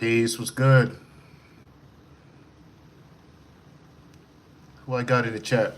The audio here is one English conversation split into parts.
Peace, what's good? Who I got in the chat?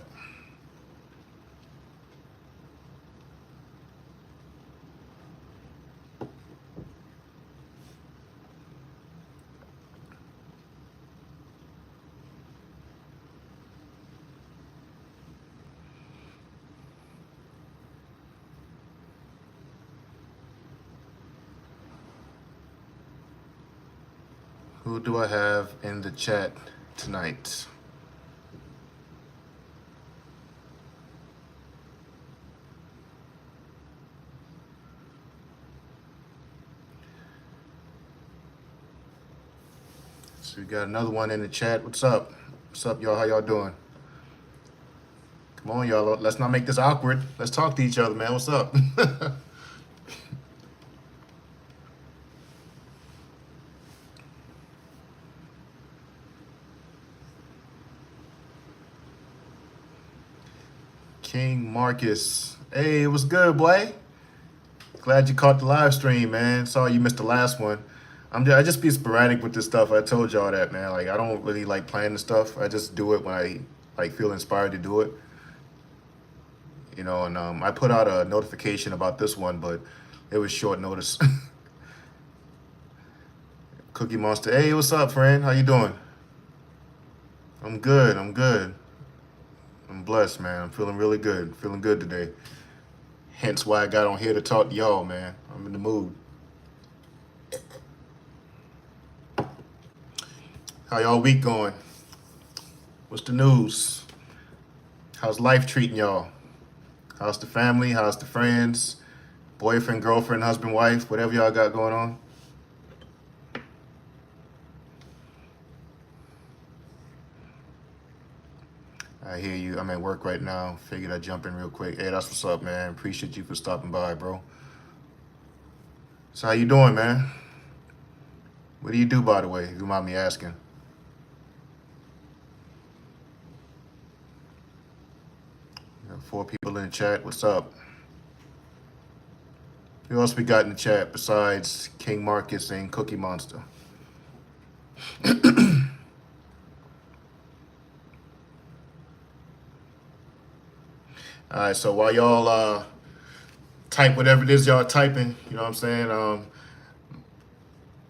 Who do I have in the chat tonight? So we got another one in the chat. What's up? What's up, y'all? How y'all doing? Come on, y'all. Let's not make this awkward. Let's talk to each other, man. What's up? King Marcus. Hey, what's good, boy? Glad you caught the live stream, man. Sorry you missed the last one. I just be sporadic with this stuff. I told y'all that, man. Like I don't really like planning stuff. I just do it when I like feel inspired to do it. And I put out a notification about this one, but it was short notice. Cookie Monster. Hey, what's up, friend? How you doing? I'm good. I'm good. I'm blessed, man. I'm feeling really good. Feeling good today. Hence why I got on here to talk to y'all, man. I'm in the mood. How y'all week going? What's the news? How's life treating y'all? How's the family? How's the friends? Boyfriend, girlfriend, husband, wife, whatever y'all got going on? I hear you. I'm at work right now. Figured I'd jump in real quick. Hey, that's what's up, man. Appreciate you for stopping by, bro. So how you doing, man? What do you do, by the way, if you mind me asking? We got 4 people in the chat. What's up? Who else we got in the chat besides King Marcus and Cookie Monster? All right, so while y'all type whatever it is y'all typing, you know what I'm saying?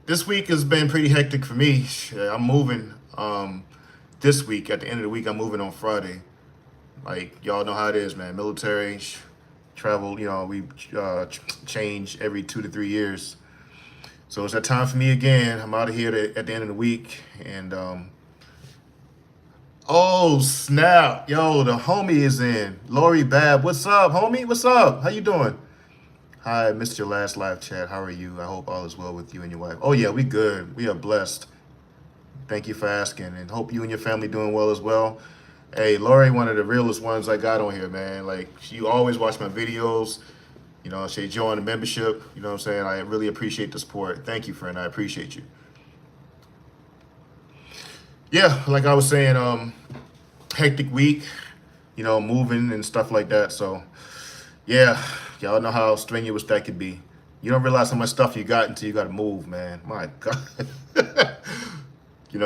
This week has been pretty hectic for me. I'm moving this week. At the end of the week, I'm moving on Friday. Like, y'all know how it is, man. Military, travel, we change every 2 to 3 years. So it's that time for me again. I'm out of here at the end of the week. And, oh, snap. Yo, the homie is in. Lori Bab, what's up, homie? What's up? How you doing? Hi, I missed your last live chat. How are you? I hope all is well with you and your wife. Oh, yeah, we good. We are blessed. Thank you for asking, and hope you and your family doing well as well. Hey, Lori, one of the realest ones I got on here, man. Like, she always watch my videos. She joined the membership. You know what I'm saying? I really appreciate the support. Thank you, friend. I appreciate you. Yeah, like I was saying, hectic week, moving and stuff like that. So, yeah, y'all know how strenuous that could be. You don't realize how much stuff you got until you got to move, man. My God.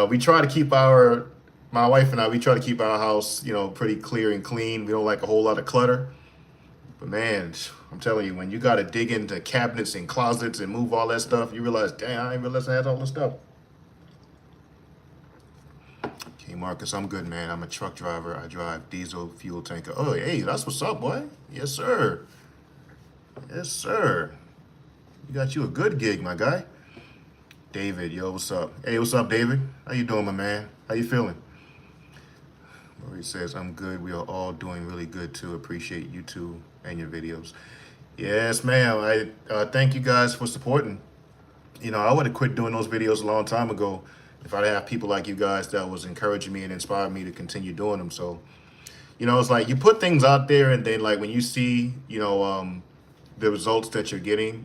We try to keep my wife and I, we try to keep our house, pretty clear and clean. We don't like a whole lot of clutter. But man, I'm telling you, when you got to dig into cabinets and closets and move all that stuff, you realize, damn, I didn't realize I had all this stuff. Okay, Marcus, I'm good, man. I'm a truck driver. I drive diesel fuel tanker. Oh, hey, that's what's up, boy. Yes, sir. Yes, sir. You got you a good gig, my guy. David, yo, what's up? Hey, what's up, David? How you doing, my man? How you feeling? Marie says, I'm good. We are all doing really good, too. Appreciate you, too, and your videos. Yes, ma'am. I thank you guys for supporting. I would have quit doing those videos a long time ago if I didn't have people like you guys that was encouraging me and inspiring me to continue doing them. So, it's like you put things out there, and then, like, when you see, the results that you're getting,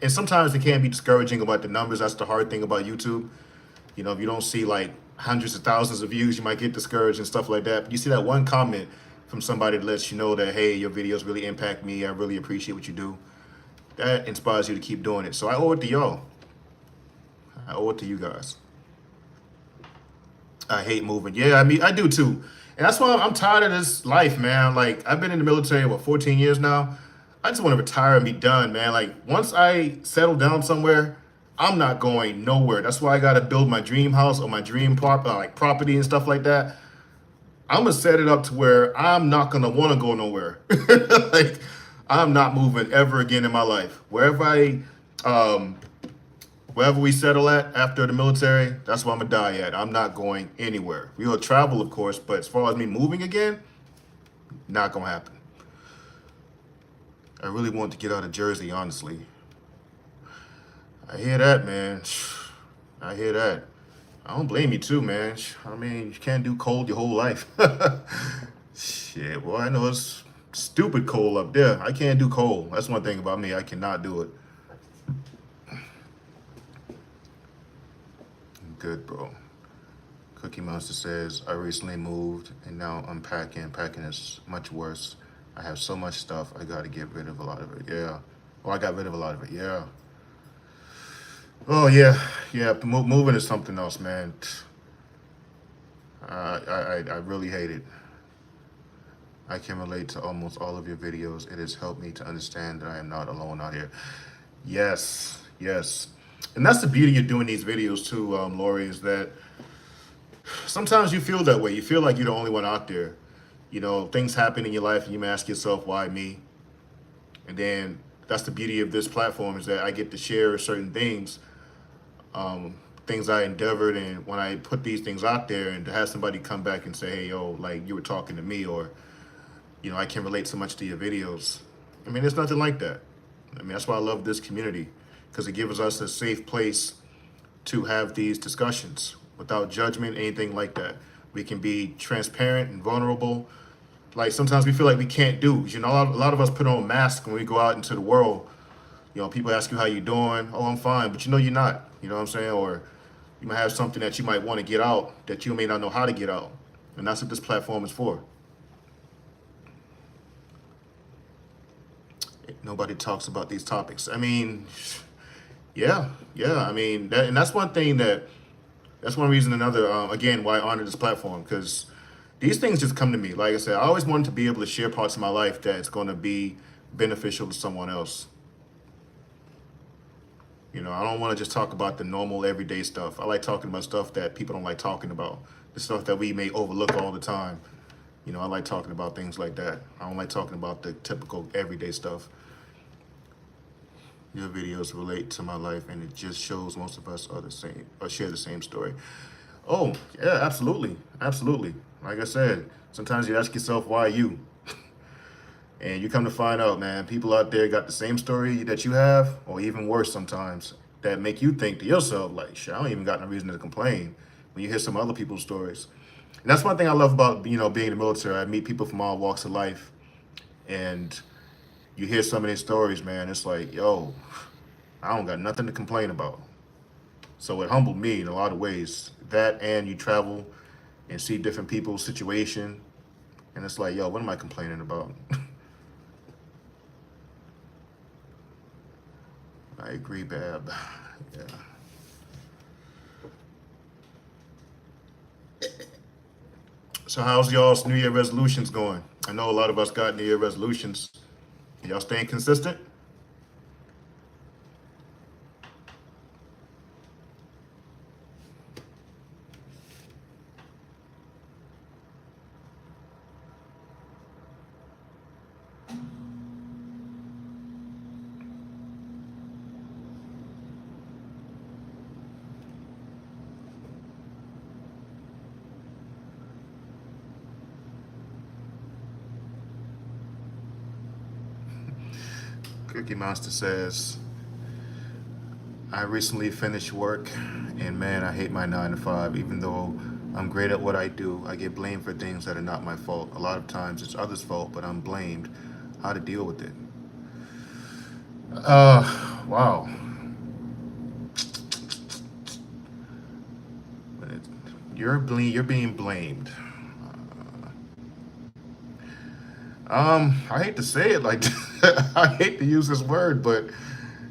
and sometimes it can be discouraging about the numbers. That's the hard thing about YouTube. If you don't see like hundreds of thousands of views, you might get discouraged and stuff like that. But you see that one comment from somebody that lets you know that, hey, your videos really impact me. I really appreciate what you do. That inspires you to keep doing it. So I owe it to y'all. I owe it to you guys. I hate moving. Yeah, I mean, I do too. And that's why I'm tired of this life, man. Like, I've been in the military, what, 14 years now? I just want to retire and be done, man. Like, once I settle down somewhere, I'm not going nowhere. That's why I got to build my dream house or my dream like property and stuff like that. I'm gonna set it up to where I'm not gonna want to go nowhere. Like, I'm not moving ever again in my life. Um, wherever we settle at after the military, that's where I'm gonna die at. I'm not going anywhere. We will travel, of course, but as far as me moving again, not gonna happen. I really want to get out of Jersey, honestly. I hear that, man. I hear that. I don't blame you too, man. I mean, you can't do cold your whole life. Shit, well, I know it's stupid cold up there. I can't do cold. That's one thing about me. I cannot do it. Good, bro. Cookie Monster says, I recently moved and now I'm packing. Packing is much worse. I have so much stuff. I got to get rid of a lot of it. Yeah. Well, I got rid of a lot of it. Yeah. Oh, yeah. Yeah. Moving is something else, man. I really hate it. I can relate to almost all of your videos. It has helped me to understand that I am not alone out here. Yes. Yes. And that's the beauty of doing these videos too, Lori, is that sometimes you feel that way. You feel like you're the only one out there. You know, things happen in your life and you may ask yourself, why me? And then that's the beauty of this platform, is that I get to share certain things, things I endeavored, and when I put these things out there and to have somebody come back and say, hey, yo, like you were talking to me, or, you know, I can relate so much to your videos. I mean, there's nothing like that. I mean, that's why I love this community, because it gives us a safe place to have these discussions without judgment, anything like that. We can be transparent and vulnerable. Like, sometimes we feel like we can't do. You know, a lot of us put on masks when we go out into the world. You know, people ask you how you doing. Oh, I'm fine, but you know you're not. You know what I'm saying? Or you might have something that you might want to get out that you may not know how to get out. And that's what this platform is for. Nobody talks about these topics. I mean, yeah. I mean, that's one thing that's one reason, again, why I honor this platform, because these things just come to me. Like I said, I always wanted to be able to share parts of my life that's going to be beneficial to someone else. You know, I don't want to just talk about the normal everyday stuff. I like talking about stuff that people don't like talking about, the stuff that we may overlook all the time. You know, I like talking about things like that. I don't like talking about the typical everyday stuff. Your videos relate to my life, and it just shows most of us are the same, or share the same story. Oh, yeah, absolutely. Absolutely. Like I said, sometimes you ask yourself, why you? And you come to find out, man, people out there got the same story that you have, or even worse sometimes, that make you think to yourself, like, shit, I don't even got no reason to complain when you hear some other people's stories. And that's one thing I love about, you know, being in the military. I meet people from all walks of life, and you hear some of their stories, man, it's like, yo, I don't got nothing to complain about. So it humbled me in a lot of ways. That, and you travel and see different people's situation, and it's like, yo, what am I complaining about? I agree, Bab. Yeah. So how's y'all's New Year resolutions going? I know a lot of us got New Year resolutions. Y'all staying consistent? Cookie Monster says, I recently finished work, and man, I hate my 9 to 5. Even though I'm great at what I do, I get blamed for things that are not my fault. A lot of times it's others' fault, but I'm blamed. How to deal with it? Wow. You're being blamed. I hate to say it like I hate to use this word, but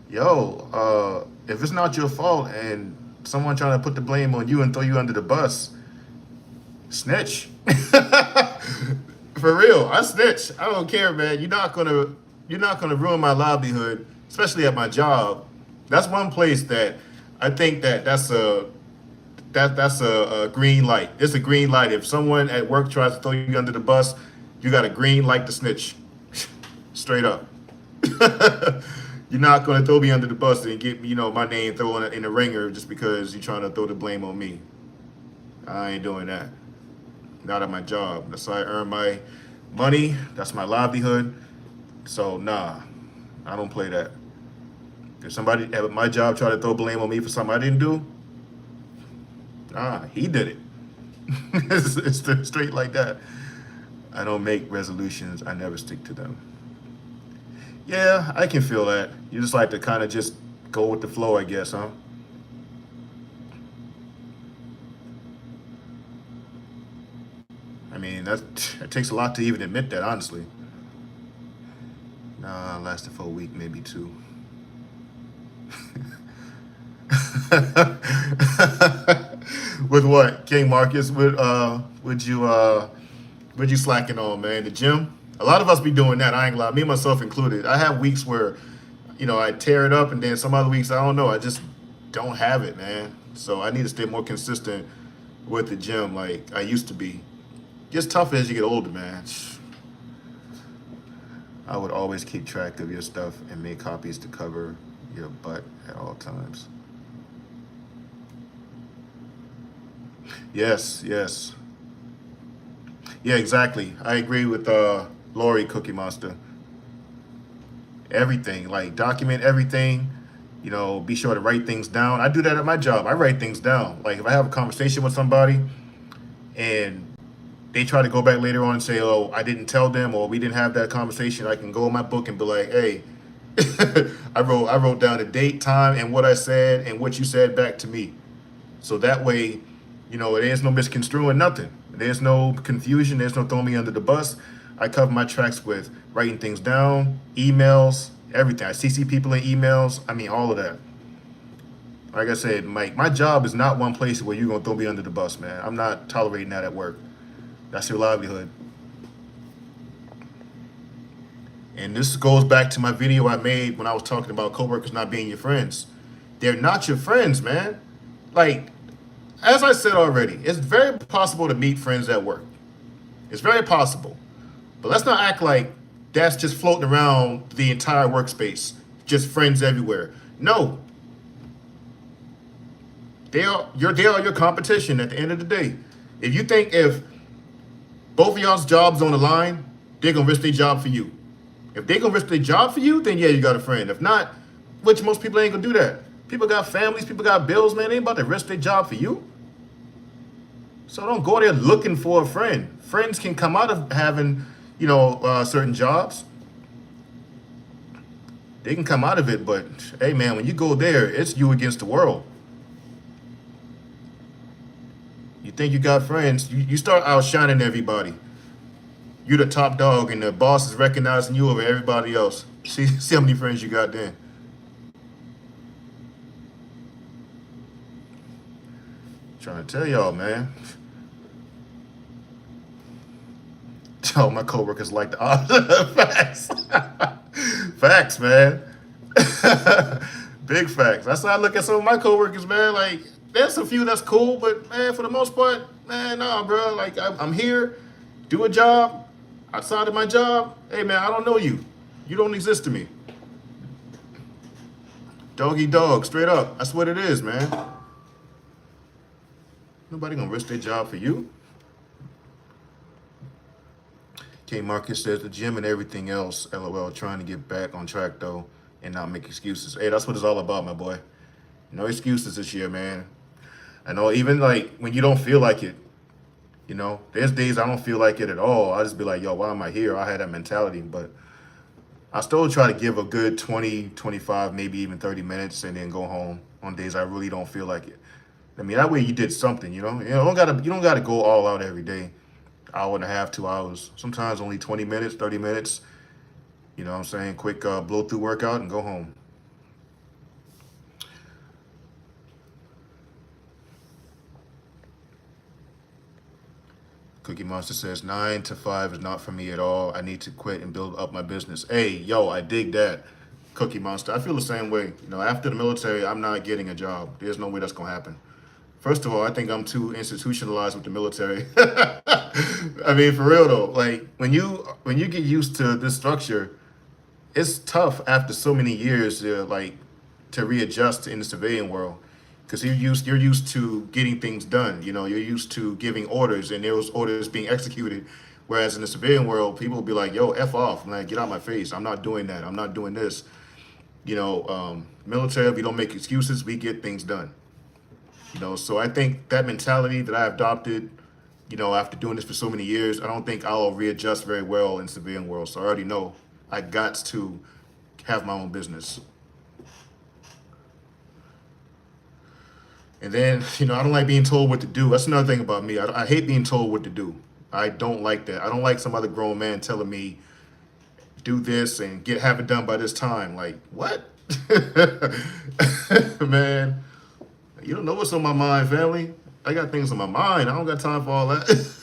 yo, if it's not your fault and someone trying to put the blame on you and throw you under the bus, snitch. For real, I snitch. I don't care, man. You're not gonna ruin my livelihood, especially at my job. That's one place that I think that's a green light. It's a green light. If someone at work tries to throw you under the bus, you got a green light to snitch. Straight up. You're not gonna throw me under the bus and get my name thrown in the ringer just because you're trying to throw the blame on me. I ain't doing that. Not at my job. That's how I earn my money. That's my livelihood. So nah, I don't play that. If somebody at my job try to throw blame on me for something I didn't do, he did it. It's straight like that. I don't make resolutions. I never stick to them. Yeah, I can feel that. You just like to kind of just go with the flow, I guess, huh? I mean, it takes a lot to even admit that, honestly. Nah, lasted for a week, maybe two. With what, King Marcus? Would you slacking on, man? The gym? A lot of us be doing that. I ain't gonna lie, me myself included. I have weeks where, I tear it up, and then some other weeks I don't know. I just don't have it, man. So I need to stay more consistent with the gym, like I used to be. Gets tougher as you get older, man. I would always keep track of your stuff and make copies to cover your butt at all times. Yes, yes. Yeah, exactly. I agree with Lori Cookie Monster. Everything, like document everything, be sure to write things down. I do that at my job. I write things down. Like if I have a conversation with somebody and they try to go back later on and say, oh, I didn't tell them or we didn't have that conversation, I can go in my book and be like, hey, I wrote down the date, time, and what I said and what you said back to me. So that way, there's no misconstruing nothing. There's no confusion. There's no throwing me under the bus. I cover my tracks with writing things down, emails, everything. I CC people in emails. I mean, all of that. Like I said, Mike, my job is not one place where you're going to throw me under the bus, man. I'm not tolerating that at work. That's your livelihood. And this goes back to my video I made when I was talking about coworkers not being your friends. They're not your friends, man. Like, as I said already, it's very possible to meet friends at work. It's very possible. But let's not act like that's just floating around the entire workspace, just friends everywhere. No. They are your competition at the end of the day. If you think if both of y'all's jobs on the line, they're going to risk their job for you. If they're going to risk their job for you, then yeah, you got a friend. If not, which most people ain't going to do that. People got families, people got bills, man. They ain't about to risk their job for you. So don't go there looking for a friend. Friends can come out of having, certain jobs. They can come out of it, but hey, man, when you go there, it's you against the world. You think you got friends, you start outshining everybody. You're the top dog, and the boss is recognizing you over everybody else. See how many friends you got then. Trying to tell y'all, man. Oh, my coworkers like the facts. Facts, man. Big facts. That's how I look at some of my coworkers, man. Like, there's a few that's cool, but man, for the most part, man, nah, bro. Like, I'm here, do a job. Outside of my job, hey, man, I don't know you. You don't exist to me. Doggy dog, straight up. That's what it is, man. Nobody gonna risk their job for you. K Marcus says the gym and everything else, LOL, trying to get back on track though and not make excuses. Hey, that's what it's all about, my boy. No excuses this year, man. I know even like when you don't feel like it, there's days I don't feel like it at all. I just be like, yo, why am I here? I had that mentality, but I still try to give a good 20, 25, maybe even 30 minutes and then go home on days I really don't feel like it. I mean, that way you did something, You don't gotta go all out every day. Hour and a half, 2 hours. Sometimes only 20 minutes, 30 minutes. You know what I'm saying? Quick blow through workout and go home. Cookie Monster says 9 to 5 is not for me at all. I need to quit and build up my business. Hey, yo, I dig that, Cookie Monster. I feel the same way. You know, after the military, I'm not getting a job. There's no way that's gonna happen. First of all, I think I'm too institutionalized with the military. I mean, for real though, like when you get used to this structure, it's tough after so many years to readjust in the civilian world because you're used to getting things done. You know, you're used to giving orders and those orders being executed. Whereas in the civilian world, people will be like, "Yo, f off, man, get out my face. I'm not doing that. I'm not doing this." You know, military, we don't make excuses. We get things done. You know, so I think that mentality that I adopted, you know, after doing this for so many years, I don't think I'll readjust very well in civilian world. So I already know I got to have my own business. And then, you know, I don't like being told what to do. That's another thing about me. I hate being told what to do. I don't like that. I don't like some other grown man telling me do this and have it done by this time. Like, what? Man, you don't know what's on my mind, family. I got things on my mind. I don't got time for all that.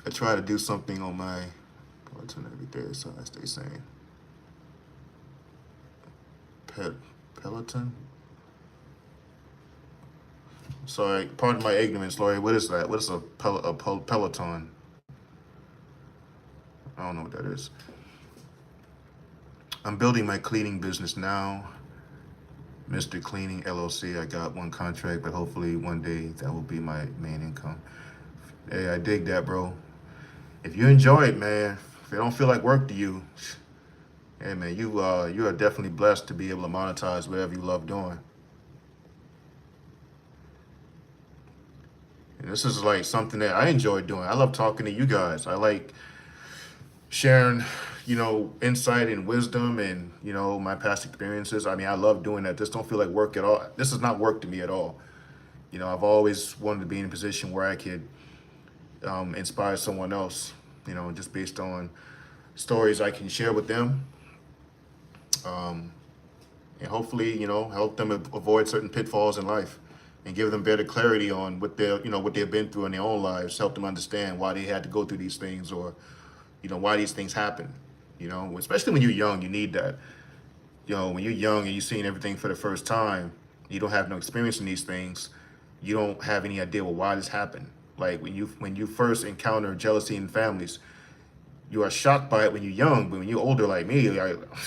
I try to do something on my Peloton every day, so I stay sane. Peloton? Sorry, pardon my ignorance, Lori. What is that? What is a Peloton? I don't know what that is. I'm building my cleaning business now. Mr. Cleaning LLC. I got one contract, but hopefully one day that will be my main income. Hey, I dig that, bro. If you enjoy it, man, if it don't feel like work to you, hey, man, you are definitely blessed to be able to monetize whatever you love doing. And this is like something that I enjoy doing. I love talking to you guys. I like sharing, you know, insight and wisdom and, you know, my past experiences. I mean, I love doing that. This don't feel like work at all. This is not work to me at all. You know, I've always wanted to be in a position where I could inspire someone else, you know, just based on stories I can share with them. And hopefully, you know, help them avoid certain pitfalls in life and give them better clarity on what they've been through in their own lives, help them understand why they had to go through these things or, you know, why these things happen. You know, especially when you're young, you need that. You know, when you're young and you're seeing everything for the first time, you don't have no experience in these things. You don't have any idea why this happened. Like when you first encounter jealousy in families, you are shocked by it when you're young, but when you're older like me,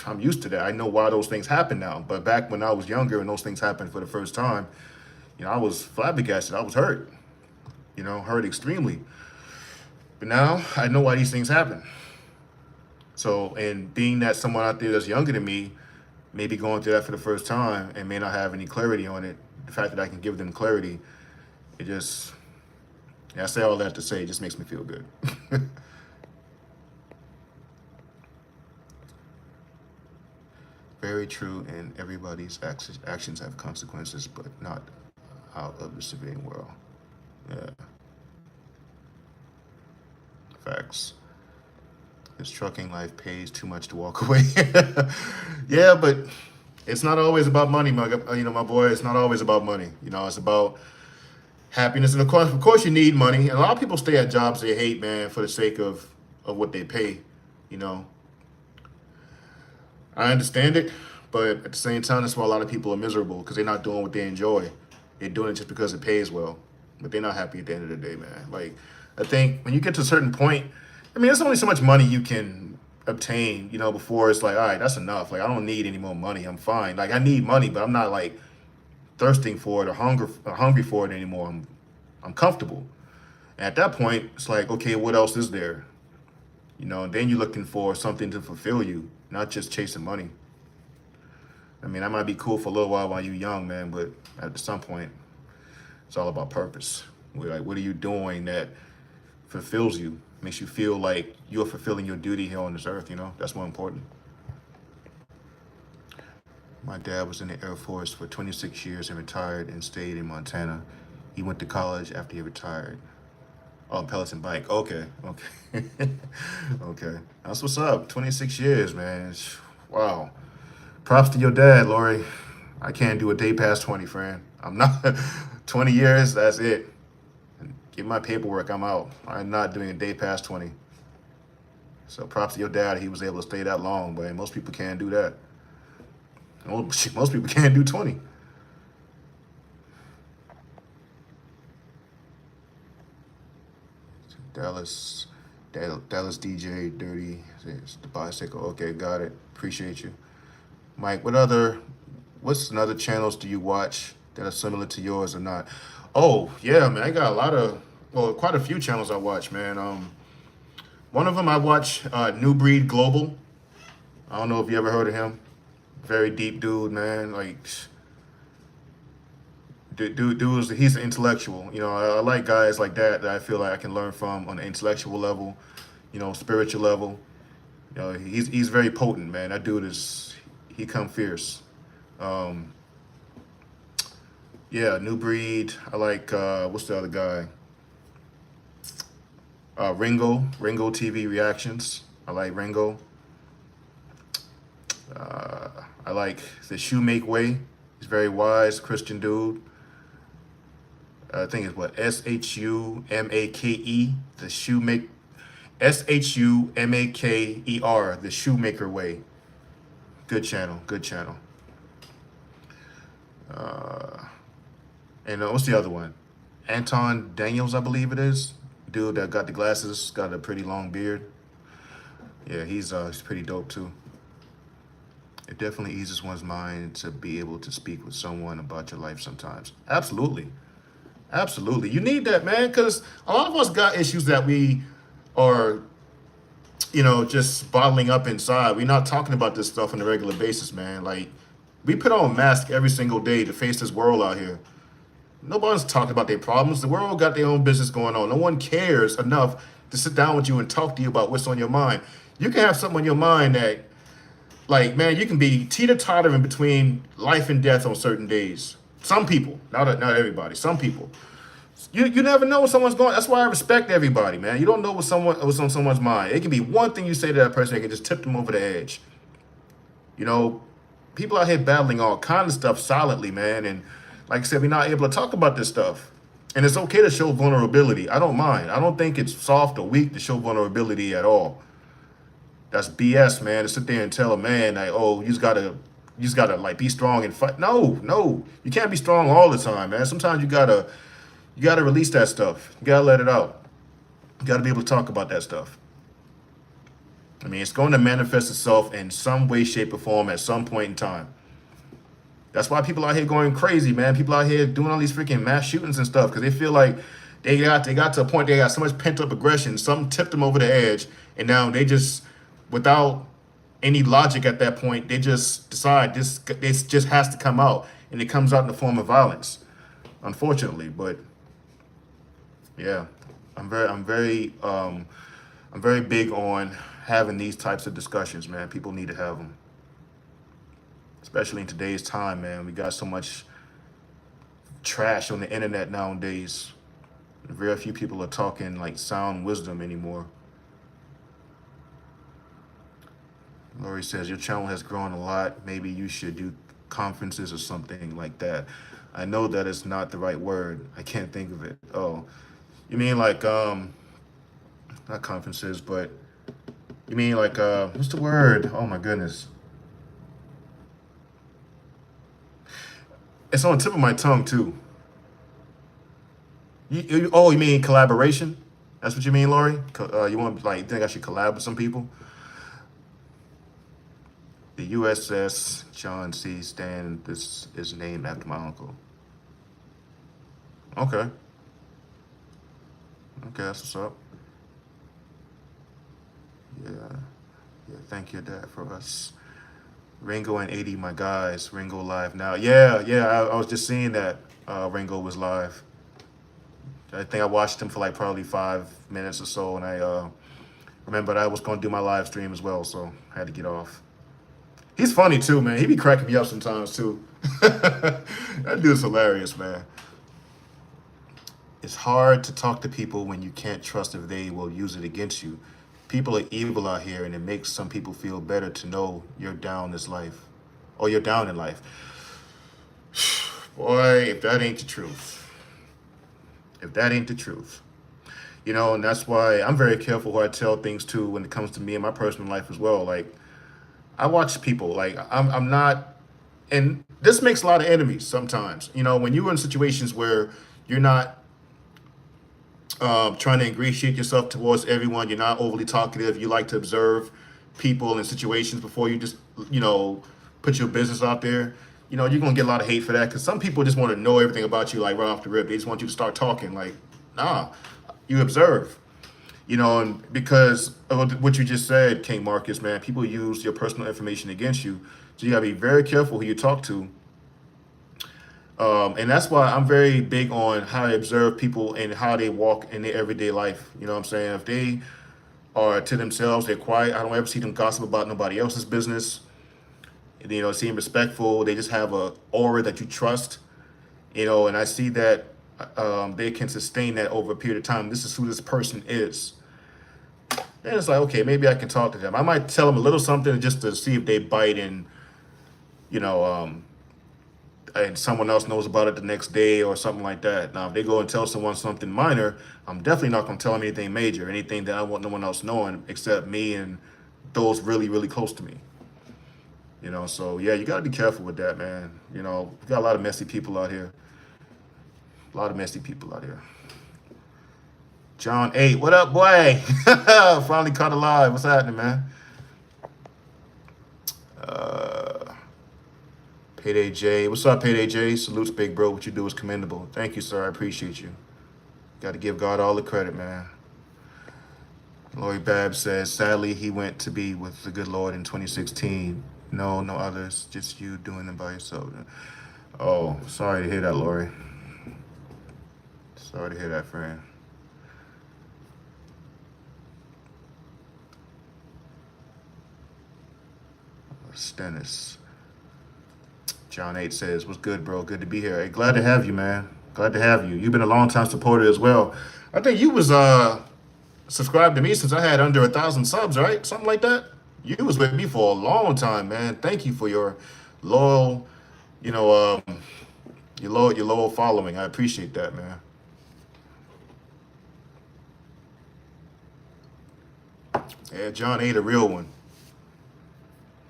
I'm used to that. I know why those things happen now. But back when I was younger and those things happened for the first time, you know, I was flabbergasted. I was hurt, you know, hurt extremely. But now I know why these things happen. So, and being that someone out there that's younger than me, maybe going through that for the first time and may not have any clarity on it, the fact that I can give them clarity, it just, I say all that to say, it just makes me feel good. Very true, and everybody's actions have consequences, but not out of the civilian world. Yeah. Facts. This trucking life pays too much to walk away. Yeah, but it's not always about money, my boy. It's not always about money. You know, it's about happiness, and of course, you need money. And a lot of people stay at jobs they hate, man, for the sake of what they pay. You know, I understand it, but at the same time, that's why a lot of people are miserable because they're not doing what they enjoy. They're doing it just because it pays well, but they're not happy at the end of the day, man. Like, I think when you get to a certain point, I mean, there's only so much money you can obtain, you know, before it's like, all right, that's enough. Like, I don't need any more money. I'm fine. Like, I need money, but I'm not like thirsting for it or hungry for it anymore. I'm comfortable. And at that point, it's like, okay, what else is there? You know, and then you're looking for something to fulfill you, not just chasing money. I mean, that might be cool for a little while you're young, man, but at some point, it's all about purpose. We're like, what are you doing that fulfills you, makes you feel like you're fulfilling your duty here on this earth, you know? That's more important. My dad was in the Air Force for 26 years and retired and stayed in Montana. He went to college after he retired. Oh, Peloton bike. Okay. Okay. That's what's up. 26 years, man. Wow. Props to your dad, Lori. I can't do a day past 20, friend. I'm not. 20 years, that's it. Get my paperwork. I'm out. I'm not doing a day past 20. So props to your dad. He was able to stay that long, but most people can't do that. Most people can't do 20. Dallas DJ Dirty. It's the bicycle. Okay, got it. Appreciate you. Mike, what's another channels do you watch that are similar to yours or not? Oh, yeah, man. I got quite a few channels I watch, man. One of them I watch, New Breed Global. I don't know if you ever heard of him. Very deep dude, man. Like, he's an intellectual. You know, I like guys like that I feel like I can learn from on an intellectual level, spiritual level. He's very potent, man. That dude he come fierce. Yeah, New Breed. I like, what's the other guy? Ringo TV Reactions. I like Ringo. I like the Shoemake Way. He's very wise, Christian dude. I think it's what, SHUMAKE, the Shoemake, SHUMAKER, the Shoemaker Way. Good channel, good channel. And what's the other one? Anton Daniels, I believe it is. Dude that got the glasses, got a pretty long beard. Yeah, he's pretty dope too. It definitely eases one's mind to be able to speak with someone about your life sometimes. Absolutely. Absolutely. You need that, man, because a lot of us got issues that we are, just bottling up inside. We're not talking about this stuff on a regular basis, man. Like, we put on a mask every single day to face this world out here. Nobody's talking about their problems. The world got their own business going on. No one cares enough to sit down with you and talk to you about what's on your mind. You can have something on your mind that, like, man, you can be teeter-tottering between life and death on certain days. Some people, not everybody, some people. You never know what someone's going. That's why I respect everybody, man. You don't know what's on someone's mind. It can be one thing you say to that person that can just tip them over the edge. People out here battling all kind of stuff solidly, man. And like I said, we're not able to talk about this stuff. And it's okay to show vulnerability. I don't mind. I don't think it's soft or weak to show vulnerability at all. That's BS, man. To sit there and tell a man, like, oh, you just gotta like be strong and fight. No, you can't be strong all the time, man. Sometimes you gotta release that stuff. You gotta let it out. You gotta be able to talk about that stuff. I mean, it's going to manifest itself in some way, shape, or form at some point in time. That's why people out here going crazy, man. People out here doing all these freaking mass shootings and stuff because they feel like they got to a point they got so much pent up aggression. Something tipped them over the edge, and now they just, without any logic at that point, they just decide this just has to come out, and it comes out in the form of violence, unfortunately. But yeah, I'm very big on having these types of discussions, man. People need to have them, especially in today's time, man. We got so much trash on the internet nowadays. Very few people are talking like sound wisdom anymore. Lori says, your channel has grown a lot. Maybe you should do conferences or something like that. I know that it's not the right word. I can't think of it. Oh, you mean like, not conferences, but you mean like, what's the word? Oh my goodness. It's on the tip of my tongue too. You mean collaboration? That's what you mean, Lori? You want, like, think I should collab with some people? The USS John C. Stan, this is named after my uncle. Okay, that's what's up. Yeah, thank your dad for us. Ringo and 80, my guys. Ringo live now. Yeah, I was just seeing that Ringo was live. I think I watched him for like probably 5 minutes or so, and I remembered I was going to do my live stream as well, so I had to get off. He's funny too, man. He be cracking me up sometimes too. That dude's hilarious, man. It's hard to talk to people when you can't trust if they will use it against you. People are evil out here, and it makes some people feel better to know you're down this life, or you're down in life. Boy, if that ain't the truth. if that ain't the truth. You know, and that's why I'm very careful who I tell things to when it comes to me and my personal life as well. Like, I watch people. Like, I'm not, and this makes a lot of enemies sometimes. You know, when you're in situations where you're not trying to ingratiate yourself towards everyone, you're not overly talkative, you like to observe people and situations before you just, you know, put your business out there. You know, you're gonna get a lot of hate for that because some people just want to know everything about you, like right off the rip. They just want you to start talking. Like, nah, you observe. You know, and because of what you just said, King Marcus, man, people use your personal information against you. So you gotta be very careful who you talk to. And that's why I'm very big on how I observe people and how they walk in their everyday life. You know what I'm saying? If they are to themselves, they're quiet. I don't ever see them gossip about nobody else's business. You know, seem respectful. They just have a aura that you trust. You know, and I see that they can sustain that over a period of time. This is who this person is. And it's like, okay, maybe I can talk to them. I might tell them a little something just to see if they bite and, you know, and someone else knows about it the next day or something like that. Now, if they go and tell someone something minor, I'm definitely not going to tell them anything major, anything that I want no one else knowing except me and those really, really close to me. You know, so yeah, you got to be careful with that, man. You know, we got a lot of messy people out here. A lot of messy people out here. John 8, what up, boy? Finally caught alive. What's happening, man? Payday J. What's up, Payday J? Salutes, big bro. What you do is commendable. Thank you, sir. I appreciate you. Got to give God all the credit, man. Lori Babb says, sadly, he went to be with the good Lord in 2016. No others. Just you doing it by yourself. Oh, sorry to hear that, Lori. Sorry to hear that, friend. Stennis. John 8 says, what's good, bro? Good to be here. Hey, glad to have you, man. Glad to have you. You've been a long time supporter as well. I think you was subscribed to me since I had under 1,000 subs, right? Something like that. You was with me for a long time, man. Thank you for your loyal, you know, your loyal following. I appreciate that, man. Yeah, John 8, a real one.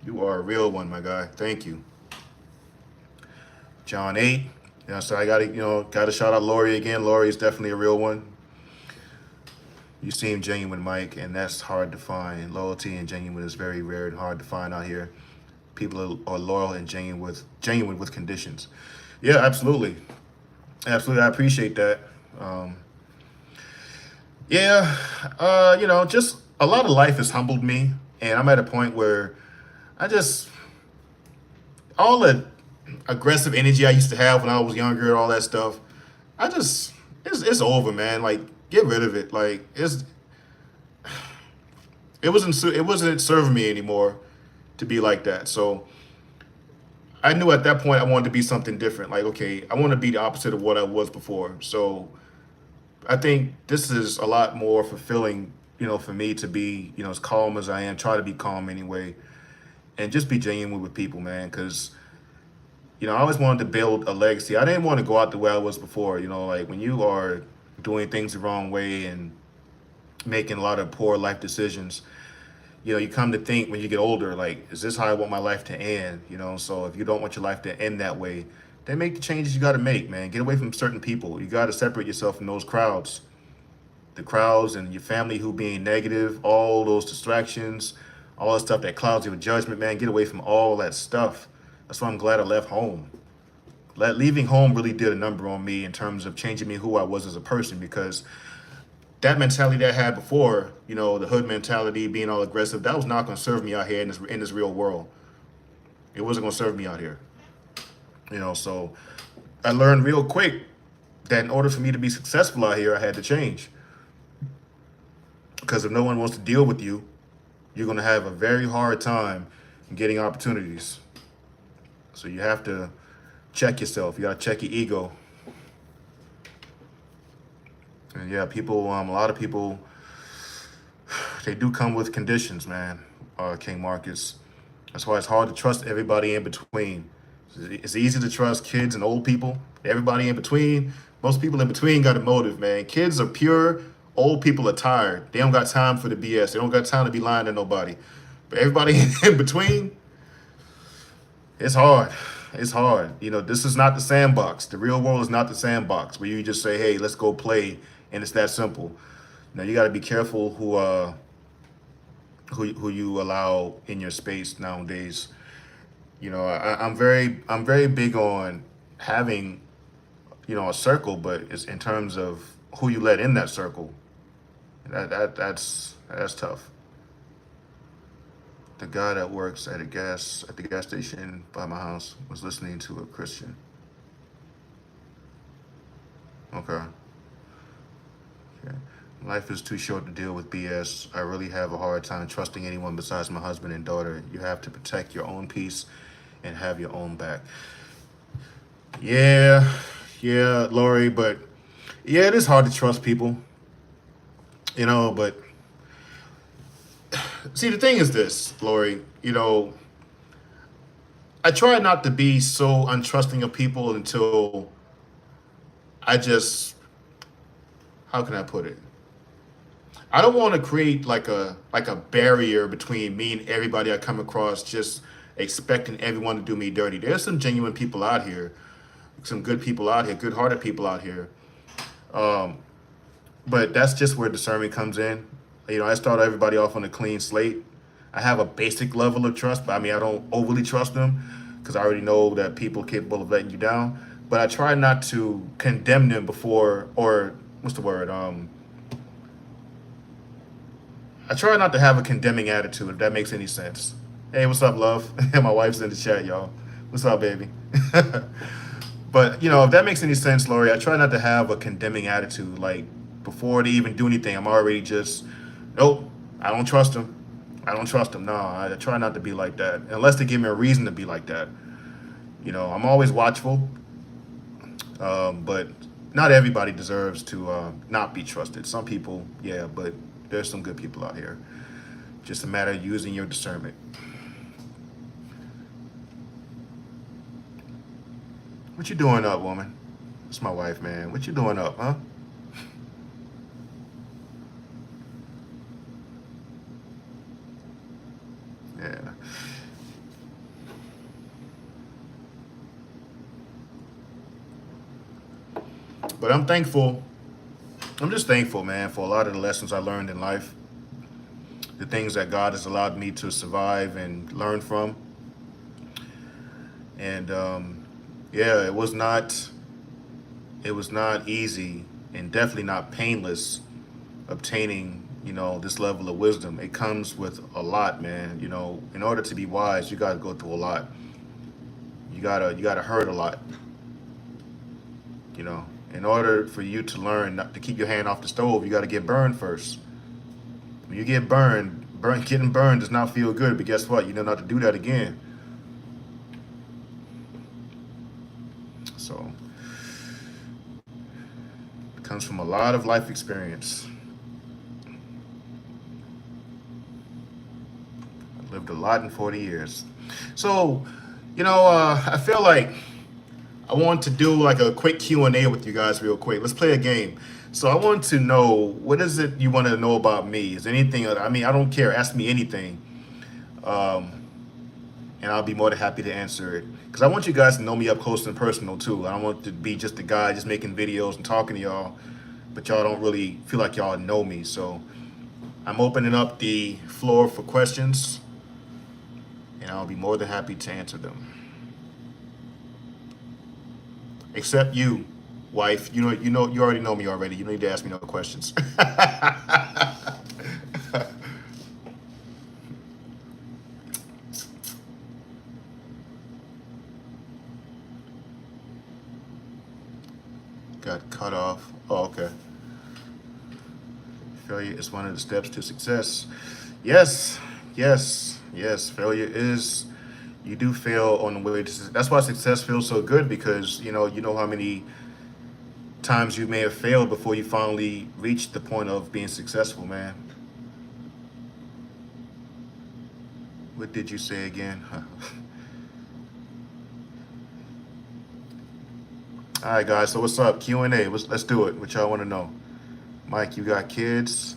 You are a real one, my guy. Thank you. John 8. You know, so I gotta shout out Lori again. Lori is definitely a real one. You seem genuine, Mike, and that's hard to find. Loyalty and genuine is very rare and hard to find out here. People are loyal and genuine with conditions. Yeah, absolutely. Absolutely. I appreciate that. You know, just a lot of life has humbled me, and I'm at a point where all the aggressive energy I used to have when I was younger, all that stuff, it's over, man. Like, get rid of it. Like, it wasn't serving me anymore to be like that. So I knew at that point I wanted to be something different. Like, okay, I want to be the opposite of what I was before. So I think this is a lot more fulfilling, you know, for me to be, you know, as calm as I am, try to be calm anyway, and just be genuine with people, man. Because, you know, I always wanted to build a legacy. I didn't want to go out the way I was before. You know, like when you are doing things the wrong way and making a lot of poor life decisions, you know, you come to think when you get older, like, is this how I want my life to end? You know, so if you don't want your life to end that way, then make the changes you got to make, man. Get away from certain people. You got to separate yourself from those crowds. The crowds and your family who being negative, all those distractions, all that stuff that clouds your judgment, man. Get away from all that stuff. That's why I'm glad I left home. Leaving home really did a number on me in terms of changing me who I was as a person, because that mentality that I had before, you know, the hood mentality, being all aggressive, that was not going to serve me out here in this real world. It wasn't going to serve me out here. You know, so I learned real quick that in order for me to be successful out here, I had to change. Because if no one wants to deal with you, you're going to have a very hard time getting opportunities. So you have to check yourself. You got to check your ego. And yeah, people, a lot of people, they do come with conditions, man, King Marcus. That's why it's hard to trust everybody in between. It's easy to trust kids and old people. Everybody in between, Most people in between got a motive, man. Kids are pure. Old people are tired. They don't got time for the BS. They don't got time to be lying to nobody. But everybody in between, it's hard. It's hard. You know, this is not the sandbox. The real world is not the sandbox where you just say, "Hey, let's go play," and it's that simple. Now you got to be careful who you allow in your space nowadays. You know, I'm very big on having, you know, a circle, but it's in terms of who you let in that circle. That's tough. The guy that works at the gas station by my house was listening to a Christian. Okay. Okay. Life is too short to deal with BS. I really have a hard time trusting anyone besides my husband and daughter. You have to protect your own peace and have your own back. Yeah, yeah, Lori, but yeah, it is hard to trust people, you know, but see, the thing is this, Lori, you know, I try not to be so untrusting of people until I just, how can I put it? I don't want to create like a barrier between me and everybody I come across, just expecting everyone to do me dirty. There's some genuine people out here, some good people out here, good-hearted people out here. But that's just where discernment comes in. You know, I start everybody off on a clean slate. I have a basic level of trust, but I mean, I don't overly trust them because I already know that people are capable of letting you down. But I try not to condemn them before, or what's the word? I try not to have a condemning attitude, if that makes any sense. Hey, what's up, love? My wife's in the chat, y'all. What's up, baby? But, you know, if that makes any sense, Lori, I try not to have a condemning attitude. Like, before they even do anything, I'm already just, nope, I don't trust them. I don't trust them. No, I try not to be like that, unless they give me a reason to be like that. You know, I'm always watchful, but not everybody deserves to not be trusted. Some people, yeah, but there's some good people out here. Just a matter of using your discernment. What you doing up, woman? It's my wife, man. What you doing up, huh? Yeah. But I'm thankful. I'm just thankful, man, for a lot of the lessons I learned in life, the things that God has allowed me to survive and learn from. And yeah, it was not easy and definitely not painless obtaining, you know, this level of wisdom. It comes with a lot, man. You know, in order to be wise, you got to go through a lot. You gotta hurt a lot. You know, in order for you to learn not to keep your hand off the stove, you got to get burned first. When you get getting burned does not feel good. But guess what? You know not to do that again. So it comes from a lot of life experience. I lived a lot in 40 years. So, you know, I feel like I want to do like a quick Q&A with you guys real quick. Let's play a game. So I want to know, what is it you want to know about me? Is anything, I mean, I don't care. Ask me anything. And I'll be more than happy to answer it. Because I want you guys to know me up close and personal too. I don't want to be just a guy just making videos and talking to y'all, but y'all don't really feel like y'all know me. So I'm opening up the floor for questions, and I'll be more than happy to answer them. Except you, wife. You already know me already. You don't need to ask me no questions. Got cut off. Oh, okay. Failure is one of the steps to success. Yes, yes, yes. Failure is, you do fail on the way to. That's why success feels so good, because you know how many times you may have failed before you finally reach the point of being successful, man. What did you say again? All right, guys. So what's up? Q&A. Let's do it. What y'all want to know? Mike, you got kids?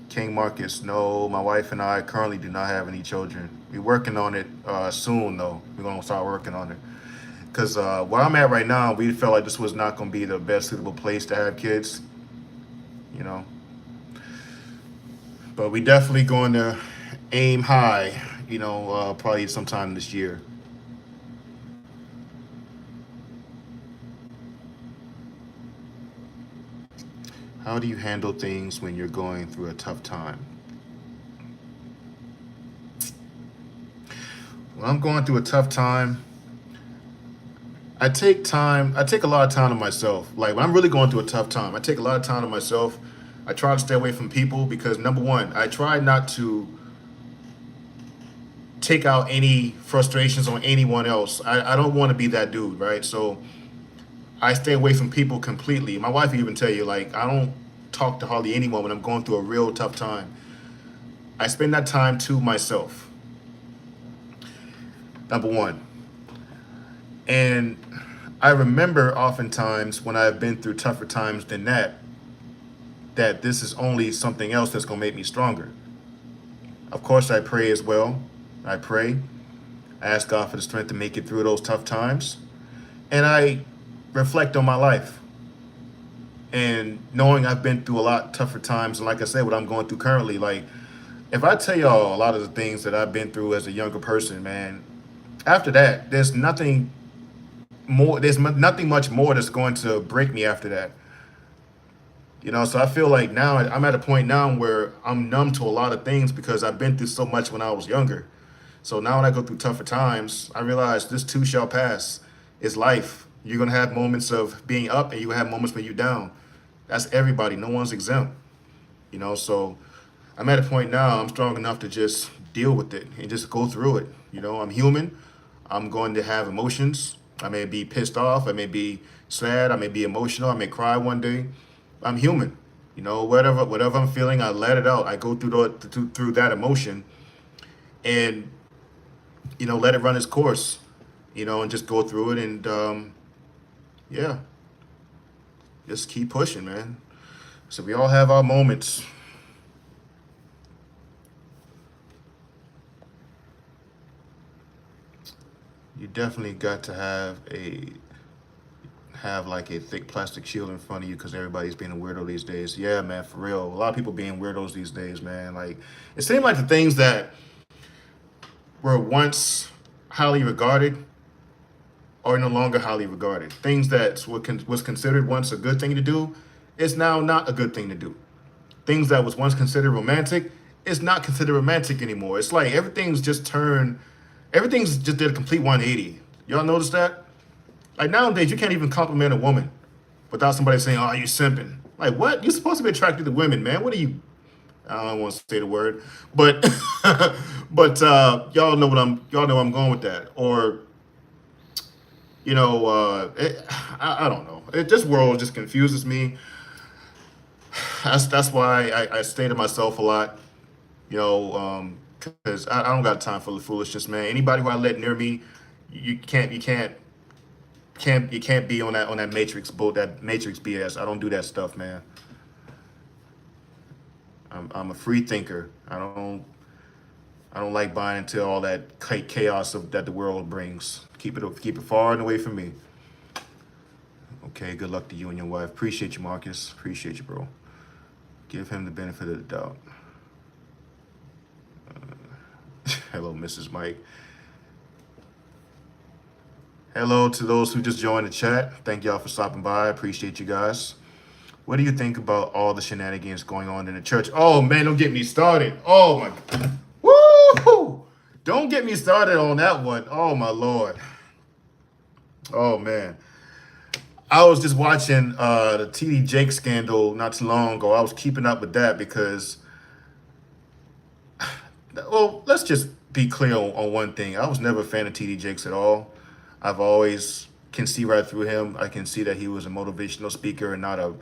King Marcus, no. My wife and I currently do not have any children. We're working on it soon, though. We're gonna start working on it. Cause where I'm at right now, we felt like this was not gonna be the best suitable place to have kids. You know, but we definitely going to aim high. Probably sometime this year. How do you handle things when you're going through a tough time? When I'm going through a tough time, I take time. I take a lot of time to myself. Like when I'm really going through a tough time, I take a lot of time to myself. I try to stay away from people because number one, I try not to take out any frustrations on anyone else. I don't want to be that dude, right? So I stay away from people completely. My wife will even tell you, like, I don't talk to hardly anyone when I'm going through a real tough time. I spend that time to myself, number one. And I remember oftentimes when I've been through tougher times than that, that this is only something else that's going to make me stronger. Of course, I pray as well. I pray. I ask God for the strength to make it through those tough times. And I reflect on my life. And knowing I've been through a lot tougher times, and like I said, what I'm going through currently, like, if I tell y'all a lot of the things that I've been through as a younger person, man, after that, there's nothing much more that's going to break me after that. So I feel like now I'm at a point now where I'm numb to a lot of things because I've been through so much when I was younger. So now when I go through tougher times, I realize this too shall pass. It's life. You're gonna have moments of being up and you have moments when you're down. That's everybody. No one's exempt. So I'm at a point now, I'm strong enough to just deal with it and just go through it. I'm human. I'm going to have emotions. I may be pissed off. I may be sad. I may be emotional. I may cry one day. I'm human. Whatever I'm feeling, I let it out. I go through that emotion and, let it run its course, and just go through it. And, yeah, just keep pushing, man. So we all have our moments. You definitely got to have like a thick plastic shield in front of you because everybody's being a weirdo these days. Yeah, man, for real. A lot of people being weirdos these days, man. Like it seemed like the things that were once highly regarded are no longer highly regarded. Things that was considered once a good thing to do is now not a good thing to do. Things that was once considered romantic is not considered romantic anymore. It's like everything's just did a complete 180. Y'all notice that? Like nowadays, you can't even compliment a woman without somebody saying, "Oh, you simping." Like what? You're supposed to be attracted to women, man. What are you? I don't want to say the word, but but y'all know I'm going with that. Or I don't know. This world just confuses me. That's why I stay to myself a lot. Because I don't got time for the foolishness, man. Anybody who I let near me, you can't be on that matrix boat, that matrix BS. I don't do that stuff, man. I'm a free thinker. I don't like buying into all that chaos that the world brings. Keep it far and away from me. Okay, good luck to you and your wife. Appreciate you, Marcus. Appreciate you, bro. Give him the benefit of the doubt. Hello, Mrs. Mike. Hello to those who just joined the chat. Thank y'all for stopping by. I appreciate you guys. What do you think about all the shenanigans going on in the church? Oh man, don't get me started. Oh my, woo! Don't get me started on that one. Oh my Lord. Oh man. I was just watching the TD Jake scandal not too long ago. I was keeping up with that because, well, let's just be clear on one thing. I was never a fan of TD Jakes at all. I've always can see right through him. I can see that he was a motivational speaker and not a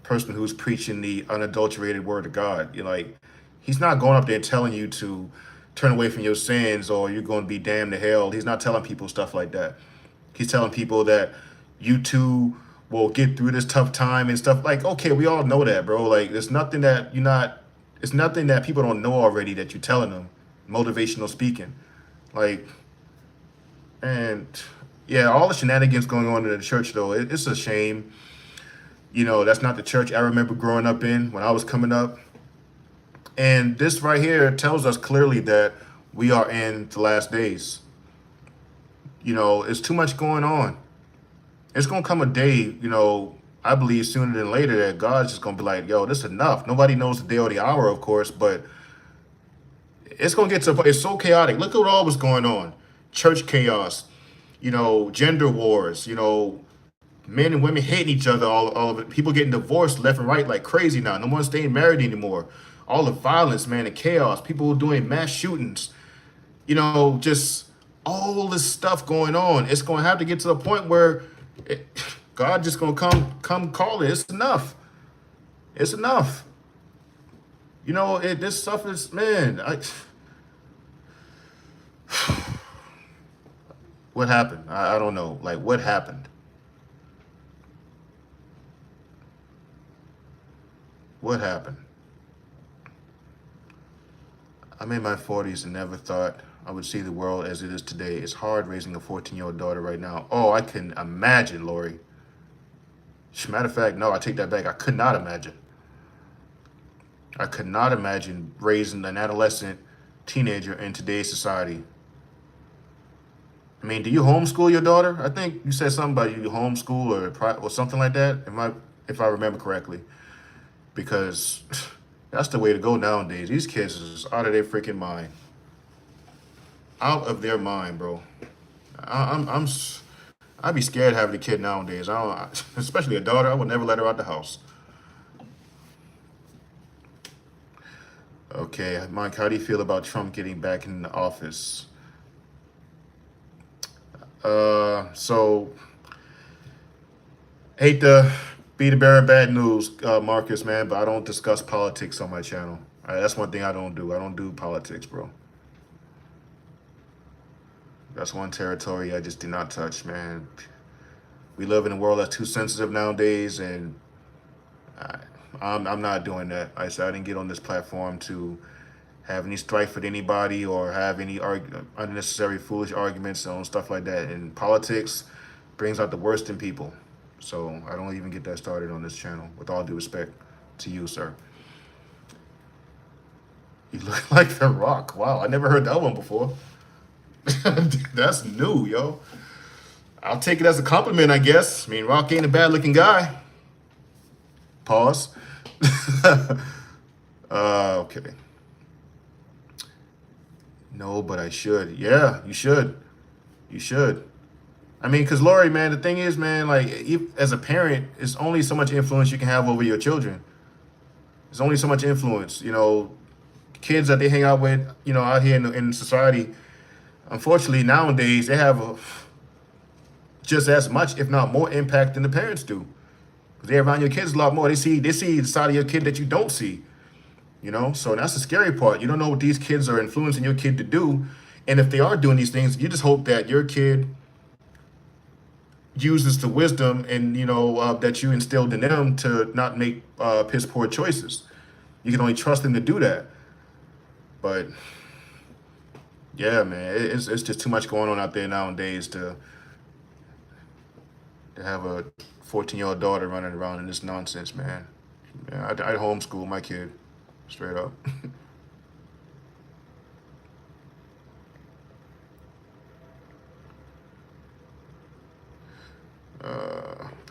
person who's preaching the unadulterated word of God. He's not going up there and telling you to turn away from your sins or you're going to be damned to hell. He's not telling people stuff like that. He's telling people that you two will get through this tough time and stuff. Like, okay, we all know that, bro. Like, there's nothing that you're not. It's nothing that people don't know already that you're telling them. Motivational speaking, like, and yeah, all the shenanigans going on in the church though, it's a shame. You know, that's not the church I remember growing up in when I was coming up. And this right here tells us clearly that we are in the last days. You know, it's too much going on. It's gonna come a day, you know, I believe sooner than later that God's just gonna be like, yo, this is enough. Nobody knows the day or the hour, of course, but it's gonna get to it's so chaotic. Look at what all was going on. Church chaos, you know, gender wars, you know, men and women hating each other, all of it. People getting divorced left and right like crazy now. No one's staying married anymore. All the violence, man, the chaos, people doing mass shootings, you know, just all this stuff going on. It's going to have to get to the point where God just going to come call it. It's enough. It's enough. You know, this stuff is, man, what happened? I don't know. Like, what happened? What happened? I'm in my 40s and never thought I would see the world as it is today. It's hard raising a 14-year-old daughter right now. Oh, I can imagine, Lori. Matter of fact, no, I take that back. I could not imagine. I could not imagine raising an adolescent teenager in today's society. I mean, do you homeschool your daughter? I think you said something about you homeschool or something like that, if I remember correctly. Because that's the way to go nowadays. These kids is out of their freaking mind. Out of their mind, bro. I'd be scared having a kid nowadays. Especially a daughter. I would never let her out the house. Okay, Mike, how do you feel about Trump getting back in the office? So hate to be the bearer of bad news, Marcus, man, but I don't discuss politics on my channel. That's one thing I don't do. I don't do politics, bro. That's one territory I just do not touch, man. We live in a world that's too sensitive nowadays, and I'm not doing that. I said I didn't get on this platform to have any strife with anybody or have any unnecessary foolish arguments on stuff like that. And politics brings out the worst in people. So I don't even get that started on this channel, with all due respect to you, sir. You look like The Rock. Wow, I never heard that one before. That's new, yo. I'll take it as a compliment, I guess. I mean, Rock ain't a bad-looking guy. Pause. Okay. No, but I should. Yeah, you should. You should. I mean, because Lori, man, the thing is, man, like, as a parent, it's only so much influence you can have over your children. There's only so much influence, you know, kids that they hang out with, you know, out here in society. Unfortunately, nowadays, they have just as much, if not more, impact than the parents do. Because they're around your kids a lot more. They see the side of your kid that you don't see, you know? So that's the scary part. You don't know what these kids are influencing your kid to do. And if they are doing these things, you just hope that your kid uses the wisdom and, you know, that you instilled in them to not make piss poor choices. You can only trust them to do that. But yeah, man, it's just too much going on out there nowadays to have a 14-year-old daughter running around in this nonsense, man. Yeah, I'd homeschool my kid, straight up.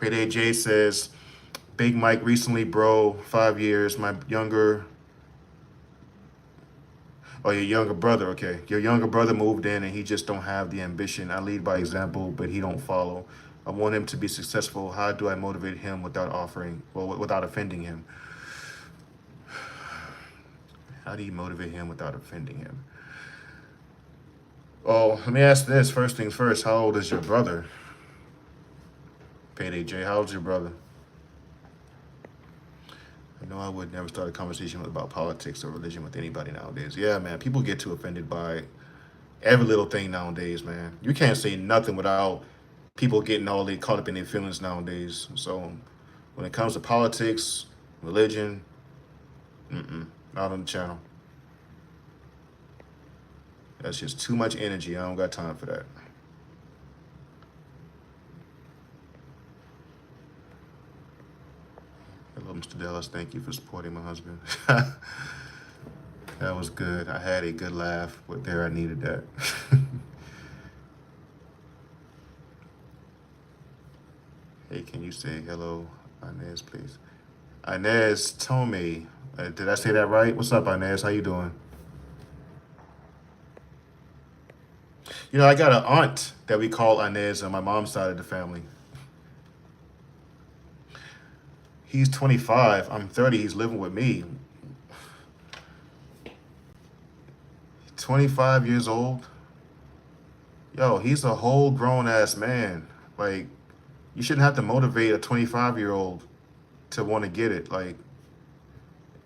Payday J says, Big Mike recently, bro, 5 years. Oh, your younger brother, okay. Your younger brother moved in and he just don't have the ambition. I lead by example, but he don't follow. I want him to be successful. How do I motivate him without offending him? How do you motivate him without offending him? Oh, let me ask this. First things first, how old is your brother? Payday J, how old's your brother? I know I would never start a conversation about politics or religion with anybody nowadays. Yeah, man, people get too offended by every little thing nowadays, man. You can't say nothing without people getting all they caught up in their feelings nowadays. So when it comes to politics, religion, not on the channel. That's just too much energy. I don't got time for that. Hello, Mr. Dallas. Thank you for supporting my husband. That was good. I had a good laugh, but there I needed that. Hey, can you say hello, Inez, please? Inez Tomei. Did I say that right? What's up, Inez? How you doing? You know, I got an aunt that we call Inez on my mom's side of the family. He's 25. I'm 30. He's living with me. 25 years old. Yo, he's a whole grown ass man. Like, you shouldn't have to motivate a 25-year-old to want to get it. Like,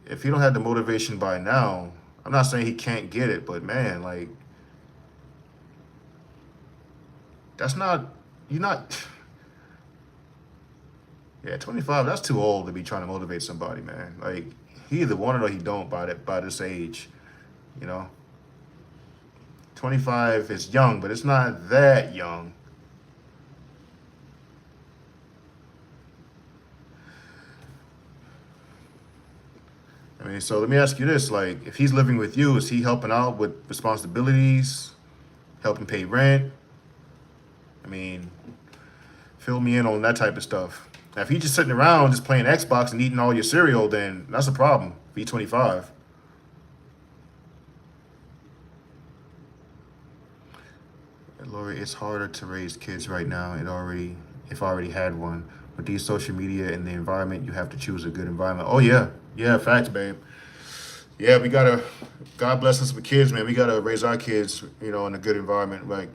if he don't have the motivation by now, I'm not saying he can't get it, but man, like, that's not, you're not, yeah, 25, that's too old to be trying to motivate somebody, man. Like, he either want it or he don't by this age, you know? 25 is young, but it's not that young. I mean, so let me ask you this, like, if he's living with you, is he helping out with responsibilities, helping pay rent? I mean, fill me in on that type of stuff. Now, if he's just sitting around just playing Xbox and eating all your cereal, then that's a problem if he's 25. Lori, it's harder to raise kids right now. If I already had one. With these social media and the environment, you have to choose a good environment. Oh yeah. Yeah, facts, babe. Yeah, God bless us with kids, man. We gotta raise our kids, in a good environment. Like,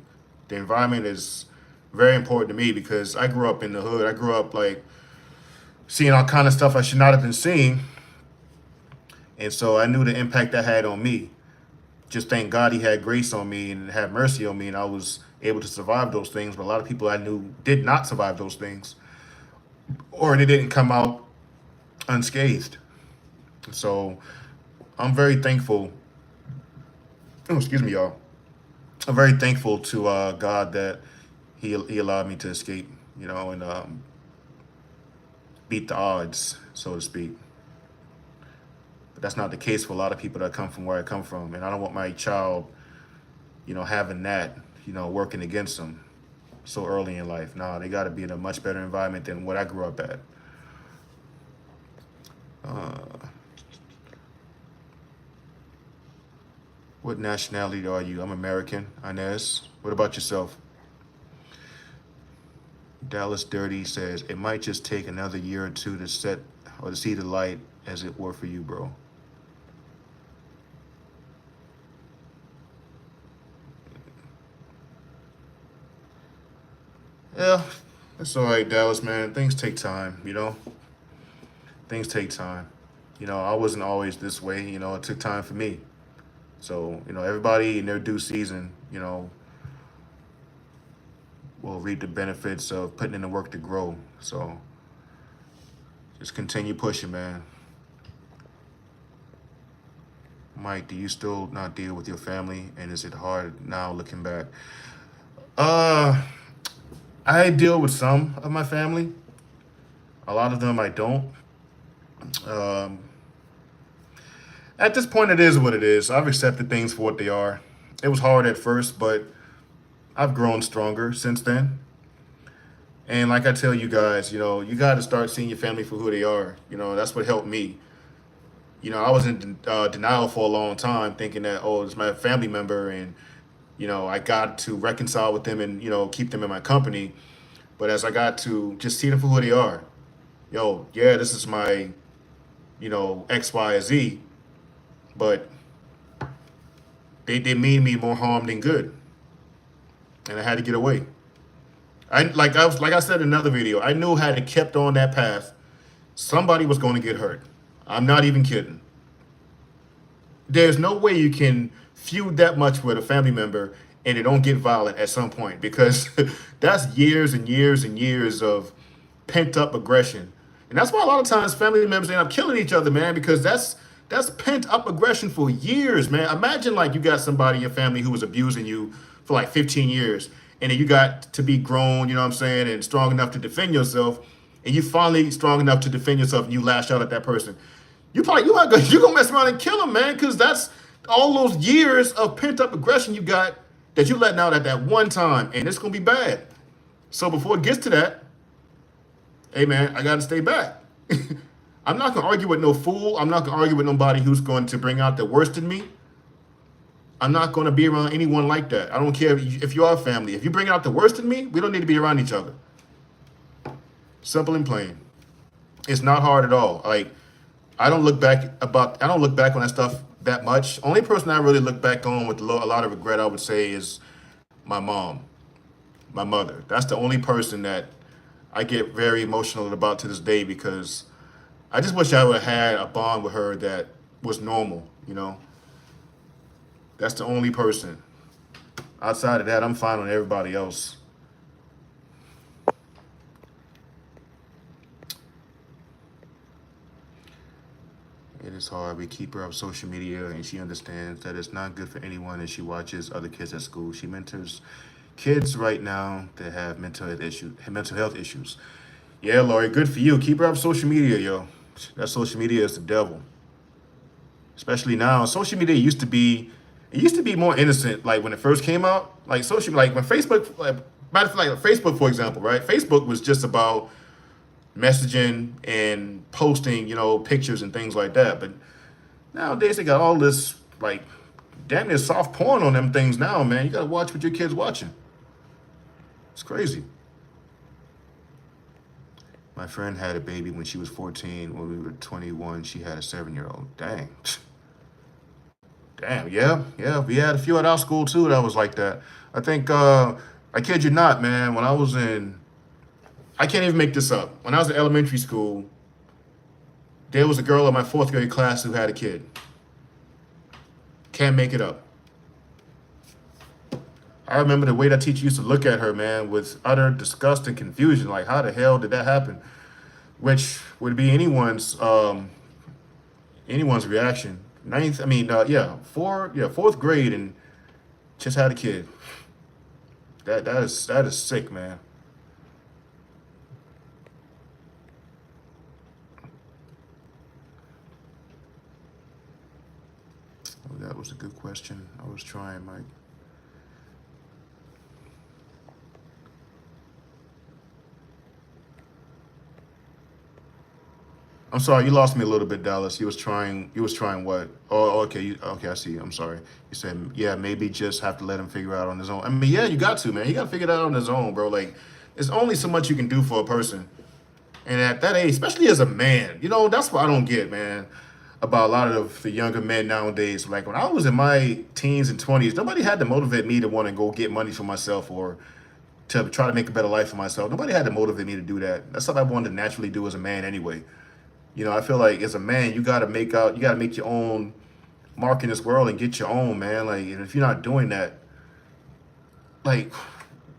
the environment is very important to me because I grew up in the hood. I grew up like seeing all kind of stuff I should not have been seeing. And so I knew the impact that had on me. Just thank God he had grace on me and had mercy on me, and I was able to survive those things. But a lot of people I knew did not survive those things, or they didn't come out unscathed. So I'm very thankful. Oh, excuse me, y'all. I'm very thankful to God that he allowed me to escape, and beat the odds, so to speak. But that's not the case for a lot of people that come from where I come from. And I don't want my child, having that, working against them so early in life. Nah, they got to be in a much better environment than what I grew up at. What nationality are you? I'm American, Inez. What about yourself? Dallas Dirty says, it might just take another year or two to see the light as it were for you, bro. Yeah, it's all right, Dallas, man. Things take time, Things take time. I wasn't always this way, it took time for me. So, everybody in their due season, will reap the benefits of putting in the work to grow. So, just continue pushing, man. Mike, do you still not deal with your family? And is it hard now looking back? I deal with some of my family. A lot of them I don't. At this point, it is what it is. I've accepted things for what they are. It was hard at first, but I've grown stronger since then. And like I tell you guys, you got to start seeing your family for who they are. That's what helped me. I was in denial for a long time, thinking that, oh, it's my family member, and I got to reconcile with them and keep them in my company. But as I got to just see them for who they are, yeah, this is my X, Y, Z, but they mean me more harm than good, and I had to get away. Like I said in another video, I knew had it kept on that path, somebody was going to get hurt. I'm not even kidding. There's no way you can feud that much with a family member and they don't get violent at some point, because that's years and years and years of pent up aggression. And that's why a lot of times family members end up killing each other, man, because that's pent up aggression for years, man. Imagine like you got somebody in your family who was abusing you for like 15 years, and then you got to be grown, you know what I'm saying, and strong enough to defend yourself, and you finally strong enough to defend yourself, and you lash out at that person. You gonna mess around and kill them, man, because that's all those years of pent up aggression you got that you letting out at that one time, and it's gonna be bad. So before it gets to that, hey man, I gotta stay back. I'm not gonna argue with no fool. I'm not gonna argue with nobody who's going to bring out the worst in me. I'm not gonna be around anyone like that. I don't care if you are family. If you bring out the worst in me, we don't need to be around each other. Simple and plain. It's not hard at all. Like, I don't look back on that stuff that much. Only person I really look back on with a lot of regret, I would say, is my mom, my mother. That's the only person that I get very emotional about to this day, because I just wish I would have had a bond with her that was normal, you know? That's the only person. Outside of that, I'm fine on everybody else. It is hard. We keep her off social media, and she understands that it's not good for anyone, and she watches other kids at school. She mentors kids right now that have mental health issues. Yeah, Lori, good for you. Keep her off social media, yo. That social media is the devil. Especially now. Social media used to be more innocent, like when it first came out. Like when Facebook, Facebook, for example, right? Facebook was just about messaging and posting, pictures and things like that. But nowadays they got all this like damn near soft porn on them things now, man. You gotta watch what your kid's watching. It's crazy. My friend had a baby when she was 14. When we were 21, she had a 7-year-old. Dang. Damn, yeah. We had a few at our school too that was like that. I think, I kid you not, man, I can't even make this up. When I was in elementary school, there was a girl in my 4th grade class who had a kid. Can't make it up. I remember the way that teacher used to look at her, man, with utter disgust and confusion. Like, how the hell did that happen? Which would be anyone's reaction. 4th grade, and just had a kid. That is sick, man. Oh, that was a good question. I was trying, Mike. I'm sorry, you lost me a little bit, Dallas. You was trying what? Oh, okay, okay, I see. I'm sorry. You said, yeah, maybe just have to let him figure it out on his own. I mean, yeah, you got to, man. You got to figure it out on his own, bro. Like, there's only so much you can do for a person. And at that age, especially as a man, that's what I don't get, man, about a lot of the younger men nowadays. Like, when I was in my teens and 20s, nobody had to motivate me to want to go get money for myself or to try to make a better life for myself. Nobody had to motivate me to do that. That's something I wanted to naturally do as a man anyway. I feel like as a man, you gotta make your own mark in this world and get your own, man. Like, and if you're not doing that, like,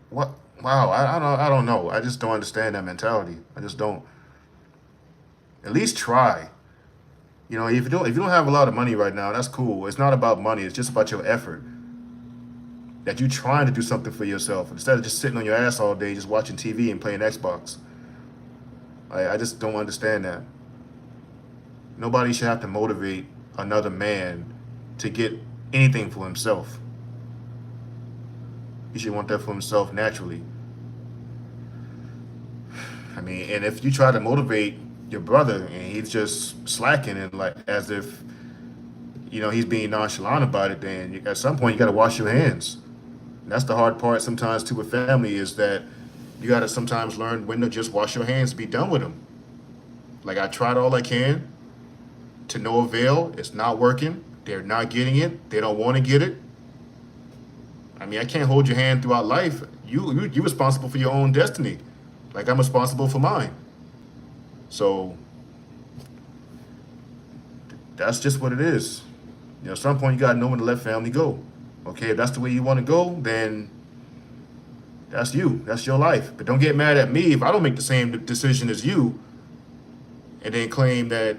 what? Wow, I don't know. I just don't understand that mentality. I just don't. At least try. If you don't have a lot of money right now, that's cool. It's not about money. It's just about your effort. That you trying to do something for yourself instead of just sitting on your ass all day, just watching TV and playing Xbox. I just don't understand that. Nobody should have to motivate another man to get anything for himself. He should want that for himself naturally. I mean, and if you try to motivate your brother and he's just slacking and like as if, he's being nonchalant about it, then at some point you got to wash your hands. And that's the hard part sometimes too with family, is that you got to sometimes learn when to just wash your hands, be done with them. Like, I tried all I can. To no avail. It's not working. They're not getting it. They don't want to get it. I mean, I can't hold your hand throughout life. You're responsible for your own destiny. Like, I'm responsible for mine. So that's just what it is. At some point you gotta know when to let family go. Okay, if that's the way you want to go, then that's you. That's your life. But don't get mad at me if I don't make the same decision as you and then claim that,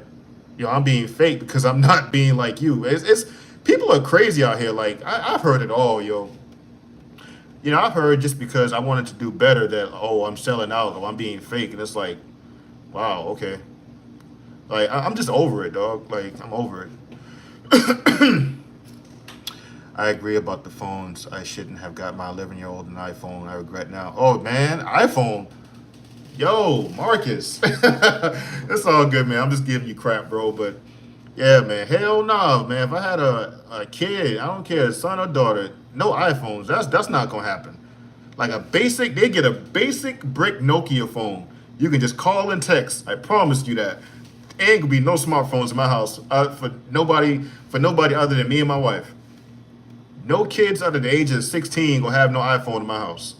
I'm being fake because I'm not being like you. It's people are crazy out here. Like I've heard it all, yo. I've heard just because I wanted to do better that, oh, I'm selling out or I'm being fake, and it's like, wow, okay. Like I'm just over it, dog. Like I'm over it. I agree about the phones. I shouldn't have got my 11-year-old an iPhone. I regret now. Oh man, iPhone. Yo, Marcus. It's all good, man. I'm just giving you crap, bro. But yeah, man. Hell no, man. If I had a kid, I don't care, son or daughter, no iPhones. That's not gonna happen. Like they get a basic brick Nokia phone. You can just call and text. I promise you that. Ain't gonna be no smartphones in my house for nobody other than me and my wife. No kids under the age of 16 gonna have no iPhone in my house.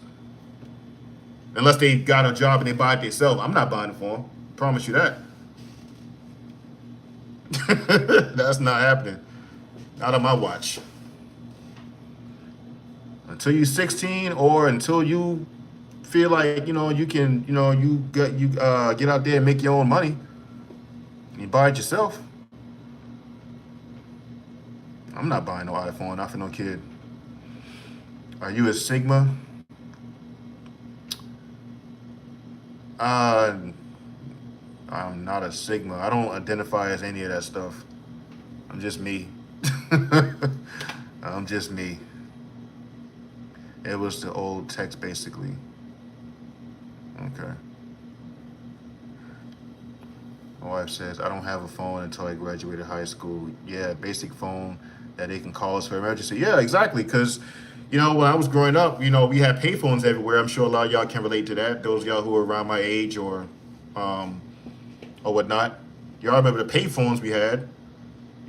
Unless they got a job and they buy it themselves. I'm not buying it for them. Promise you that. That's not happening. Not on my watch. Until you're 16 or until you feel like, you can, get out there and make your own money. And you buy it yourself. I'm not buying no iPhone, not for no kid. Are you a Sigma? I'm not a Sigma. I don't identify as any of that stuff. I'm just me. I'm just me. It was the old text, basically. Okay. My wife says, I don't have a phone until I graduated high school. Yeah, basic phone that they can call us for emergency. Yeah, exactly. Because, when I was growing up, we had payphones everywhere. I'm sure a lot of y'all can relate to that. Those of y'all who are around my age or whatnot. Y'all remember the payphones we had,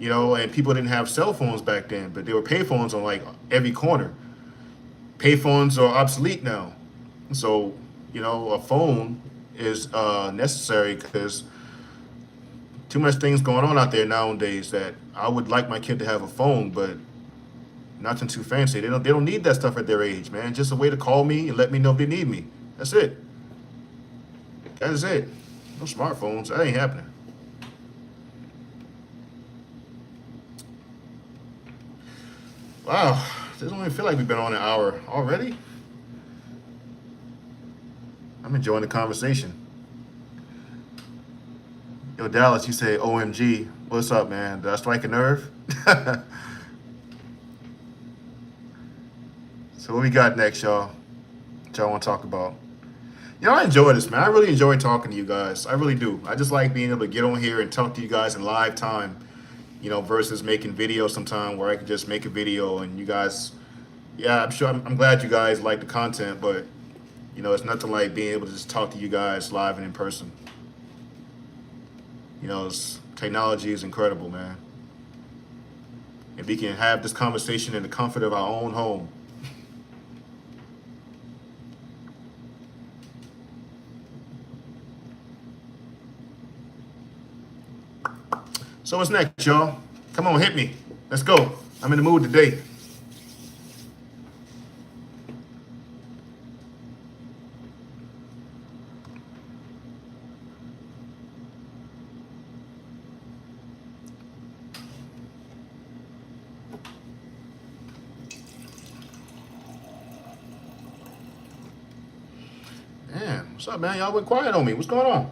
and people didn't have cell phones back then, but there were payphones on like every corner. Payphones are obsolete now. So, a phone is necessary because too much things going on out there nowadays that I would like my kid to have a phone, but nothing too fancy. They don't need that stuff at their age, man. Just a way to call me and let me know if they need me. That's it. That is it. No smartphones. That ain't happening. Wow. Doesn't even feel like we've been on an hour already. I'm enjoying the conversation. Yo, Dallas, you say OMG. What's up, man? Did I strike a nerve? So what we got next, y'all? What y'all want to talk about? I enjoy this, man. I really enjoy talking to you guys. I really do. I just like being able to get on here and talk to you guys in live time, versus making videos sometime where I can just make a video and you guys, yeah, I'm sure, I'm glad you guys like the content, but, it's nothing like being able to just talk to you guys live and in person. Technology is incredible, man. And we can have this conversation in the comfort of our own home. So what's next, y'all? Come on, hit me. Let's go. I'm in the mood today. Man, what's up, man? Y'all went quiet on me. What's going on?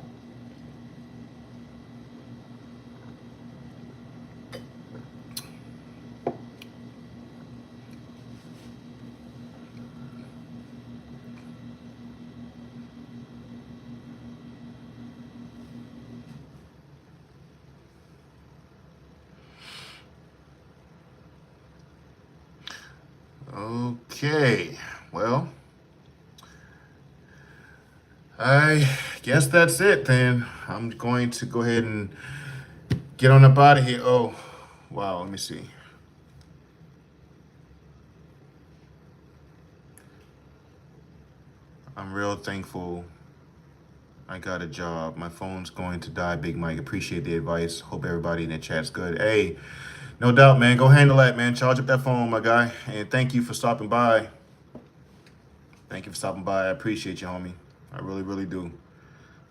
Okay, well, I guess that's it then. I'm going to go ahead and get on up out of here. Oh, wow, let me see. I'm real thankful I got a job. My phone's going to die, Big Mike. Appreciate the advice. Hope everybody in the chat's good. Hey, No doubt, man. Go handle that, man. Charge up that phone, my guy. And thank you for stopping by. Thank you for stopping by. I appreciate you, homie. I really, really do.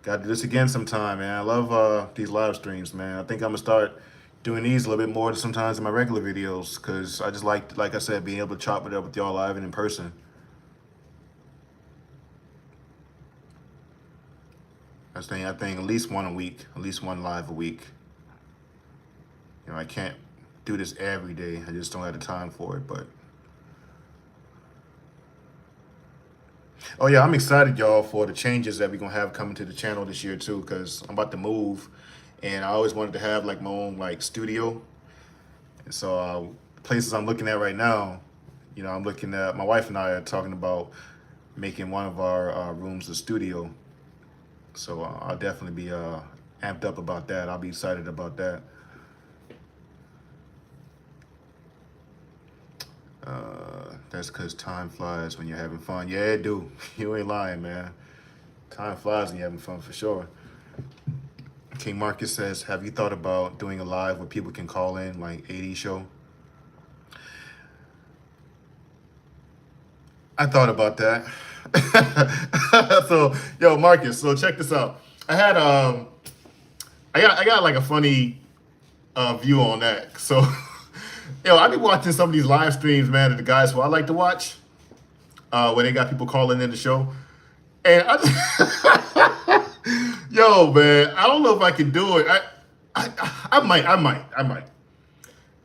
Got to do this again sometime, man. I love these live streams, man. I think I'm gonna start doing these a little bit more sometimes in my regular videos because I just like I said, being able to chop it up with y'all live and in person. I think at least one a week, at least one live a week. You know, I can't do this every day. I just don't have the time for it. But oh yeah, I'm excited, y'all, for the changes that we're gonna have coming to the channel this year too, because I'm about to move, and I always wanted to have like my own like studio. And so places I'm looking at right now, you know, I'm looking at my wife and I are talking about making one of our rooms a studio. So I'll definitely be amped up about that. I'll be excited about that. That's because time flies when you're having fun. Yeah, it do. You ain't lying, man. Time flies when you're having fun for sure. King Marcus says, have you thought about doing a live where people can call in, like 80 show? I thought about that. So, yo, Marcus, so check this out. I got like a funny view on that. So, yo, I be watching some of these live streams, man, of the guys who I like to watch, where they got people calling in the show. And yo, man, I don't know if I can do it. I might.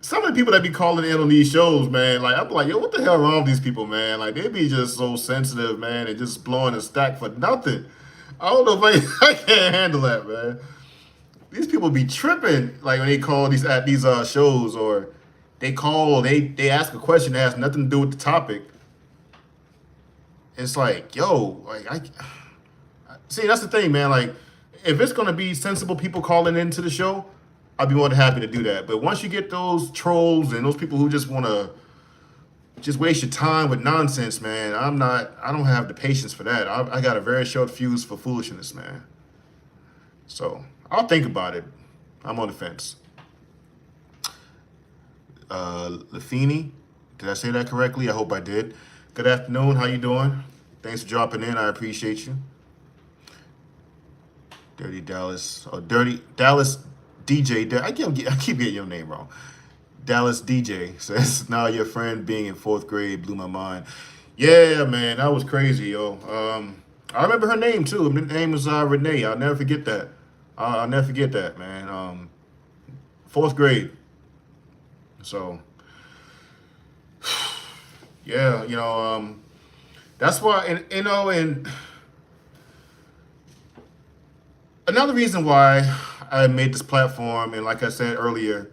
Some of the people that be calling in on these shows, man, like I'm like, yo, what the hell wrong with these people, man? Like they be just so sensitive, man, and just blowing a stack for nothing. I don't know if I can't handle that, man. These people be tripping, like when they call these at these shows, or they ask a question that has nothing to do with the topic. It's like, yo, like I see, that's the thing, man. Like, if it's gonna be sensible people calling into the show, I'd be more than happy to do that. But once you get those trolls and those people who just wanna just waste your time with nonsense, man, I don't have the patience for that. I got a very short fuse for foolishness, man. So I'll think about it. I'm on the fence. Lafini, did I say that correctly? I hope I did. Good afternoon. How you doing? Thanks for dropping in. I appreciate you. Dirty Dallas. Oh, Dirty Dallas DJ. I keep getting your name wrong. Dallas DJ says, now your friend being in 4th grade blew my mind. Yeah, man, that was crazy, yo. I remember her name too. Her name was Renee. I'll never forget that. I'll never forget that, man. 4th grade. So, yeah, that's why, and and another reason why I made this platform, and like I said earlier,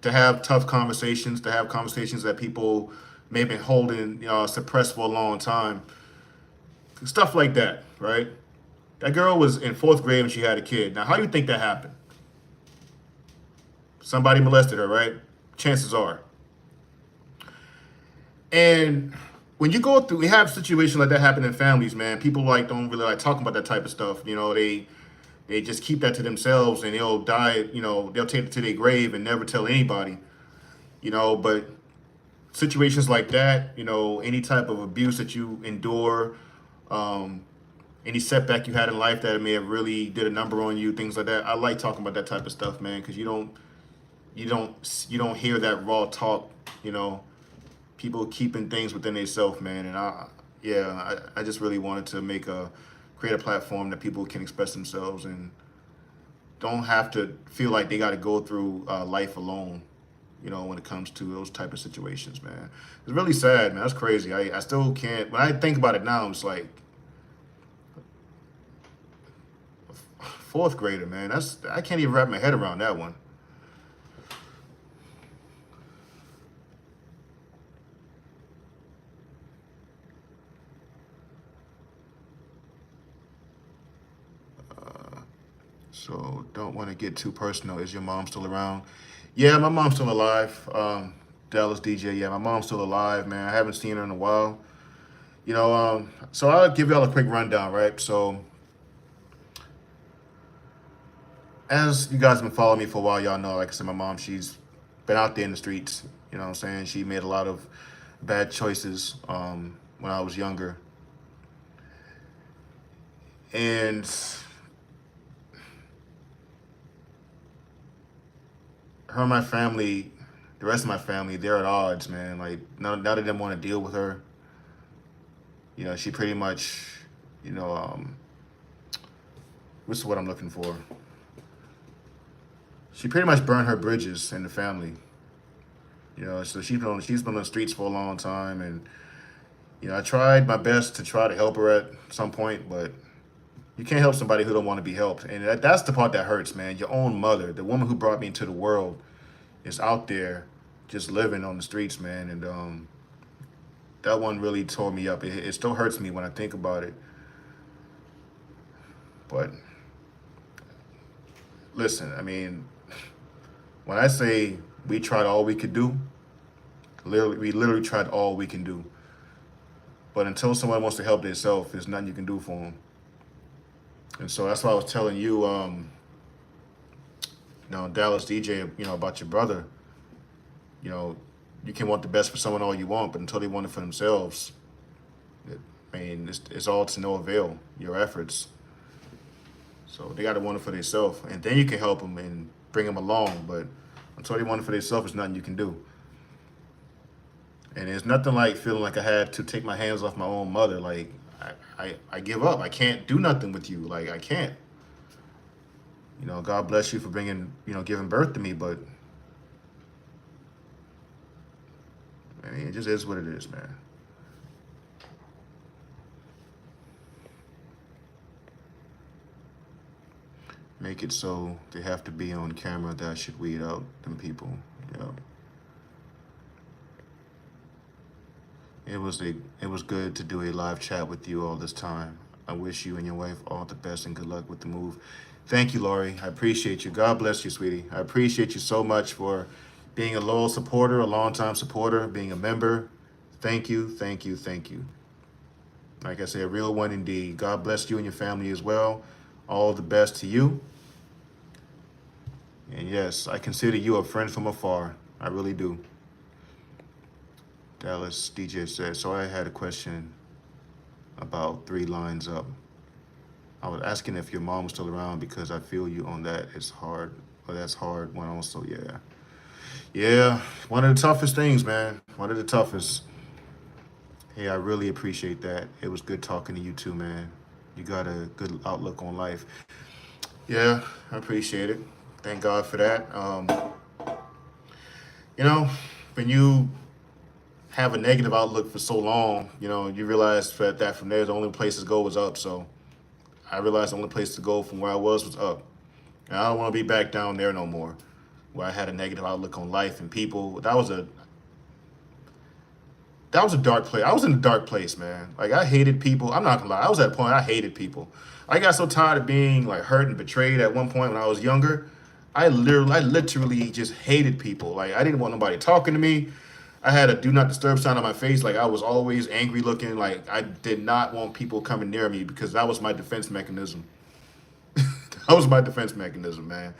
to have tough conversations, to have conversations that people may have been holding, suppressed for a long time, stuff like that, right? That girl was in 4th grade when she had a kid. Now, how do you think that happened? Somebody molested her, right? Chances are. And when you go through, we have situations like that happen in families, man. People like don't really like talking about that type of stuff. They just keep that to themselves, and they'll die. They'll take it to their grave and never tell anybody. But situations like that, any type of abuse that you endure, any setback you had in life that may have really did a number on you, things like that. I like talking about that type of stuff, man, because you don't hear that raw talk. People keeping things within themselves, man. And I just really wanted to create a platform that people can express themselves and don't have to feel like they got to go through life alone. When it comes to those type of situations, man. It's really sad, man. That's crazy. I still can't. When I think about it now, it's like 4th grader, man. I can't even wrap my head around that one. So don't want to get too personal. Is your mom still around? Yeah, my mom's still alive. Dallas DJ, yeah, my mom's still alive, man. I haven't seen her in a while. So I'll give y'all a quick rundown, right? So as you guys have been following me for a while, y'all know, like I said, my mom, she's been out there in the streets. You know what I'm saying? She made a lot of bad choices when I was younger. And her and my family, the rest of my family, they're at odds, man. Like, none of them want to deal with her. You know, she pretty much, you know, what's what I'm looking for? She pretty much burned her bridges in the family. You know, so she's been on the streets for a long time, and you know, I tried my best to try to help her at some point, but you can't help somebody who don't want to be helped, and that's the part that hurts, man. Your own mother, the woman who brought me into the world, is out there just living on the streets, man, and that one really tore me up. It still hurts me when I think about it, but listen, I mean, when I say we tried all we could do, we literally tried all we can do. But until someone wants to help themselves, there's nothing you can do for them. And so that's why I was telling you, Dallas DJ, about your brother. You know, you can want the best for someone all you want, but until they want it for themselves, it's all to no avail, your efforts. So they got to want it for themselves, and then you can help them and bring them along. But until they want it for themselves, there's nothing you can do. And there's nothing like feeling like I had to take my hands off my own mother. Like, I give up. I can't do nothing with you. Like, I can't. God bless you for giving birth to me, but it just is what it is, man. Make it so they have to be on camera. That should weed out them people. Yeah. It was good to do a live chat with you all this time. I wish you and your wife all the best and good luck with the move. Thank you, Lori. I appreciate you. God bless you, sweetie. I appreciate you so much for being a loyal supporter, a long-time supporter, being a member. Thank you, thank you, thank you. Like I said, a real one indeed. God bless you and your family as well. All the best to you. And yes, I consider you a friend from afar. I really do. Dallas DJ said, so I had a question about 3 lines up. I was asking if your mom was still around because I feel you on that. It's hard, but that's hard one also, yeah. Yeah, one of the toughest things, man. One of the toughest. Hey, I really appreciate that. It was good talking to you too, man. You got a good outlook on life. Yeah, I appreciate it. Thank God for that. When you have a negative outlook for so long, you realize that from there, the only place to go was up. So I realized the only place to go from where I was up. And I don't want to be back down there no more, where I had a negative outlook on life and people. That was a dark place. I was in a dark place, man. Like, I hated people. I'm not gonna lie. I was at a point I hated people. I got so tired of being like hurt and betrayed at one point when I was younger. I literally just hated people. Like, I didn't want nobody talking to me. I had a do not disturb sign on my face. Like, I was always angry looking. Like, I did not want people coming near me because that was my defense mechanism. That was my defense mechanism, man.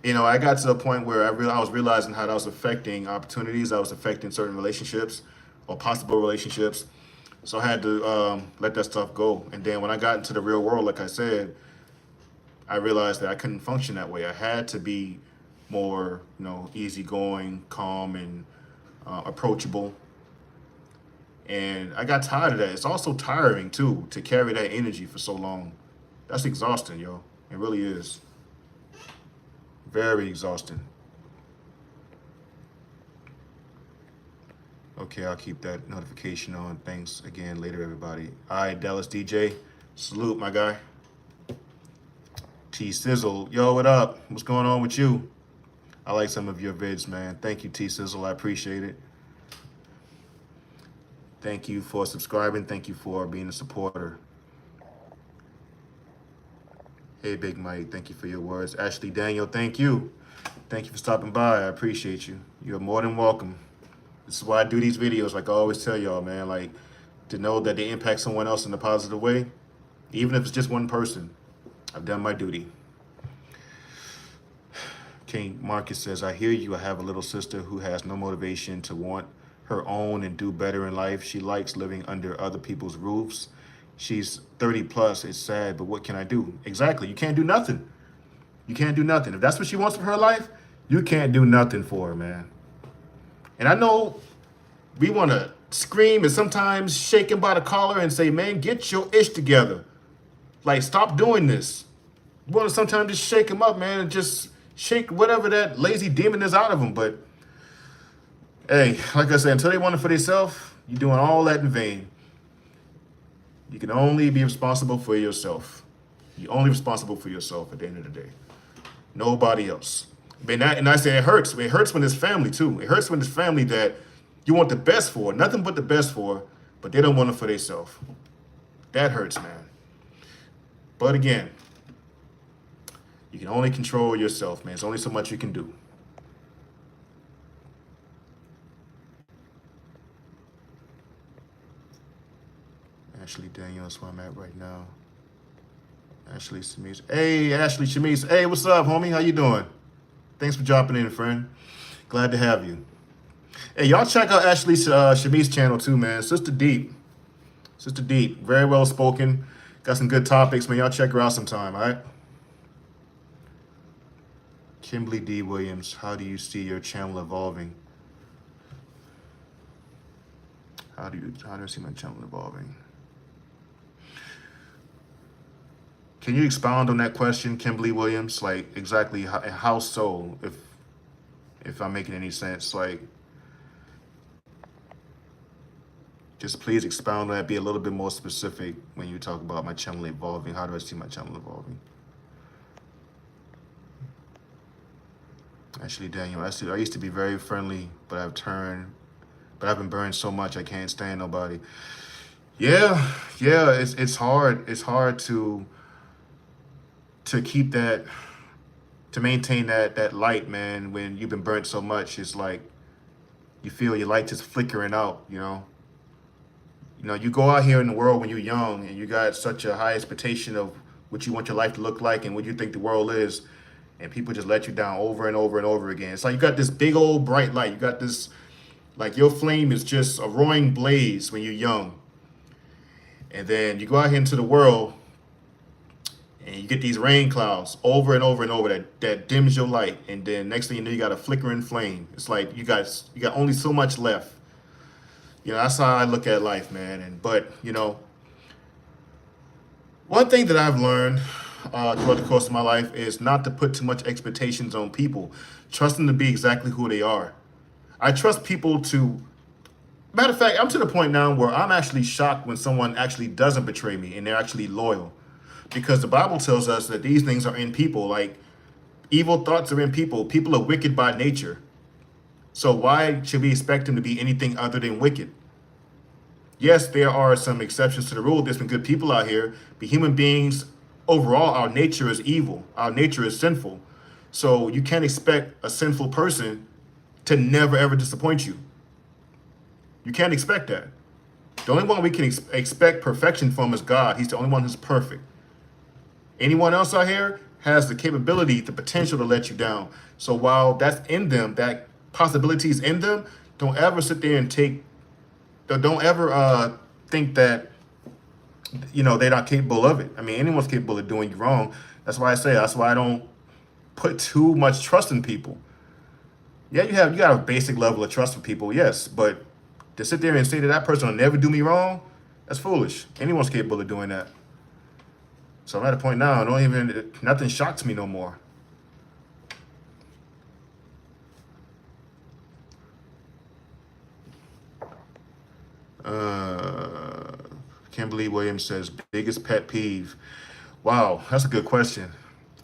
I got to a point where I was realizing how that was affecting opportunities. That was affecting certain relationships or possible relationships. So I had to let that stuff go. And then when I got into the real world, like I said, I realized that I couldn't function that way. I had to be more, easygoing, calm, and approachable. And I got tired of that. It's also tiring too to carry that energy for so long. That's exhausting, yo. It really is. Very exhausting. Okay, I'll keep that notification on. Thanks again later, everybody. All right, Dallas DJ. Salute, my guy. T Sizzle. Yo, what up? What's going on with you? I like some of your vids, man. Thank you, T Sizzle. I appreciate it. Thank you for subscribing. Thank you for being a supporter. Hey, Big Mike. Thank you for your words. Ashley Daniel, thank you. Thank you for stopping by. I appreciate you. You're more than welcome. This is why I do these videos, like I always tell y'all, man. Like, to know that they impact someone else in a positive way, even if it's just one person. I've done my duty. King Marcus says, I hear you. I have a little sister who has no motivation to want her own and do better in life. She likes living under other people's roofs. She's 30 plus. It's sad, but what can I do? Exactly. You can't do nothing. You can't do nothing. If that's what she wants for her life, you can't do nothing for her, man. And I know we want to scream and sometimes shake him by the collar and say, man, get your ish together. Like, stop doing this. You want to sometimes just shake him up, man, and just shake whatever that lazy demon is out of him. But, hey, like I said, until they want it for themselves, you're doing all that in vain. You can only be responsible for yourself. You're only responsible for yourself at the end of the day. Nobody else. And I say it hurts. It hurts when it's family, too. It hurts when it's family that you want the best for, nothing but the best for, but they don't want it for themselves. That hurts, man. But again, you can only control yourself, man. There's only so much you can do. Ashley Daniel, that's where I'm at right now. Ashley Shamise. Hey, Ashley Shamise. Hey, what's up, homie? How you doing? Thanks for dropping in, friend. Glad to have you. Hey, y'all check out Ashley Shamise channel too, man. Sister Deep. Sister Deep. Very well spoken. Got some good topics, man. Y'all check her out sometime, all right? Kimberly D. Williams, how do you see your channel evolving? How do I see my channel evolving? Can you expound on that question, Kimberly Williams? Like, exactly how so, if I'm making any sense? Like, just please expound on that. Be a little bit more specific when you talk about my channel evolving. How do I see my channel evolving? Actually, Daniel, I used to be very friendly, but I've been burned so much I can't stand nobody. Yeah, it's hard. It's hard to keep that, to maintain that light, man. When you've been burnt so much, it's like you feel your light just flickering out, you know. You go out here in the world when you're young and you got such a high expectation of what you want your life to look like and what you think the world is, and people just let you down over and over and over again. It's like you got this big old bright light. You got this, like, your flame is just a roaring blaze when you're young. And then you go out here into the world and you get these rain clouds over and over and over that dims your light. And then next thing you know, you got a flickering flame. It's like you got only so much left. That's how I look at life, man. But one thing that I've learned throughout the course of my life is not to put too much expectations on people. Trust them to be exactly who they are. I trust people to, matter of fact, I'm to the point now where I'm actually shocked when someone actually doesn't betray me and they're actually loyal. Because the Bible tells us that these things are in people. Like, evil thoughts are in people. People are wicked by nature. So why should we expect them to be anything other than wicked? Yes, there are some exceptions to the rule. There's some good people out here, but human beings, overall, our nature is evil. Our nature is sinful. So you can't expect a sinful person to never, ever disappoint you. You can't expect that. The only one we can expect perfection from is God. He's the only one who's perfect. Anyone else out here has the capability, the potential to let you down. So while that's in them, that possibility is in them, don't ever sit there and don't ever think that, they're not capable of it. I mean, anyone's capable of doing you wrong. That's why I don't put too much trust in people. Yeah, you got a basic level of trust for people, yes, but to sit there and say that person will never do me wrong, that's foolish. Anyone's capable of doing that. So I'm at a point now, nothing shocks me no more. Kimberly Williams says, biggest pet peeve. Wow, that's a good question.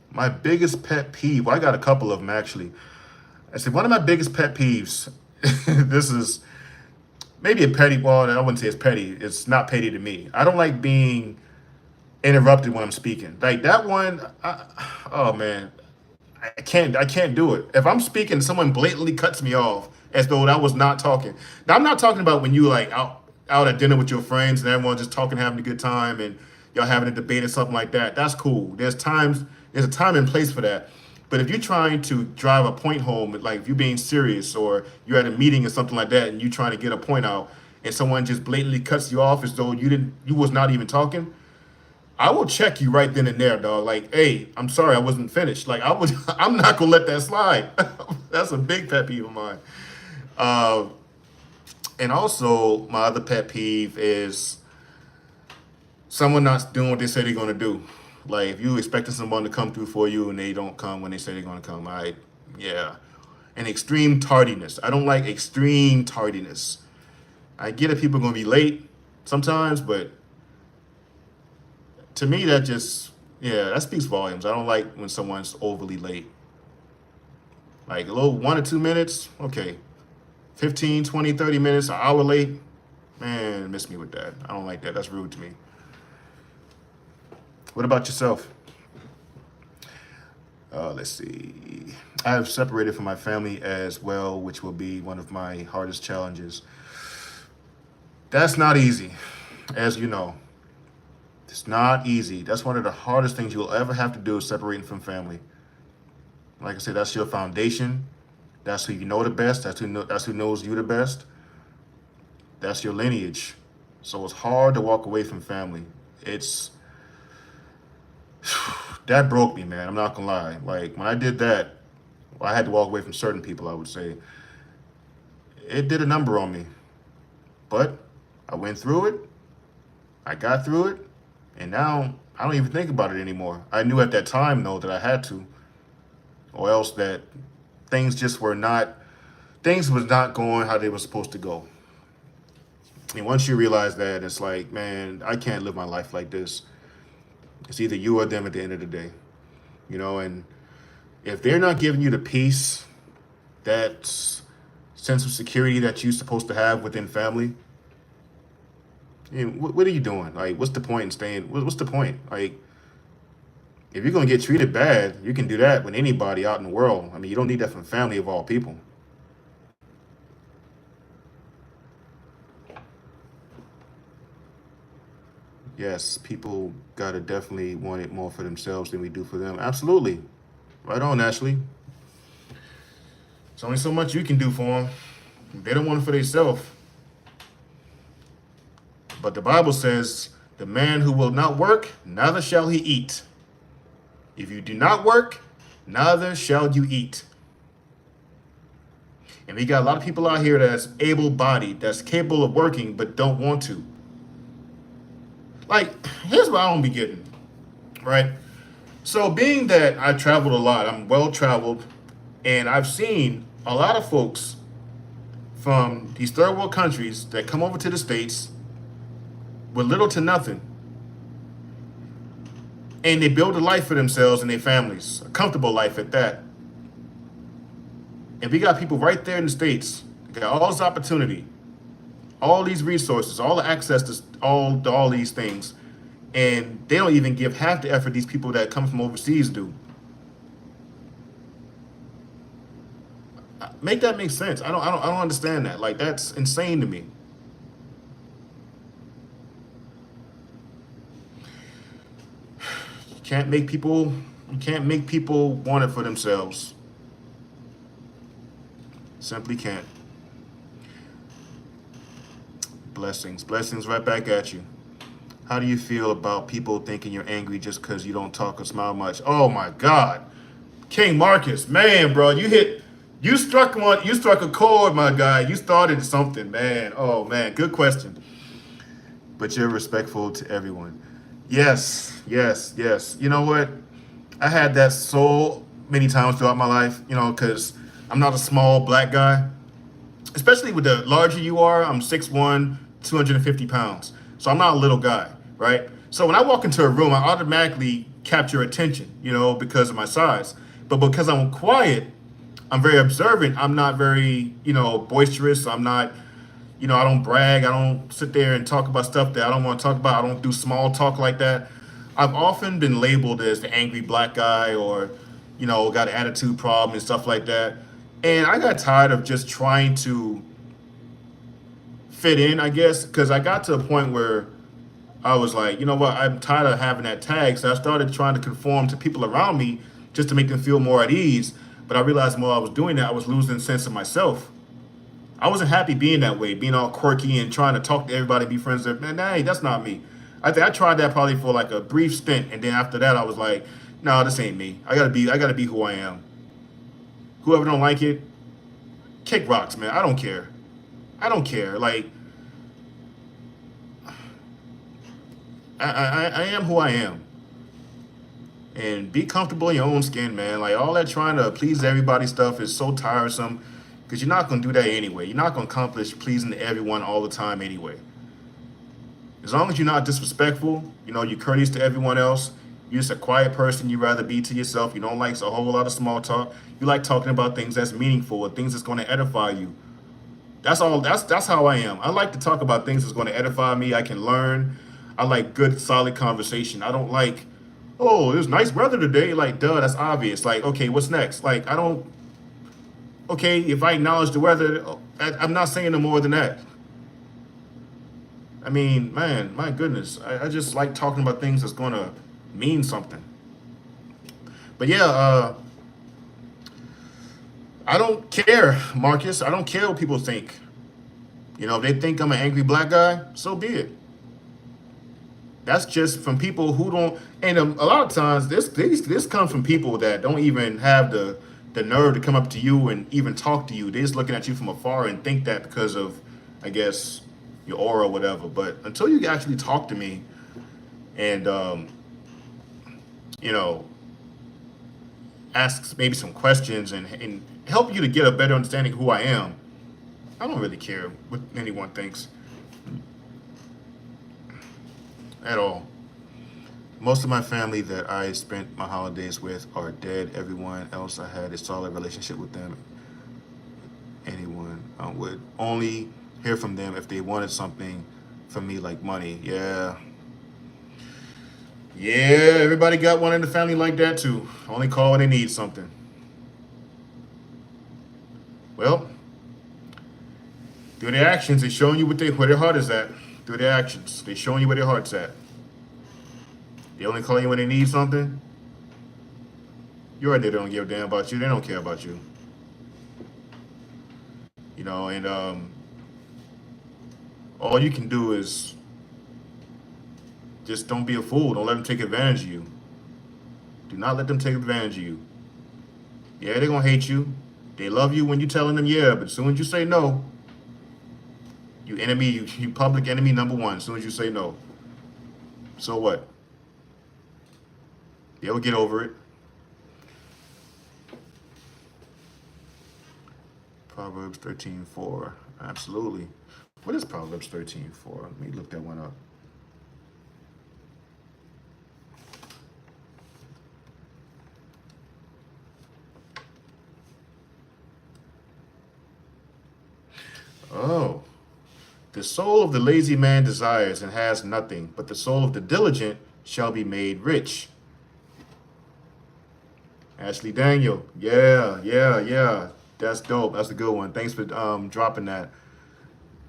My biggest pet peeve, well, I got a couple of them actually. I said one of my biggest pet peeves, this is maybe a petty, well, I wouldn't say it's petty. It's not petty to me. I don't like being interrupted when I'm speaking. Like that one, oh man, I can't do it. If I'm speaking, someone blatantly cuts me off as though I was not talking. Now I'm not talking about when you like out at dinner with your friends and everyone just talking, having a good time, and y'all having a debate or something like that. That's cool. There's a time and place for that. But if you're trying to drive a point home, like if you're being serious or you're at a meeting or something like that and you're trying to get a point out and someone just blatantly cuts you off as though you was not even talking, I will check you right then and there, dog. Like, hey, I'm sorry, I wasn't finished. Like, I'm not gonna let that slide. That's a big pet peeve of mine. Uh, and also, my other pet peeve is someone not doing what they say they're gonna do. Like, if you expecting someone to come through for you and they don't come when they say they're gonna come, yeah. And extreme tardiness. I don't like extreme tardiness. I get it, people are gonna be late sometimes, but to me, that just, yeah, that speaks volumes. I don't like when someone's overly late. Like a little 1 or 2 minutes, okay. 15, 20, 30 minutes, an hour late, man, miss me with that. I don't like that. That's rude to me. What about yourself? Let's see. I have separated from my family as well, which will be one of my hardest challenges. That's not easy, as you know. It's not easy. That's one of the hardest things you'll ever have to do is separating from family. Like I said, that's your foundation. That's who you know the best. That's who knows you the best. That's your lineage. So it's hard to walk away from family. That broke me, man. I'm not gonna lie. Like when I did that, I had to walk away from certain people, I would say. It did a number on me. But I went through it. I got through it. And now I don't even think about it anymore. I knew at that time, though, that I had to, or else that things was not going how they were supposed to go. And once you realize that, it's like, man, I can't live my life like this. It's either you or them at the end of the day, and if they're not giving you the peace, that sense of security that you're supposed to have within family, what are you doing? Like, what's the point in staying? What's the point? Like, if you're going to get treated bad, you can do that with anybody out in the world. I mean, you don't need that from family of all people. Yes, people got to definitely want it more for themselves than we do for them. Absolutely. Right on, Ashley. There's only so much you can do for them. They don't want it for themselves. But the Bible says, the man who will not work, neither shall he eat. If you do not work, neither shall you eat. And we got a lot of people out here that's able-bodied, that's capable of working, but don't want to. Like, here's what I don't be getting, right? So being that I traveled a lot, I'm well-traveled, and I've seen a lot of folks from these third world countries that come over to the States with little to nothing. And they build a life for themselves and their families, a comfortable life at that. And we got people right there in the States, got all this opportunity, all these resources, all the access to all these things. And they don't even give half the effort these people that come from overseas do. Make that make sense. I don't understand that. Like, that's insane to me. You can't make people want it for themselves. Simply can't. Blessings right back at you. How do you feel about people thinking you're angry just because you don't talk or smile much? Oh my God, King Marcus, man, bro, you struck a chord, my guy. You started something, man. Oh man, good question. But you're respectful to everyone. Yes. You know what? I had that so many times throughout my life, because I'm not a small black guy. Especially with the larger you are, I'm 6'1", 250 pounds. So I'm not a little guy, right? So when I walk into a room, I automatically capture attention, because of my size. But because I'm quiet, I'm very observant. I'm not very, boisterous. I'm not, I don't brag. I don't sit there and talk about stuff that I don't want to talk about. I don't do small talk like that. I've often been labeled as the angry black guy or, got an attitude problem and stuff like that. And I got tired of just trying to fit in, I guess, because I got to a point where I was like, you know what, I'm tired of having that tag. So I started trying to conform to people around me just to make them feel more at ease. But I realized while I was doing that, I was losing sense of myself. I wasn't happy being that way, being all quirky and trying to talk to everybody, be friends with. Man, hey, that's not me. I think I tried that probably for like a brief stint, and then after that, I was like, no, this ain't me. I gotta be who I am. Whoever don't like it, kick rocks, man. I don't care. I don't care. Like, I am who I am. And be comfortable in your own skin, man. Like, all that trying to please everybody stuff is so tiresome because you're not going to do that anyway. You're not going to accomplish pleasing everyone all the time anyway. As long as you're not disrespectful, you know, you're courteous to everyone else, you're just a quiet person, you rather be to yourself, you don't like a whole lot of small talk, you like talking about things that's meaningful or things that's going to edify you. That's all. That's how I am. I like to talk about things that's going to edify me. I can learn. I like good, solid conversation. I don't like, oh, it's nice weather today. Like, duh, that's obvious. Like, okay, what's next? Like, I don't. Okay, if I acknowledge the weather, I'm not saying no more than that. I mean, man, my goodness, I just like talking about things that's going to mean something. But yeah, I don't care, Marcus. I don't care what people think. You know, if they think I'm an angry black guy, so be it. That's just from people who don't. And a lot of times, this comes from people that don't even have the nerve to come up to you and even talk to you. They're just looking at you from afar and think that because of, I guess, your aura or whatever. But until you actually talk to me and you know, ask maybe some questions and help you to get a better understanding of who I am, I don't really care what anyone thinks at all. Most of my family that I spent my holidays with are dead. Everyone else I had a solid relationship with them. Anyone I would only hear from them if they wanted something from me, like money. Yeah. Yeah, everybody got one in the family like that too. Only call when they need something. Well, through their actions, they're showing you where their heart is at. Through their actions, they're showing you where their heart's at. They only call you when they need something. You already don't give a damn about you. They don't care about you. You know, and all you can do is just don't be a fool. Don't let them take advantage of you. Do not let them take advantage of you. Yeah, they're gonna hate you. They love you when you're telling them yeah, but as soon as you say no, you public enemy number one. As soon as you say no, so what? They'll get over it. Proverbs 13:4. Absolutely. What is Proverbs 13:4? Let me look that one up. Oh. The soul of the lazy man desires and has nothing, but the soul of the diligent shall be made rich. Ashley Daniel. Yeah. That's dope. That's a good one. Thanks for dropping that.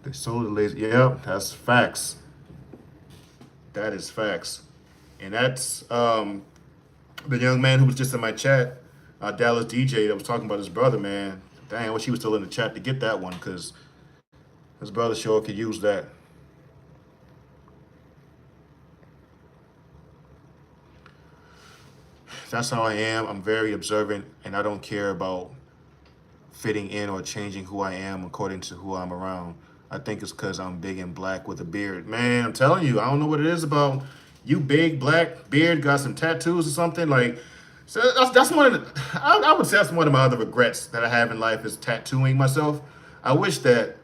The soul of the lazy. Yep, that's facts. That is facts. And that's the young man who was just in my chat, Dallas DJ, that was talking about his brother, man. Dang, I wish he was still in the chat to get that one, because his brother sure could use that. That's how I am. I'm very observant, and I don't care about fitting in or changing who I am according to who I'm around. I think it's because I'm big and black with a beard. Man, I'm telling you, I don't know what it is about you, big black beard, got some tattoos or something. Like, so that's one of the, I would say that's one of my other regrets that I have in life is tattooing myself. I wish that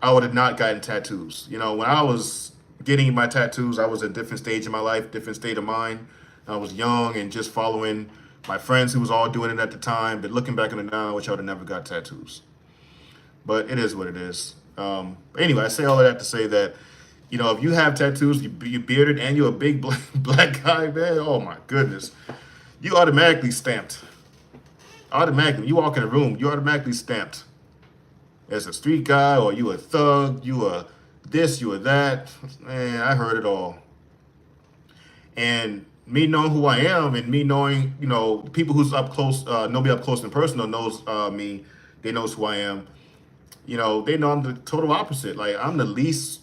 I would have not gotten tattoos. You know, when I was getting my tattoos, I was at a different stage in my life, different state of mind. I was young and just following my friends who was all doing it at the time. But looking back on it now, I wish I would have never got tattoos. But it is what it is. Anyway, I say all of that to say that, you know, if you have tattoos, you bearded, and you're a big black guy, man, oh my goodness, you automatically stamped. Automatically, you walk in a room, you automatically stamped as a street guy, or you a thug, you a this, you a that. Man, I heard it all. And me knowing who I am and me knowing, people who's up close, know me up close and personal knows me. They knows who I am. They know I'm the total opposite. Like I'm the least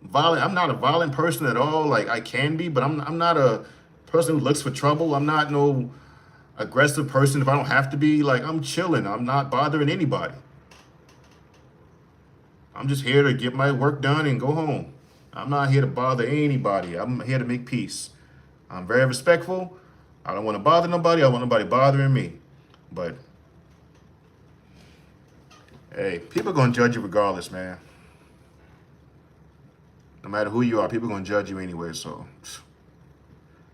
violent. I'm not a violent person at all. Like I can be, but I'm not a person who looks for trouble. I'm not no aggressive person if I don't have to be. Like I'm chilling. I'm not bothering anybody. I'm just here to get my work done and go home. I'm not here to bother anybody. I'm here to make peace. I'm very respectful. I don't want to bother nobody. I don't want nobody bothering me. But hey, people are gonna judge you regardless, man. No matter who you are, people are gonna judge you anyway. So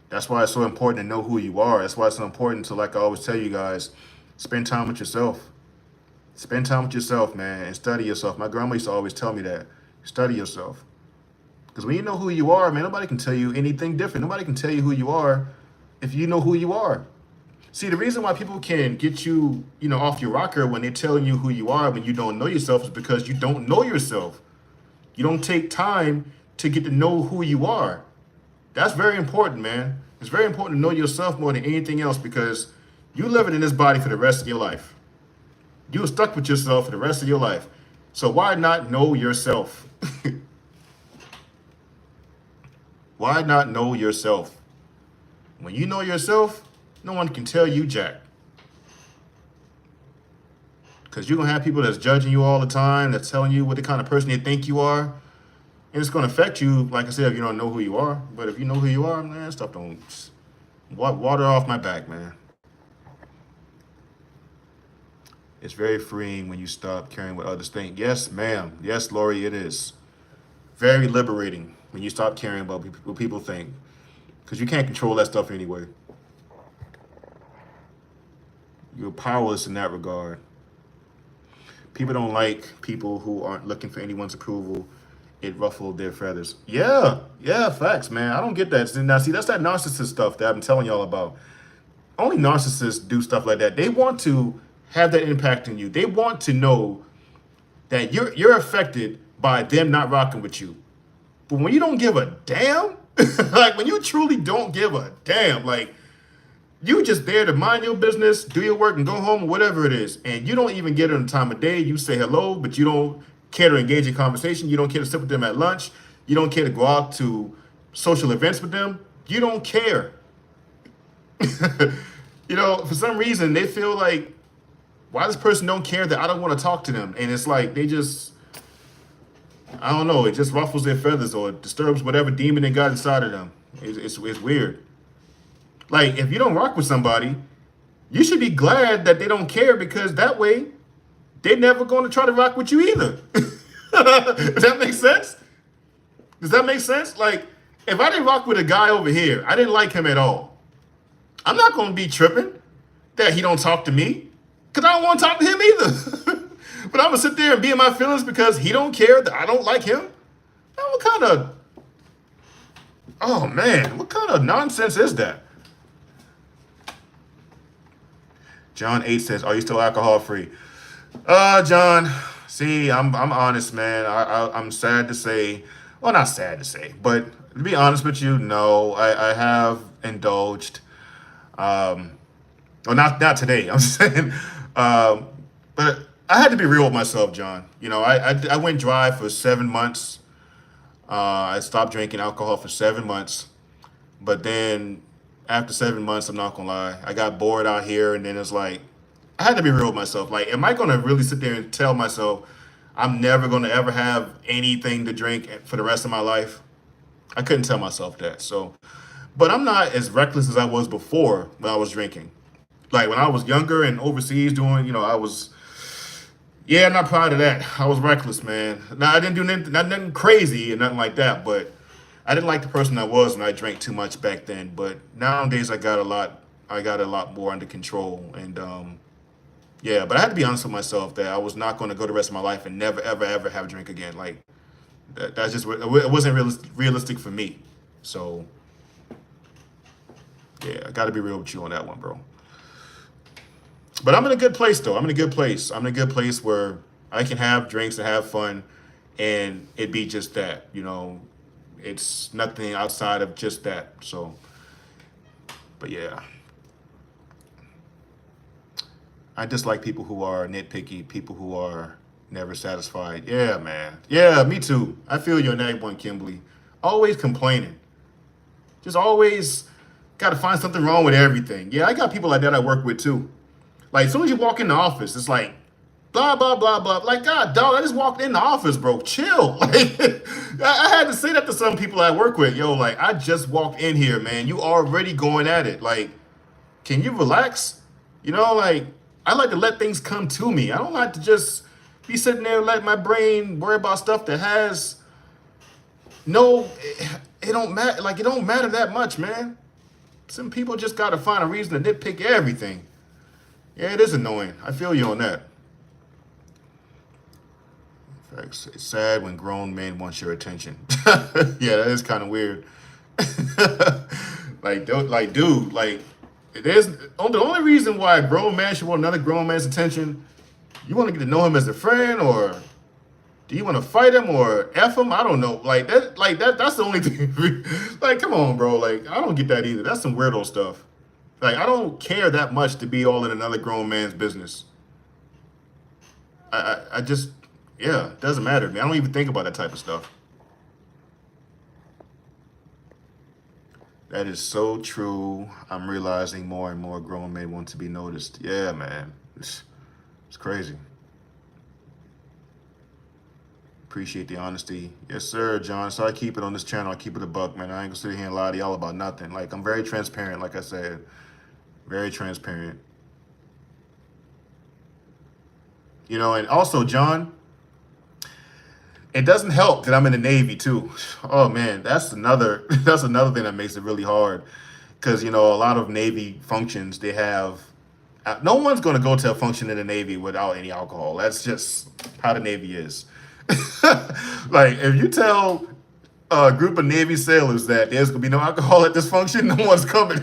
that's why it's so important to know who you are. That's why it's so important to, like I always tell you guys, spend time with yourself. Spend time with yourself, man, and study yourself. My grandma used to always tell me that. Study yourself. Because when you know who you are, man, nobody can tell you anything different. Nobody can tell you who you are if you know who you are. See, the reason why people can get you, off your rocker when they're telling you who you are when you don't know yourself is because you don't know yourself. You don't take time to get to know who you are. That's very important, man. It's very important to know yourself more than anything else because you're living in this body for the rest of your life. You're stuck with yourself for the rest of your life. So why not know yourself? Why not know yourself? When you know yourself, no one can tell you jack. Because you're going to have people that's judging you all the time, that's telling you what the kind of person they think you are. And it's going to affect you, like I said, if you don't know who you are. But if you know who you are, man, stuff don't... Water off my back, man. It's very freeing when you stop caring what others think. Yes, ma'am. Yes, Lori, it is. Very liberating when you stop caring about what people think. Because you can't control that stuff anyway. You're powerless in that regard. People don't like people who aren't looking for anyone's approval. It ruffled their feathers. Yeah, facts, man. I don't get that. Now, see, that's that narcissist stuff that I'm telling y'all about. Only narcissists do stuff like that. They want to have that impact on you. They want to know that you're affected by them not rocking with you. But when you don't give a damn, like when you truly don't give a damn, like you just there to mind your business, do your work, and go home or whatever it is, and you don't even get it on the time of day. You say hello, but you don't care to engage in conversation. You don't care to sit with them at lunch. You don't care to go out to social events with them. You don't care. For some reason, they feel like, why this person don't care that I don't want to talk to them? And it's like they just, I don't know, it just ruffles their feathers or it disturbs whatever demon they got inside of them. It's weird. Like, if you don't rock with somebody, you should be glad that they don't care because that way they're never going to try to rock with you either. Does that make sense? Does that make sense? Like, if I didn't rock with a guy over here, I didn't like him at all, I'm not going to be tripping that he don't talk to me because I don't want to talk to him either. But I'm going to sit there and be in my feelings because he don't care that I don't like him? Now, what kind of, oh man, what kind of nonsense is that? John 8 says, are you still alcohol free? John, see, I'm honest, man. I'm sad to say, well, not sad to say, but to be honest with you, no, I have indulged. Well, not today, I'm saying, but I had to be real with myself, John. I went dry for 7 months. I stopped drinking alcohol for 7 months, but then after 7 months, I'm not gonna lie, I got bored out here, and then it's like, I had to be real with myself. Like, am I gonna really sit there and tell myself I'm never gonna ever have anything to drink for the rest of my life? I couldn't tell myself that. So, but I'm not as reckless as I was before when I was drinking. Like when I was younger and overseas doing, I'm not proud of that. I was reckless, man. Now I didn't do nothing crazy and nothing like that, but I didn't like the person I was when I drank too much back then. But nowadays I got a lot more under control. And but I had to be honest with myself that I was not going to go the rest of my life and never, ever, ever have a drink again. Like that's just, it wasn't realistic for me. So yeah, I got to be real with you on that one, bro. But I'm in a good place, though. I'm in a good place where I can have drinks and have fun and it be just that, It's nothing outside of just that. So But yeah, I dislike people who are nitpicky, people who are never satisfied. Yeah, man. Yeah, me too. I feel you on that one, Kimberly. Always complaining. Just always got to find something wrong with everything. Yeah, I got people like that I work with too. Like, as soon as you walk in the office, it's like, blah, blah, blah, blah. Like, God, dog, I just walked in the office, bro. Chill. Like, I had to say that to some people I work with. Yo, like, I just walked in here, man. You already going at it. Like, can you relax? You know, like, I like to let things come to me. I don't like to just be sitting there and let my brain worry about stuff that has no, it don't matter. Like, it don't matter that much, man. Some people just got to find a reason to nitpick everything. Yeah, it is annoying. I feel you on that. In fact, it's sad when grown men want your attention. Yeah, that is kind of weird. like, dude, like, there's the only reason why a grown man should want another grown man's attention. You want to get to know him as a friend, or do you want to fight him or F him? I don't know. Like that. That's the only thing. Like, come on, bro. Like, I don't get that either. That's some weirdo stuff. Like, I don't care that much to be all in another grown man's business. I just, yeah, it doesn't matter to me. I don't even think about that type of stuff. That is so true. I'm realizing more and more grown men want to be noticed. Yeah, man. It's crazy. Appreciate the honesty. Yes, sir, John. So I keep it on this channel. I keep it a buck, man. I ain't gonna sit here and lie to y'all about nothing. Like, I'm very transparent, like I said. Very transparent. You know, and also, John, it doesn't help that I'm in the Navy too. Oh man, that's another thing that makes it really hard. Because, you know, a lot of Navy functions, they have, no one's going to go to a function in the Navy without any alcohol. That's just how the Navy is. Like, if you tell a group of Navy sailors that there's going to be no alcohol at this function, no one's coming.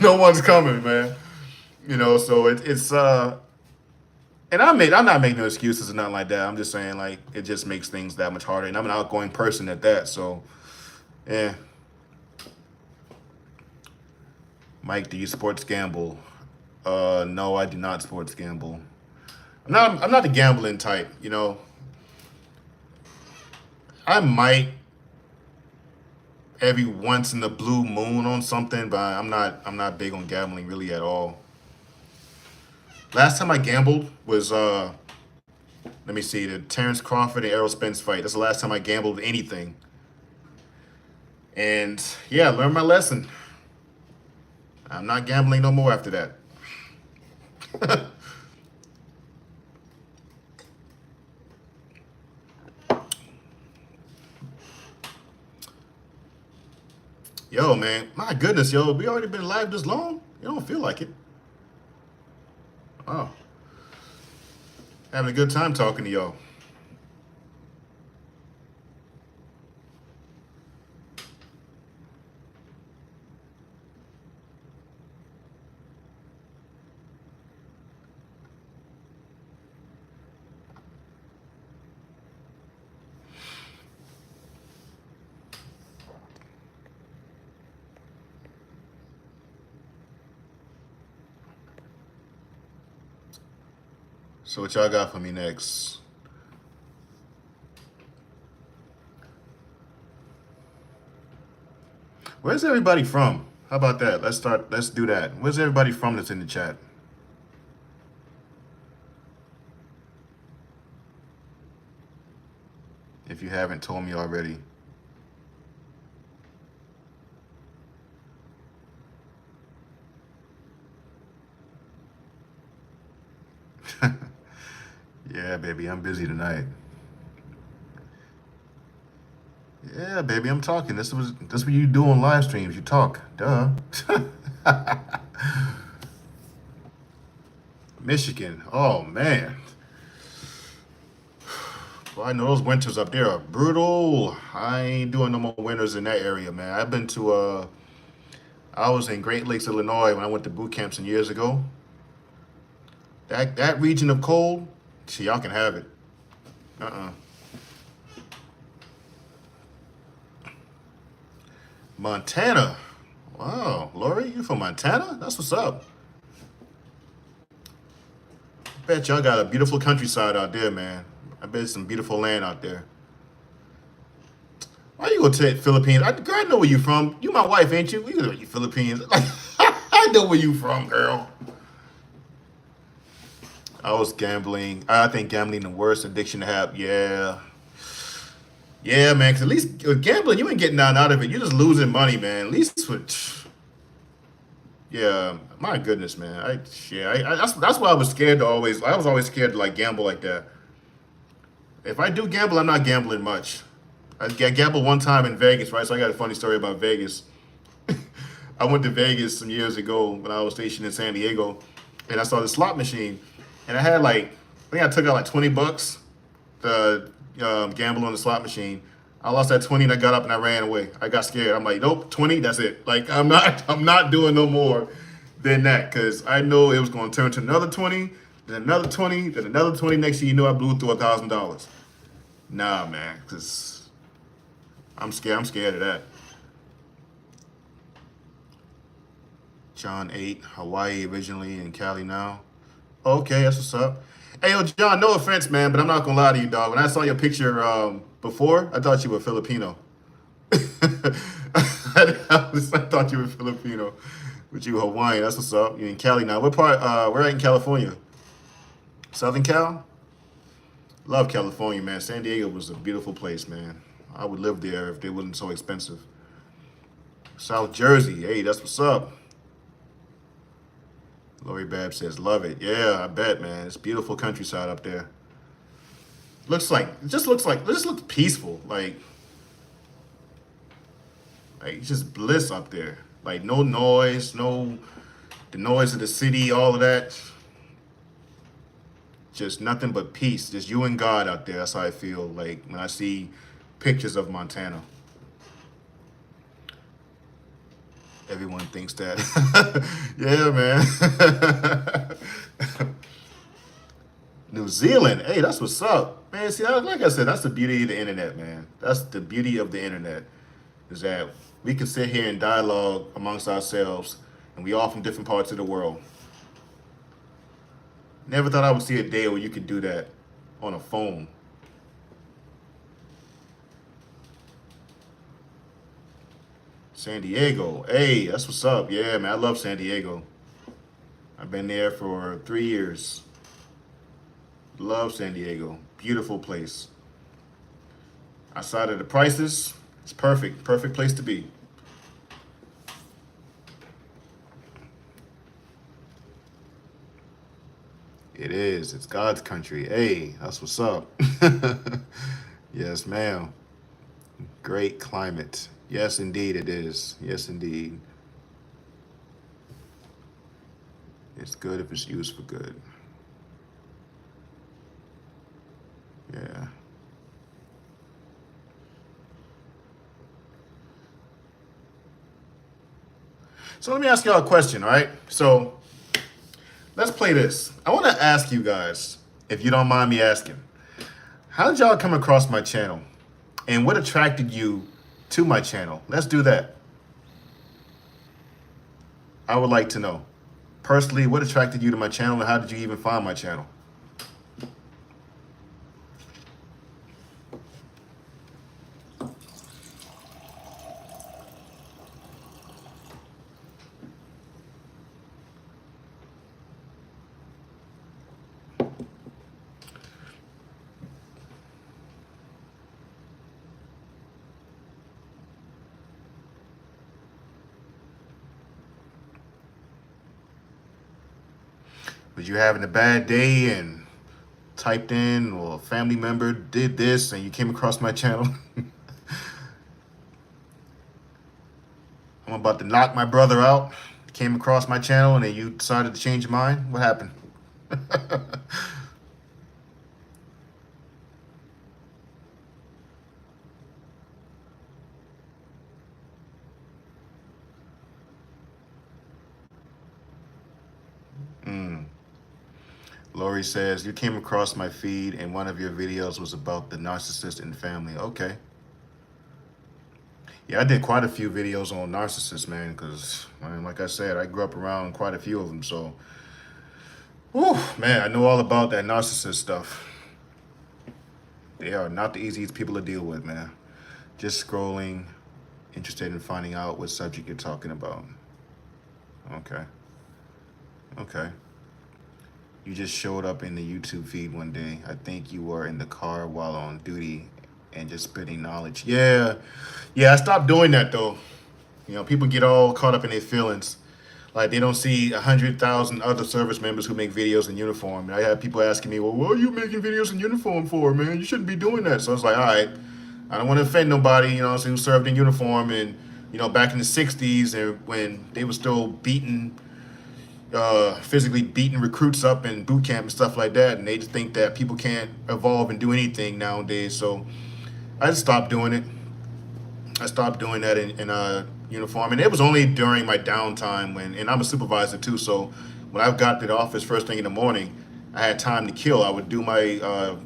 No one's coming, man. You know, so it's and I'm not making no excuses or nothing like that. I'm just saying, like, it just makes things that much harder. And I'm an outgoing person at that, so yeah. Mike, do you sports gamble? No, I do not sports gamble. I'm not the gambling type, you know. I might every once in the blue moon on something, but I'm not big on gambling really at all. Last time I gambled was let me see, the Terrence Crawford and Errol Spence fight. That's the last time I gambled anything. And yeah, I learned my lesson. I'm not gambling no more after that. Yo, man, my goodness, yo, we already been live this long? You don't feel like it. Oh, having a good time talking to y'all. So what y'all got for me next? Where's everybody from? How about that? Let's do that. Where's everybody from that's in the chat? If you haven't told me already. Yeah, baby, I'm busy tonight. Yeah, baby, I'm talking. That's what you do on live streams. You talk. Duh. Michigan. Oh man. Well, I know those winters up there are brutal. I ain't doing no more winters in that area, man. I've been to I was in Great Lakes, Illinois when I went to boot camp some years ago. That region of cold, see, y'all can have it. Montana. Wow, Lori, you from Montana? That's what's up. Bet y'all got a beautiful countryside out there, man. I bet some beautiful land out there. Why you gonna take Philippines? Girl, I know where you from. You my wife, ain't you? You know you Philippines. Like, I know where you from, girl. I was gambling. I think gambling the worst addiction to have. Yeah. Yeah, man. Cause at least gambling, you ain't getting nothing out of it. You're just losing money, man. At least with, yeah. My goodness, man. That's why I was scared to always. I was always scared to like gamble like that. If I do gamble, I'm not gambling much. I gambled one time in Vegas, right? So I got a funny story about Vegas. I went to Vegas some years ago when I was stationed in San Diego, and I saw the slot machine, and I had like, I think I took out like $20 to gamble on the slot machine. I lost that 20 and I got up and I ran away. I got scared. I'm like, nope, 20, that's it. Like I'm not doing no more than that because I know it was going to turn to another 20, then another 20, then another 20. Next thing you know, I blew through $1,000. Nah, man, because I'm scared. I'm scared of that. John 8, Hawaii originally and Cali now. Okay, that's what's up. Hey, yo, John, no offense, man, but I'm not gonna lie to you, dog. When I saw your picture before, I thought you were Filipino. I thought you were Filipino, but you were Hawaiian. That's what's up. You're in Cali now. What part? Where in California? Southern Cal? Love California, man. San Diego was a beautiful place, man. I would live there if it wasn't so expensive. South Jersey, hey, that's what's up. Lori Bab says, love it. Yeah, I bet, man. It's beautiful countryside up there. It just looks peaceful. Like it's just bliss up there. Like no noise, the noise of the city, all of that. Just nothing but peace. Just you and God out there. That's how I feel like when I see pictures of Montana. Everyone thinks that. Yeah, man. New Zealand. Hey, that's what's up. Man, see, like I said, that's the beauty of the internet, man. That's the beauty of the internet, is that we can sit here and dialogue amongst ourselves, and we all from different parts of the world. Never thought I would see a day where you could do that on a phone. San Diego. Hey, that's what's up. Yeah, man, I love San Diego. I've been there for 3 years. Love San Diego. Beautiful place. Outside of the prices, it's perfect. Perfect place to be. It is. It's God's country. Hey, that's what's up. Yes, ma'am. Great climate. Yes, indeed it is. Yes, indeed. It's good if it's used for good. Yeah. So let me ask y'all a question, all right? So let's play this. I want to ask you guys, if you don't mind me asking, how did y'all come across my channel? And what attracted you to my channel? Let's do that. I would like to know. Personally, what attracted you to my channel and how did you even find my channel? Was you having a bad day and typed in, or a family member did this and you came across my channel? I'm about to knock my brother out, came across my channel, and then you decided to change your mind? What happened? Lori says, you came across my feed and one of your videos was about the narcissist in the family. Okay. Yeah, I did quite a few videos on narcissists, man, because, like I said, I grew up around quite a few of them. So, whew, man, I know all about that narcissist stuff. They are not the easiest people to deal with, man. Just scrolling, interested in finding out what subject you're talking about. Okay, okay. You just showed up in the YouTube feed one day. I think you were in the car while on duty and just spitting knowledge. Yeah, yeah, I stopped doing that though. You know, people get all caught up in their feelings. Like they don't see 100,000 other service members who make videos in uniform. And I have people asking me, well, what are you making videos in uniform for, man? You shouldn't be doing that. So I was like, all right, I don't want to offend nobody, you know, who served in uniform and, you know, back in the 60s and when they were still beating, physically beating recruits up in boot camp and stuff like that. And they just think that people can't evolve and do anything nowadays. So I just stopped doing it. I stopped doing that in uniform, and it was only during my downtime and I'm a supervisor too. So when I got to the office first thing in the morning, I had time to kill. I would do my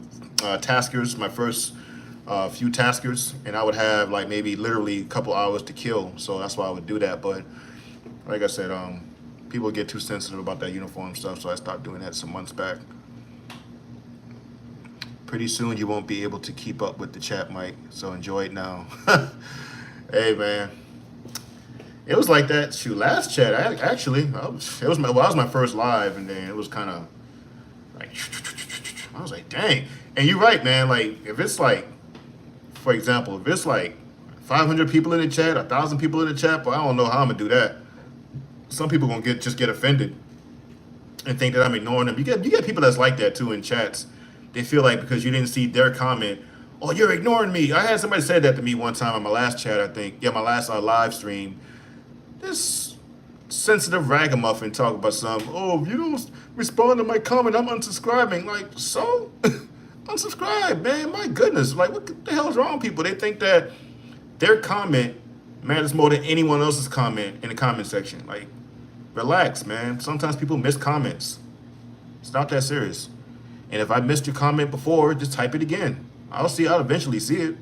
taskers, my first few taskers, and I would have like maybe literally a couple hours to kill. So that's why I would do that. But like I said, people get too sensitive about that uniform stuff, so I stopped doing that some months back. Pretty soon you won't be able to keep up with the chat, Mike. So enjoy it now. Hey, man. It was like that. Shoot, last chat, it was my first live, and then it was kind of like, I was like, dang. And you're right, man. Like, if it's like, for example, if it's like 500 people in the chat, 1,000 people in the chat, but I don't know how I'm gonna do that. Some people gonna just get offended and think that I'm ignoring them. You get people that's like that too in chats. They feel like because you didn't see their comment, oh, you're ignoring me. I had somebody say that to me one time on my last chat, I think. Yeah, my last live stream. This sensitive ragamuffin talk about oh, if you don't respond to my comment, I'm unsubscribing. Like, so? Unsubscribe, man. My goodness. Like, what the hell is wrong with people? They think that their comment matters more than anyone else's comment in the comment section. Like, relax, man. Sometimes people miss comments. It's not that serious. And if I missed your comment before, just type it again. I'll eventually see it.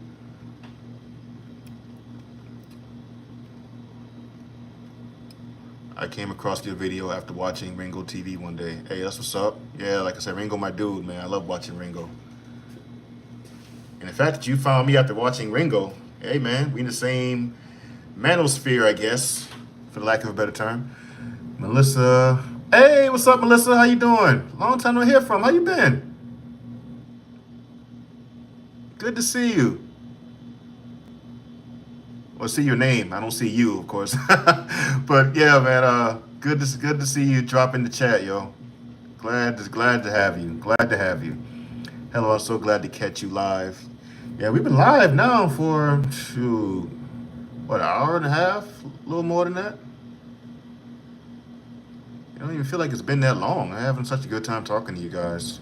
I came across your video after watching Ringo TV one day. Hey, that's what's up. Yeah, like I said, Ringo my dude, man. I love watching Ringo. And the fact that you found me after watching Ringo, hey man, we in the same manosphere, I guess, for the lack of a better term. Melissa. Hey, what's up, Melissa? How you doing? Long time no hear from. How you been? Good to see you. Well, see your name. I don't see you, of course. But yeah, man, good to see you drop in the chat, yo. Glad to have you. Glad to have you. Hello, I'm so glad to catch you live. Yeah, we've been live now for what, an hour and a half? A little more than that. I don't even feel like it's been that long. I'm having such a good time talking to you guys.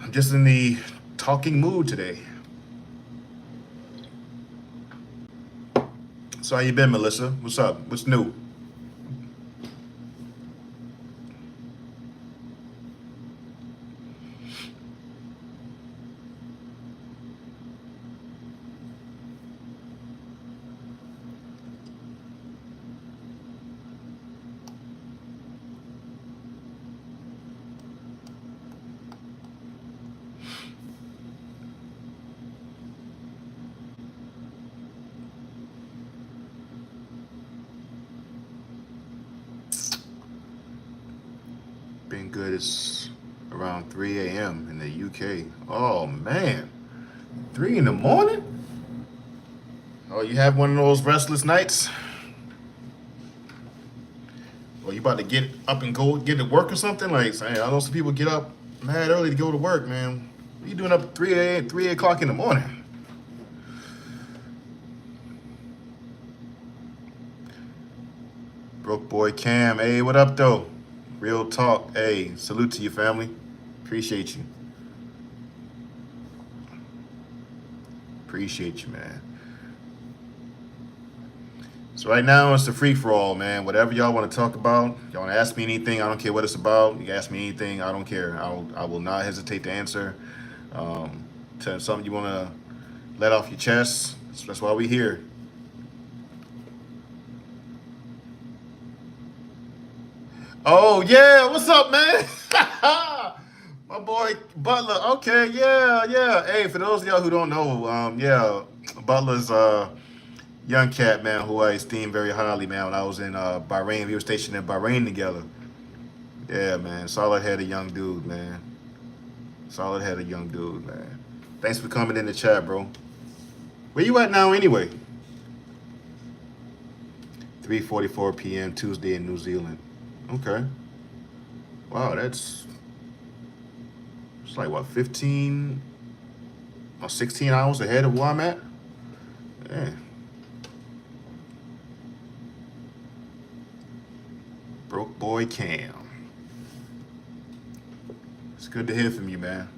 I'm just in the talking mood today. So how you been, Melissa? What's up? What's new? Been good. It's around 3 a.m. in the UK. Oh man, 3 in the morning? Oh, you have one of those restless nights? Or you about to get up and go get to work or something? Like, I know some people get up mad early to go to work, man. What are you doing up at 3 o'clock in the morning? Broke boy Cam. Hey, what up, though? Real talk. Hey, salute to you, family. Appreciate you. Appreciate you, man. So right now it's a free-for-all, man. Whatever y'all want to talk about, y'all want to ask me anything, I don't care what it's about. You can ask me anything, I don't care. I will not hesitate to answer. Tell something you want to let off your chest. That's why we're here. Oh yeah, what's up, man? My boy Butler. Okay, yeah, yeah. Hey, for those of y'all who don't know, yeah, Butler's young cat, man, who I esteem very highly, man. When I was in Bahrain, we were stationed in Bahrain together. Yeah, man, solid headed young dude, man. Solid headed young dude, man. Thanks for coming in the chat, bro. Where you at now, anyway? 3:44 p.m. Tuesday in New Zealand. Okay. Wow, that's it's like what 15 or 16 hours ahead of where I'm at. Yeah. Broke boy Cam. It's good to hear from you, man.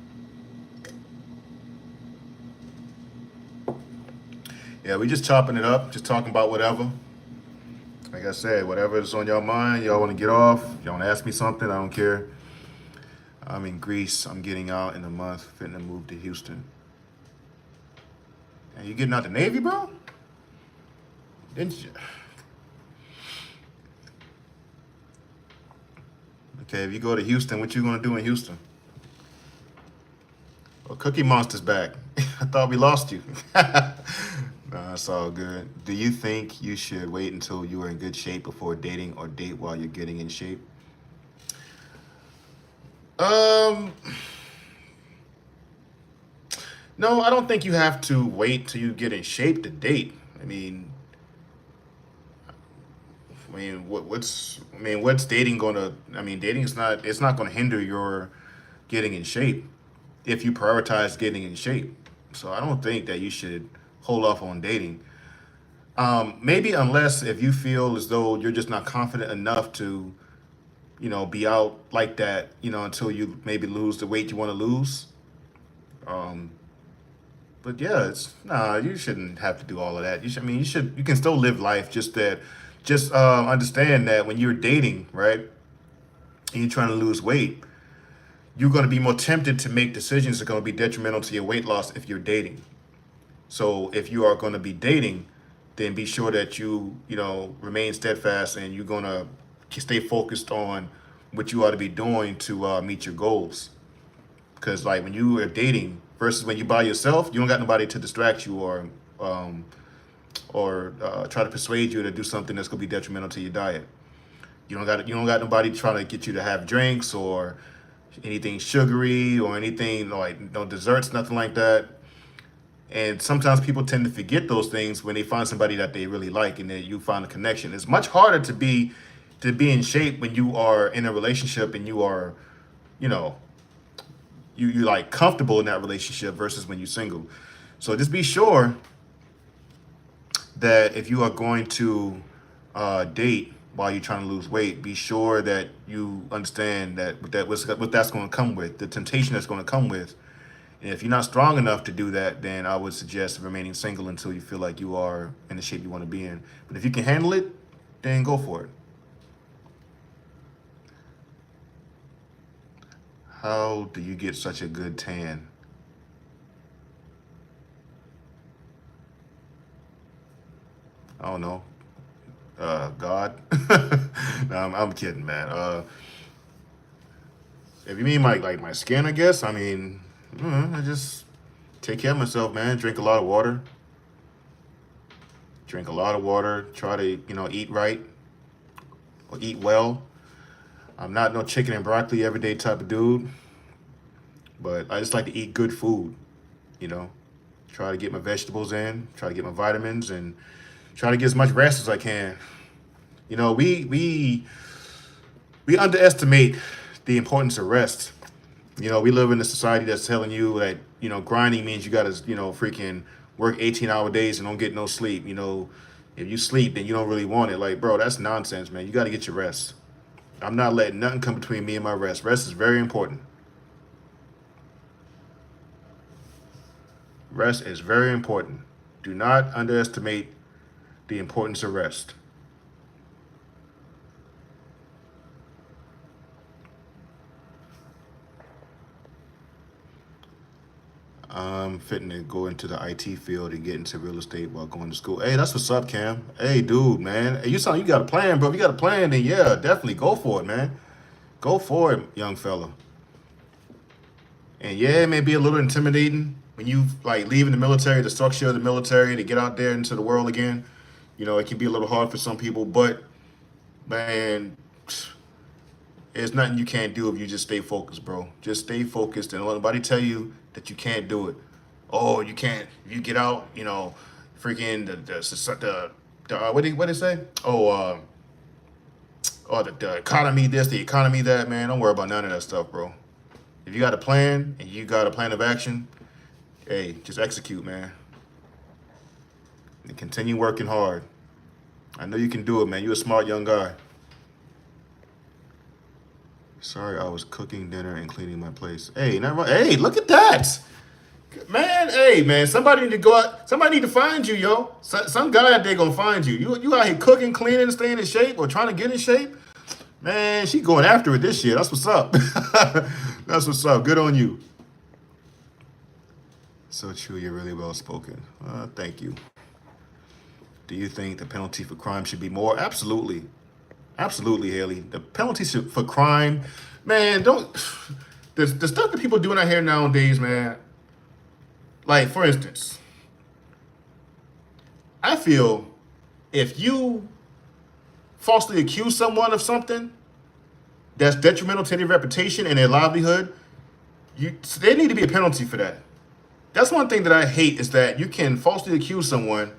Yeah, we just chopping it up, just talking about whatever. Like I said, whatever is on your mind, y'all want to get off, y'all want to ask me something, I don't care. I'm in Greece. I'm getting out in a month, fitting to move to Houston. And you getting out the Navy, bro? Didn't you? Okay, if you go to Houston, what you gonna do in Houston? Well, Cookie Monster's back. I thought we lost you. Nah, it's all good. Do you think you should wait until you are in good shape before dating or date while you're getting in shape? Um, no, I don't think you have to wait till you get in shape to date. What's dating gonna? Dating is not. It's not gonna hinder your getting in shape if you prioritize getting in shape. So I don't think that you should hold off on dating. Maybe unless if you feel as though you're just not confident enough to, be out like that, until you maybe lose the weight you want to lose. Um, but yeah, it's nah. You shouldn't have to do all of that. You should. You should. You can still live life. Just understand that when you're dating, right, and you're trying to lose weight, you're going to be more tempted to make decisions that are going to be detrimental to your weight loss if you're dating. So if you are going to be dating, then be sure that you remain steadfast and you're going to stay focused on what you ought to be doing to meet your goals. Because like when you are dating versus when you by yourself, you don't got nobody to distract you um, or try to persuade you to do something that's going to be detrimental to your diet. You don't got nobody trying to get you to have drinks or anything sugary or anything like no desserts, nothing like that. And sometimes people tend to forget those things when they find somebody that they really like and then you find a connection. It's much harder to be in shape when you are in a relationship and you are, you know, you like comfortable in that relationship versus when you're single. So just be sure that if you are going to date while you're trying to lose weight, be sure that you understand what that's going to come with, the temptation that's going to come with. And if you're not strong enough to do that, then I would suggest remaining single until you feel like you are in the shape you want to be in. But if you can handle it, then go for it. How do you get such a good tan? I don't know. God. No, I'm kidding, man. If you mean like my skin, I guess. I just take care of myself, man. Drink a lot of water. Drink a lot of water. Try to eat right or eat well. I'm not no chicken and broccoli everyday type of dude, but I just like to eat good food. You know, try to get my vegetables in. Try to get my vitamins and try to get as much rest as I can. We underestimate the importance of rest. We live in a society that's telling you that, grinding means you got to, freaking work 18-hour days and don't get no sleep. If you sleep, then you don't really want it. Like, bro, that's nonsense, man. You got to get your rest. I'm not letting nothing come between me and my rest. Rest is very important. Rest is very important. Do not underestimate the importance of rest. I'm fitting to go into the IT field and get into real estate while going to school. Hey, that's what's up, Cam. Hey, dude, man. Hey, you sound you got a plan, bro. If you got a plan, then yeah, definitely go for it, man. Go for it, young fella. And yeah, it may be a little intimidating when you like leaving the military, the structure of the military, to get out there into the world again. You know, it can be a little hard for some people, but man, there's nothing you can't do if you just stay focused, bro. Just stay focused and don't let nobody tell you that you can't do it. Oh, you can't. If you get out, you know, freaking what did they say? The economy this, the economy that, man. Don't worry about none of that stuff, bro. If you got a plan and you got a plan of action, hey, just execute, man. And continue working hard. I know you can do it, man. You're a smart young guy. Sorry, I was cooking dinner and cleaning my place. Hey, hey, look at that. Man, hey, man, somebody need to go out. Somebody need to find you, yo. Some guy out there gonna find you. You out here cooking, cleaning, staying in shape, or trying to get in shape. Man, she going after it this year. That's what's up. That's what's up. Good on you. So true. You're really well spoken. Thank you. Do you think the penalty for crime should be more? Absolutely. Absolutely, Haley. The penalty for crime, man, don't. The stuff that people doing out here nowadays, man. Like, for instance, I feel if you falsely accuse someone of something that's detrimental to their reputation and their livelihood, there need to be a penalty for that. That's one thing that I hate is that you can falsely accuse someone,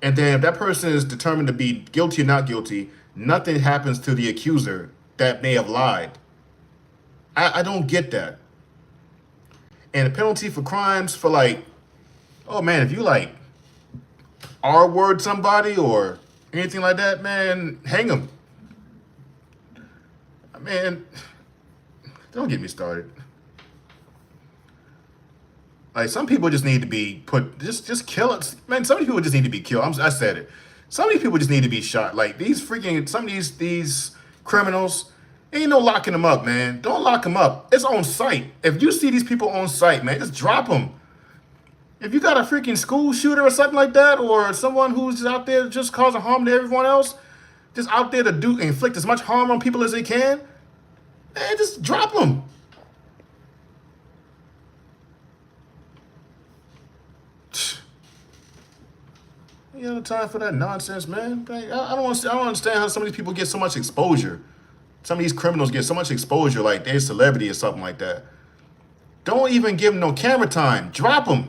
and then if that person is determined to be guilty or not guilty, nothing happens to the accuser that may have lied. I don't get that. And the penalty for crimes for like, oh man, if you like R-word somebody or anything like that, man, hang them. Man, don't get me started. Like, some people just need to be put, just kill it. Man, some of these people just need to be killed. I said it. Some of these people just need to be shot. Like, some of these criminals, ain't no locking them up, man. Don't lock them up. It's on site. If you see these people on site, man, just drop them. If you got a freaking school shooter or something like that, or someone who's just out there just causing harm to everyone else, just out there to inflict as much harm on people as they can, man, just drop them. You don't have time for that nonsense, man. I don't understand how some of these people get so much exposure. Some of these criminals get so much exposure, like they're a celebrity or something like that. Don't even give them no camera time. Drop them.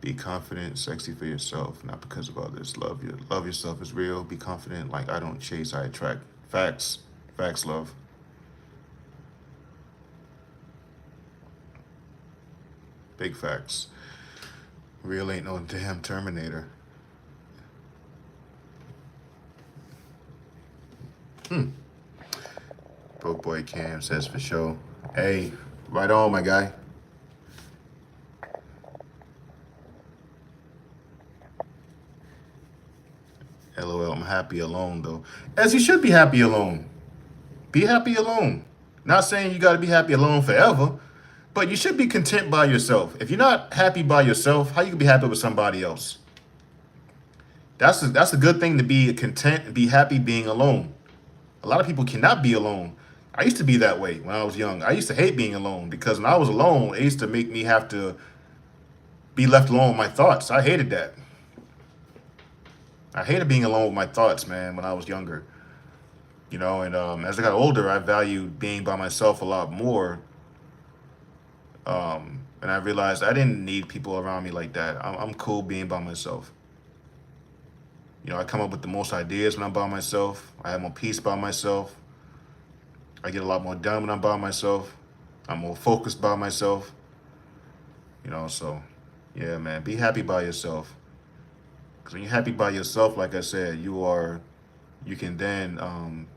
Be confident, sexy for yourself, not because of others. Love yourself is real. Be confident. Like, I don't chase, I attract. Facts. Facts, love. Big facts. Real ain't no damn Terminator. Broke boy Cam says for sure. Hey, right on, my guy. LOL, I'm happy alone, though. As you should be happy alone. Be happy alone. Not saying you got to be happy alone forever, but you should be content by yourself. If you're not happy by yourself, how you can be happy with somebody else? That's a good thing, to be content and be happy being alone. A lot of people cannot be alone. I used to be that way when I was young. I used to hate being alone because when I was alone, it used to make me have to be left alone with my thoughts. I hated that. I hated being alone with my thoughts, man, when I was younger. You know, and as I got older, I valued being by myself a lot more. And I realized I didn't need people around me like that. I'm cool being by myself. You know, I come up with the most ideas when I'm by myself. I have more peace by myself. I get a lot more done when I'm by myself. I'm more focused by myself. You know, so, yeah, man, be happy by yourself. Because when you're happy by yourself, like I said, you can then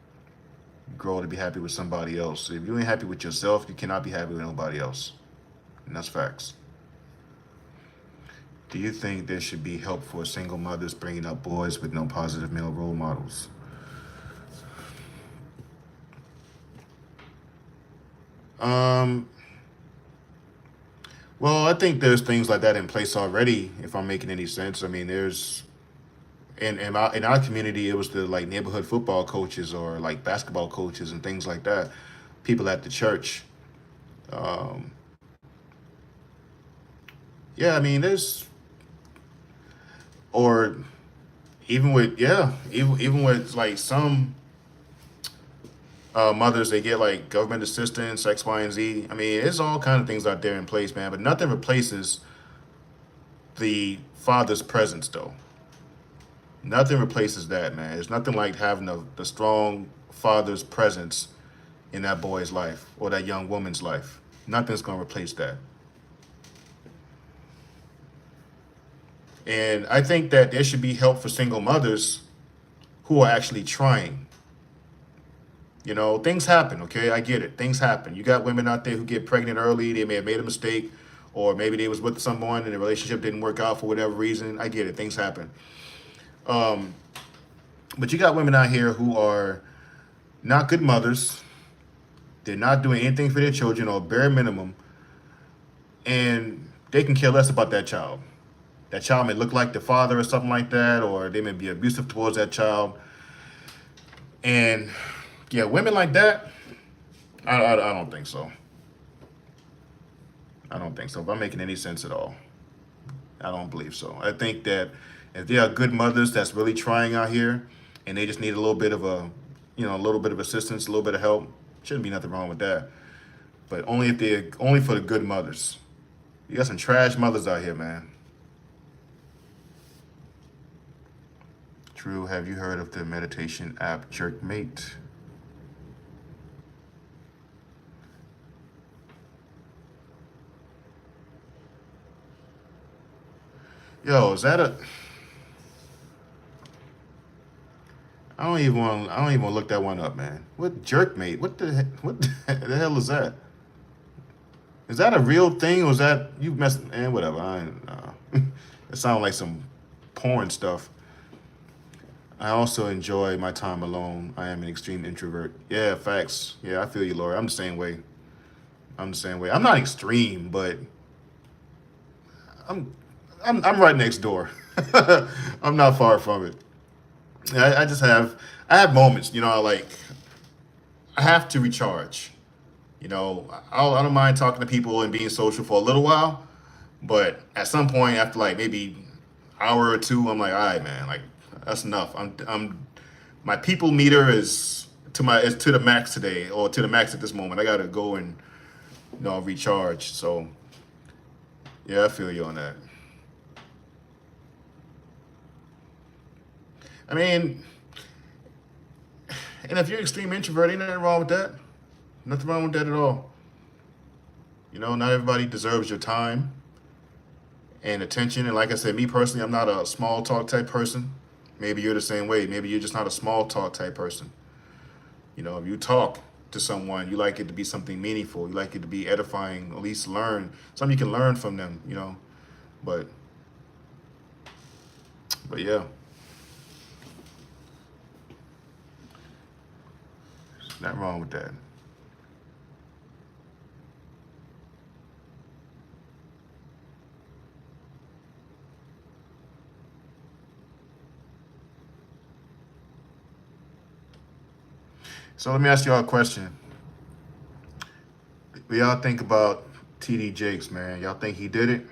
grow to be happy with somebody else. So if you ain't happy with yourself, you cannot be happy with nobody else. And that's facts. Do you think there should be help for single mothers bringing up boys with no positive male role models? Um, well, I think there's things like that in place already. If I'm making any sense, I mean, there's in our community, it was the like neighborhood football coaches or like basketball coaches and things like that. People at the church. Um, yeah, I mean, there's or even with even with like some mothers, they get like government assistance, X, Y, and Z. I mean, it's all kind of things out there in place, man. But nothing replaces the father's presence, though. Nothing replaces that, man. It's nothing like having the strong father's presence in that boy's life or that young woman's life. Nothing's gonna replace that. And I think that there should be help for single mothers who are actually trying. You know, things happen, okay? I get it. Things happen. You got women out there who get pregnant early. They may have made a mistake, or maybe they was with someone and the relationship didn't work out for whatever reason. I get it. Things happen. Um, but you got women out here who are not good mothers. They're not doing anything for their children or bare minimum, and they can care less about that child. That child may look like the father or something like that, or they may be abusive towards that child. And yeah, women like that, I don't think so. I don't think so. If I'm making any sense at all, I don't believe so. I think that if there are good mothers that's really trying out here, and they just need a little bit of a little bit of assistance, a little bit of help, shouldn't be nothing wrong with that. But only for the good mothers. You got some trash mothers out here, man. True. Have you heard of the meditation app Jerkmate? Yo, is that a? I don't even want to look that one up, man. What Jerkmate? What the hell is that? Is that a real thing, or is that you messed? Man, whatever. I ain't, it sounds like some porn stuff. I also enjoy my time alone. I am an extreme introvert. Yeah, facts. Yeah, I feel you, Laura. I'm the same way. I'm the same way. I'm not extreme, but I'm I'm right next door. I'm not far from it. I just I have moments, like I have to recharge. I don't mind talking to people and being social for a little while, but at some point after like maybe hour or two, I'm like, all right, man, like that's enough. My people meter is to the max today, or to the max at this moment. I gotta go and recharge. So yeah, I feel you on that. I mean, and if you're extreme introvert, ain't nothing wrong with that. Nothing wrong with that at all. Not everybody deserves your time and attention. And like I said, me personally, I'm not a small talk type person. Maybe you're the same way. Maybe you're just not a small talk type person. If you talk to someone, you like it to be something meaningful. You like it to be edifying, at least learn something you can learn from them. But yeah, there's nothing wrong with that. So let me ask y'all a question. What y'all think about TD Jakes, man? Y'all think he did it?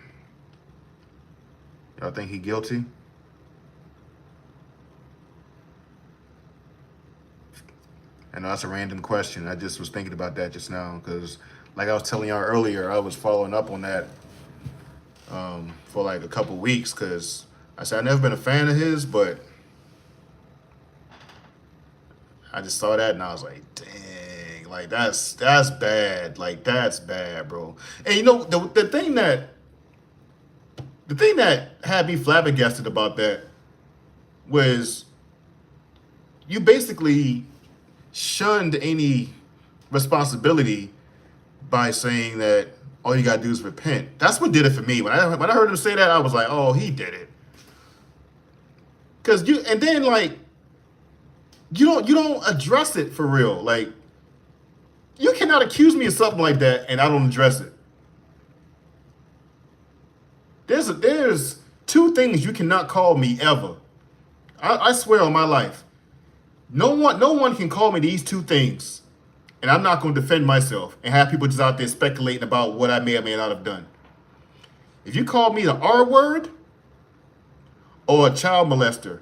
Y'all think he guilty? I know that's a random question. I just was thinking about that just now because, like I was telling y'all earlier, I was following up on that for like a couple weeks because I said I've never been a fan of his, but I just saw that and I was like, dang, like that's bad. Like that's bad, bro. And the thing that had me flabbergasted about that was you basically shunned any responsibility by saying that All you gotta do is repent. That's what did it for me. When I heard him say that, I was like, oh, he did it. Cause and then like you don't address it for real. Like, you cannot accuse me of something like that and I don't address it. There's two things you cannot call me ever. I swear on my life. No one can call me these two things. And I'm not going to defend myself and have people just out there speculating about what I may or may not have done. If you call me the R word or a child molester,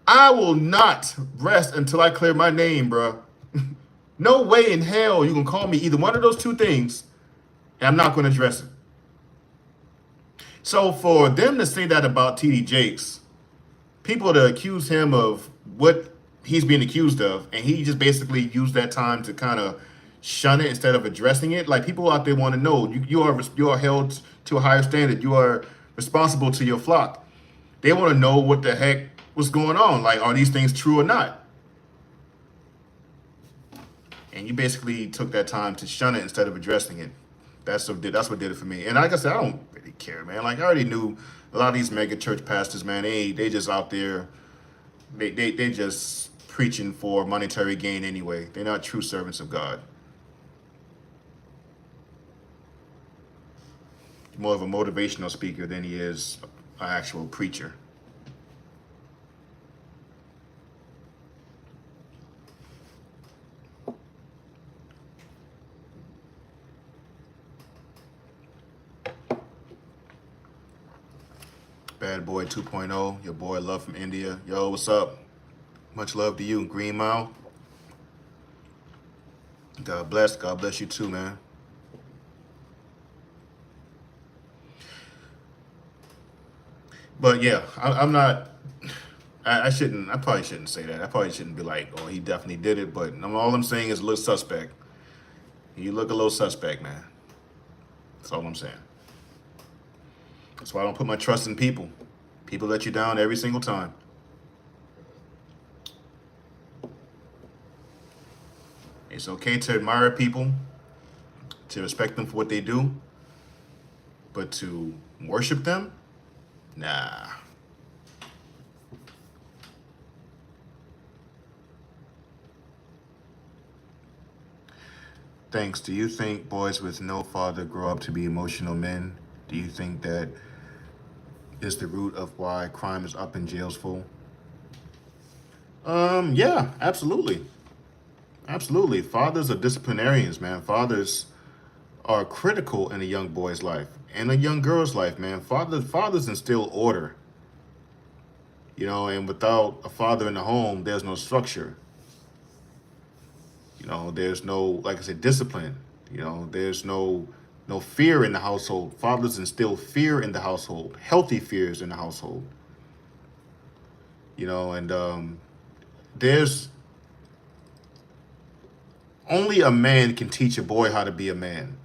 I will not rest until I clear my name, bro. No way in hell you can call me either one of those two things and I'm not going to address it. So for them to say that about TD Jakes, people to accuse him of what he's being accused of, and he just basically used that time to kind of shun it instead of addressing it. Like, people out there want to know, you are held to a higher standard. You are responsible to your flock. They want to know what the heck was going on. Like, are these things true or not? And you basically took that time to shun it instead of addressing it. That's what did it for me. And like I said, I don't really care, man. Like, I already knew a lot of these mega church pastors, man, they just out there, they just preaching for monetary gain anyway. They're not true servants of God. More of a motivational speaker than he is an actual preacher. Bad Boy 2.0, your boy Love from India. Yo, what's up? Much love to you, Green Mile. God bless you too, man. But yeah, I'm not, I probably shouldn't say that. I probably shouldn't be like, oh, he definitely did it. But all I'm saying is, look suspect. You look a little suspect, man. That's all I'm saying. That's why I don't put my trust in people. People let you down every single time. It's okay to admire people, to respect them for what they do, but to worship them? Nah. Thanks. Do you think boys with no father grow up to be emotional men? Do you think that is the root of why crime is up and jails full? Yeah, absolutely. Absolutely. Fathers are disciplinarians, man. Fathers are critical in a young boy's life and a young girl's life, man. Fathers instill order. And without a father in the home, there's no structure. There's no, like I said, discipline. There's no fear in the household. Fathers instill fear in the household, healthy fears in the household. And there's only a man can teach a boy how to be a man.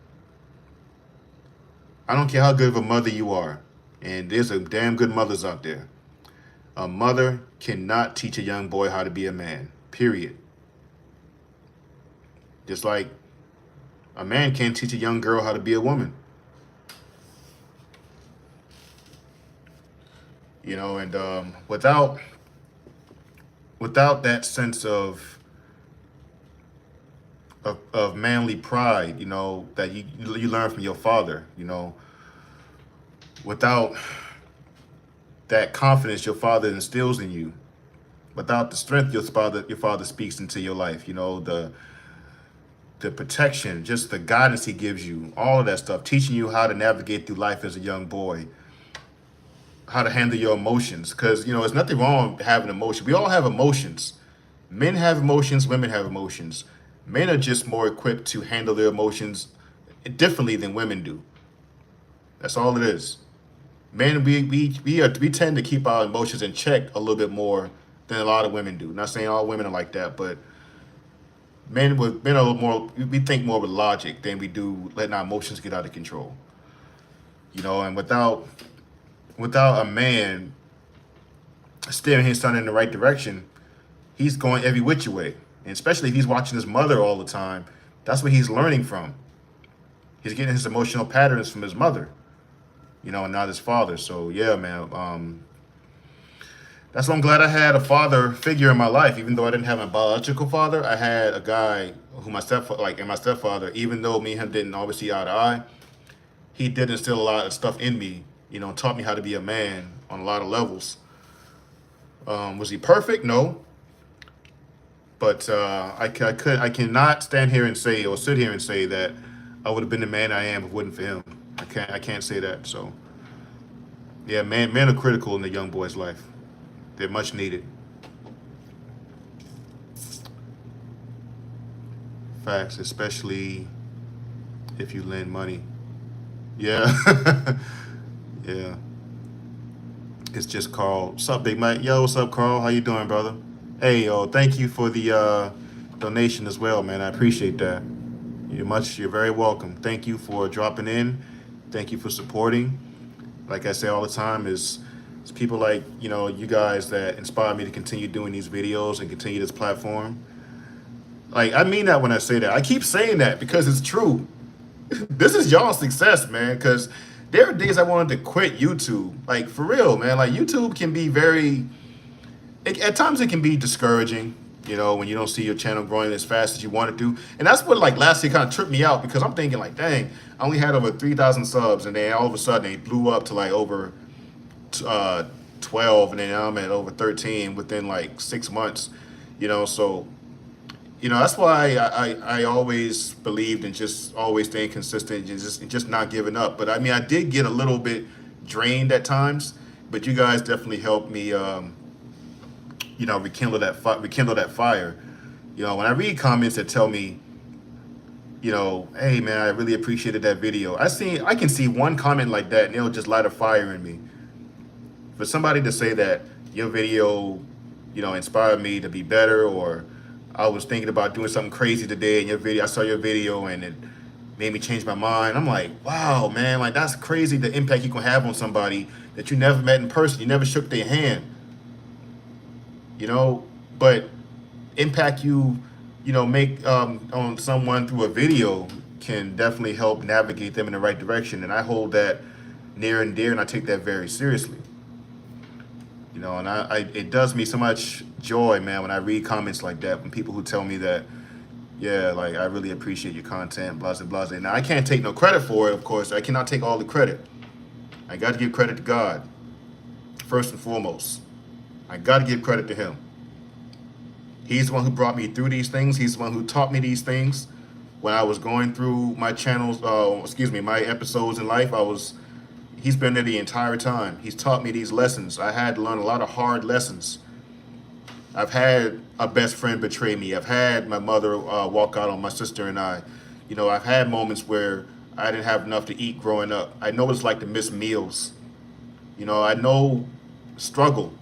I don't care how good of a mother you are, and there's some damn good mothers out there. A mother cannot teach a young boy how to be a man, period. Just like a man can't teach a young girl how to be a woman. And without that sense of manly pride, that you learn from your father, without that confidence your father instills in you, without the strength your father speaks into your life, the protection, just the guidance he gives you, all of that stuff, teaching you how to navigate through life as a young boy, how to handle your emotions. Because, there's nothing wrong with having emotions. We all have emotions. Men have emotions, women have emotions. Men are just more equipped to handle their emotions differently than women do. That's all it is. Men, we tend to keep our emotions in check a little bit more than a lot of women do. Not saying all women are like that, but men are a little more, we think more with logic than we do letting our emotions get out of control. And without a man steering his son in the right direction, he's going every which way. And especially if he's watching his mother all the time, that's what he's learning from. He's getting his emotional patterns from his mother, you know, and not his father. So yeah, man. That's why I'm glad I had a father figure in my life. Even though I didn't have a biological father, I had a guy who and my stepfather. Even though me and him didn't always see eye to eye, he did instill a lot of stuff in me. You know, taught me how to be a man on a lot of levels. Was he perfect? No, but I cannot stand here and say or sit here and say that I would have been the man I am if it wasn't for him. I can't say that. So yeah, men are critical in the young boy's life. They're much needed. Facts, especially if you lend money. Yeah. Yeah. It's just Carl. What's up, Big Mike? Yo, what's up, Carl? How you doing, brother? Hey, yo, thank you for the donation as well, man. I appreciate that. You're very welcome. Thank you for dropping in. Thank you for supporting. Like I say all the time, it's people like, you know, you guys that inspire me to continue doing these videos and continue this platform. Like, I mean that when I say that. I keep saying that because it's true. This is y'all's success, man, because there are days I wanted to quit YouTube. Like, for real, man. Like, YouTube can be at times it can be discouraging, you know, when you don't see your channel growing as fast as you want it to. And that's what, like, last year kind of tripped me out because I'm thinking, like, dang, I only had over 3,000 subs, and then all of a sudden they blew up to, like, over 12, and then I'm at over 13 within, like, 6 months, you know, so... You know, that's why I always believed in just always staying consistent and just not giving up. But I mean, I did get a little bit drained at times, but you guys definitely helped me, you know, rekindle that fire. You know, when I read comments that tell me, you know, hey man, I really appreciated that video. I can see one comment like that and it'll just light a fire in me. For somebody to say that your video, you know, inspired me to be better, or I was thinking about doing something crazy today, and I saw your video and it made me change my mind. I'm like, wow, man, like that's crazy, the impact you can have on somebody that you never met in person, you never shook their hand, you know, but impact you know, make on someone through a video can definitely help navigate them in the right direction. And I hold that near and dear, and I take that very seriously. You know, and it does me so much joy, man, when I read comments like that from people who tell me that, yeah, like, I really appreciate your content, blah, blah, blah. Now, I can't take no credit for it, of course. I cannot take all the credit. I got to give credit to God, first and foremost. I got to give credit to him. He's the one who brought me through these things. He's the one who taught me these things. When I was going through my channels, my episodes in life, he's been there the entire time. He's taught me these lessons. I had to learn a lot of hard lessons. I've had a best friend betray me. I've had my mother walk out on my sister and I. You know, I've had moments where I didn't have enough to eat growing up. I know what it's like to miss meals. You know, I know struggle.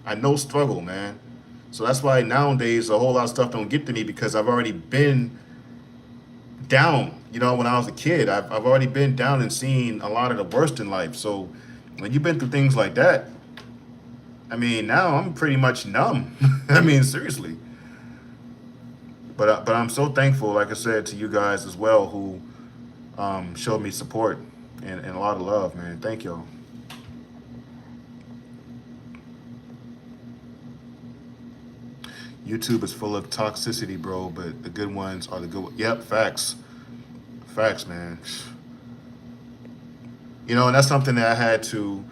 Man. So that's why nowadays a whole lot of stuff don't get to me, because I've already been down. You know, when I was a kid, I've already been down and seen a lot of the worst in life. So when you've been through things like that, I mean, now I'm pretty much numb. I mean, seriously. But I'm so thankful, like I said, to you guys as well, who showed me support and a lot of love, man. Thank y'all. YouTube is full of toxicity, bro, but the good ones are the good ones. Yep, facts. Facts, man. You know, and that's something that I had to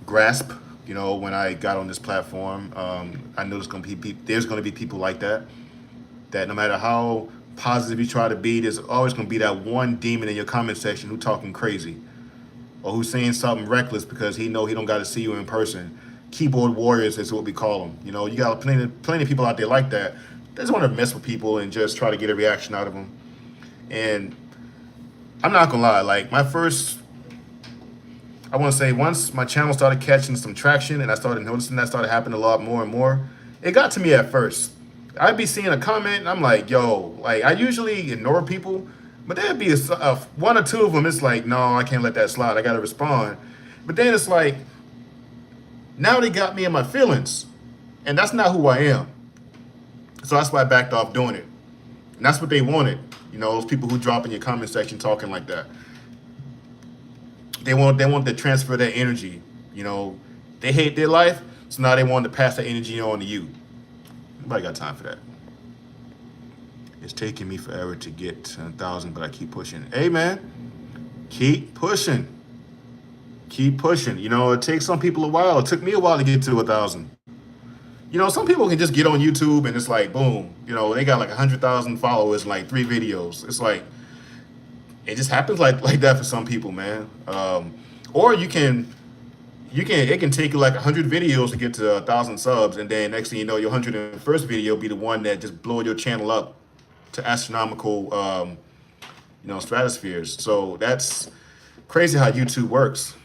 grasp, you know, when I got on this platform. I know there's going to be people like that no matter how positive you try to be, there's always going to be that one demon in your comment section who talking crazy or who's saying something reckless because he don't got to see you in person. Keyboard warriors is what we call them. You know, you got plenty of people out there like that. They just want to mess with people and just try to get a reaction out of them. And I'm not gonna lie, like once my channel started catching some traction and I started noticing that started happening a lot more and more, it got to me at first. I'd be seeing a comment and I'm like, yo, like I usually ignore people, but there'd be one or two of them. It's like, no, I can't let that slide. I got to respond. But then it's like, now they got me in my feelings, and that's not who I am. So that's why I backed off doing it. And that's what they wanted. You know, those people who drop in your comment section talking like that. They want to transfer their energy. You know, they hate their life, so now they want to pass that energy on to you. Nobody got time for that. It's taking me forever to get to 1,000, but I keep pushing. Hey man, keep pushing. Keep pushing. You know, it takes some people a while. It took me a while to get to 1,000. You know, some people can just get on YouTube and it's like, boom. You know, they got like 100,000 followers and like 3 videos. It's like it just happens like that for some people, man. Or it can take you like 100 videos to get to 1,000 subs, and then next thing you know, your 101st video be the one that just blow your channel up to astronomical, stratospheres. So that's crazy how YouTube works.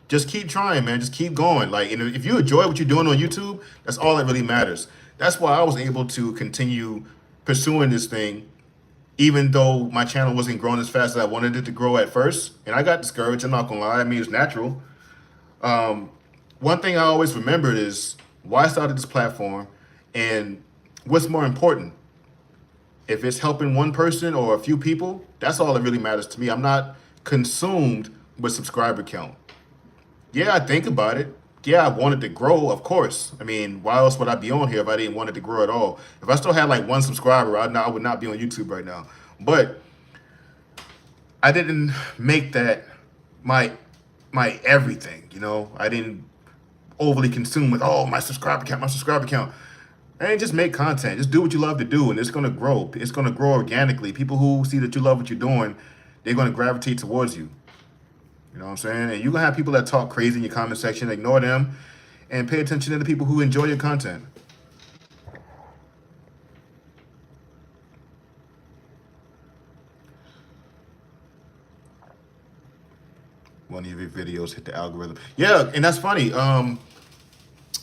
Just keep trying, man. Just keep going. Like, if you enjoy what you're doing on YouTube, that's all that really matters. That's why I was able to continue pursuing this thing, even though my channel wasn't growing as fast as I wanted it to grow at first. And I got discouraged, I'm not gonna lie. I mean, it's natural. One thing I always remembered is why I started this platform and what's more important. If it's helping one person or a few people, that's all that really matters to me. I'm not consumed with subscriber count. Yeah, I think about it. Yeah, I want it to grow, of course. I mean, why else would I be on here if I didn't want it to grow at all? If I still had like 1 subscriber, I would not be on YouTube right now. But I didn't make that my everything, you know? I didn't overly consume with, oh, my subscriber count. And just make content. Just do what you love to do, and it's gonna grow. It's gonna grow organically. People who see that you love what you're doing, they're gonna gravitate towards you. You know what I'm saying? And you're gonna have people that talk crazy in your comment section. Ignore them and pay attention to the people who enjoy your content. One of your videos hit the algorithm. Yeah, and that's funny. I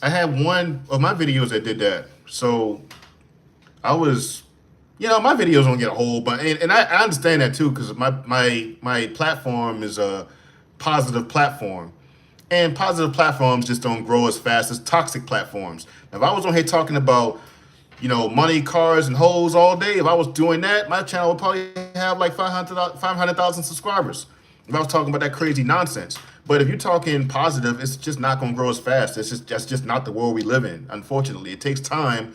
had one of my videos that did that. So I was, my videos don't get a whole bunch, and I understand that too, because my platform is a positive platform, and positive platforms just don't grow as fast as toxic platforms. Now, if I was on here talking about, money, cars, and hoes all day, if I was doing that, my channel would probably have like 500,000 subscribers. If I was talking about that crazy nonsense. But if you're talking positive, it's just not going to grow as fast. That's just not the world we live in. Unfortunately, it takes time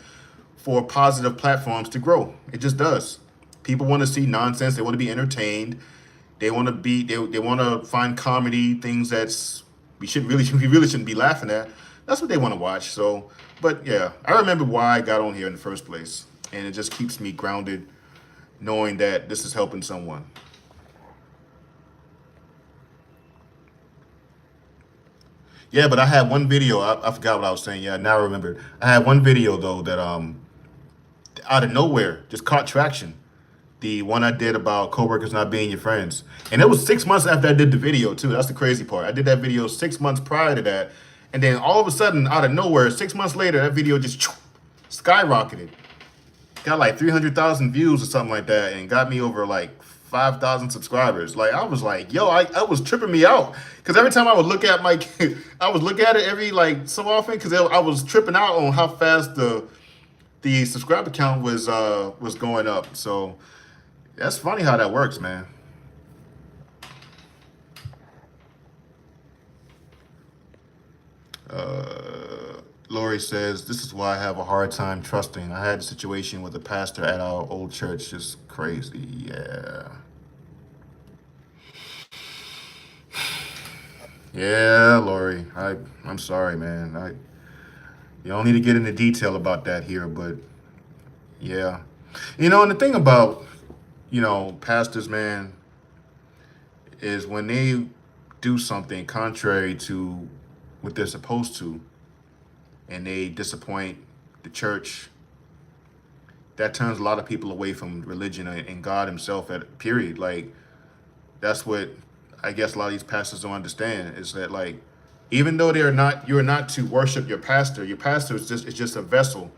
for positive platforms to grow. It just does. People want to see nonsense. They want to be entertained. They want to find comedy, things we really shouldn't be laughing at. That's what they want to watch. So, but yeah, I remember why I got on here in the first place, and it just keeps me grounded, knowing that this is helping someone. Yeah, but I had one video. I forgot what I was saying. Yeah, now I remember. I had one video though that out of nowhere just caught traction. The one I did about coworkers not being your friends, and it was 6 months after I did the video too. That's the crazy part. I did that video 6 months prior to that, and then all of a sudden, out of nowhere, 6 months later, that video just skyrocketed. Got like 300,000 views or something like that, and got me over like 5,000 subscribers. Like, I was like, yo, I was tripping me out, because every time I would look at I would look at it every like so often, because I was tripping out on how fast the subscriber count was going up. So that's funny how that works, man. Lori says, this is why I have a hard time trusting. I had a situation with a pastor at our old church. Just crazy. Yeah. Yeah, Lori. I'm sorry, man. You don't need to get into detail about that here, but yeah. And the thing about, pastors, man, is when they do something contrary to what they're supposed to, and they disappoint the church, that turns a lot of people away from religion and God himself period. Like, that's what I guess a lot of these pastors don't understand, is that, like, even though you're not to worship your pastor is just a vessel.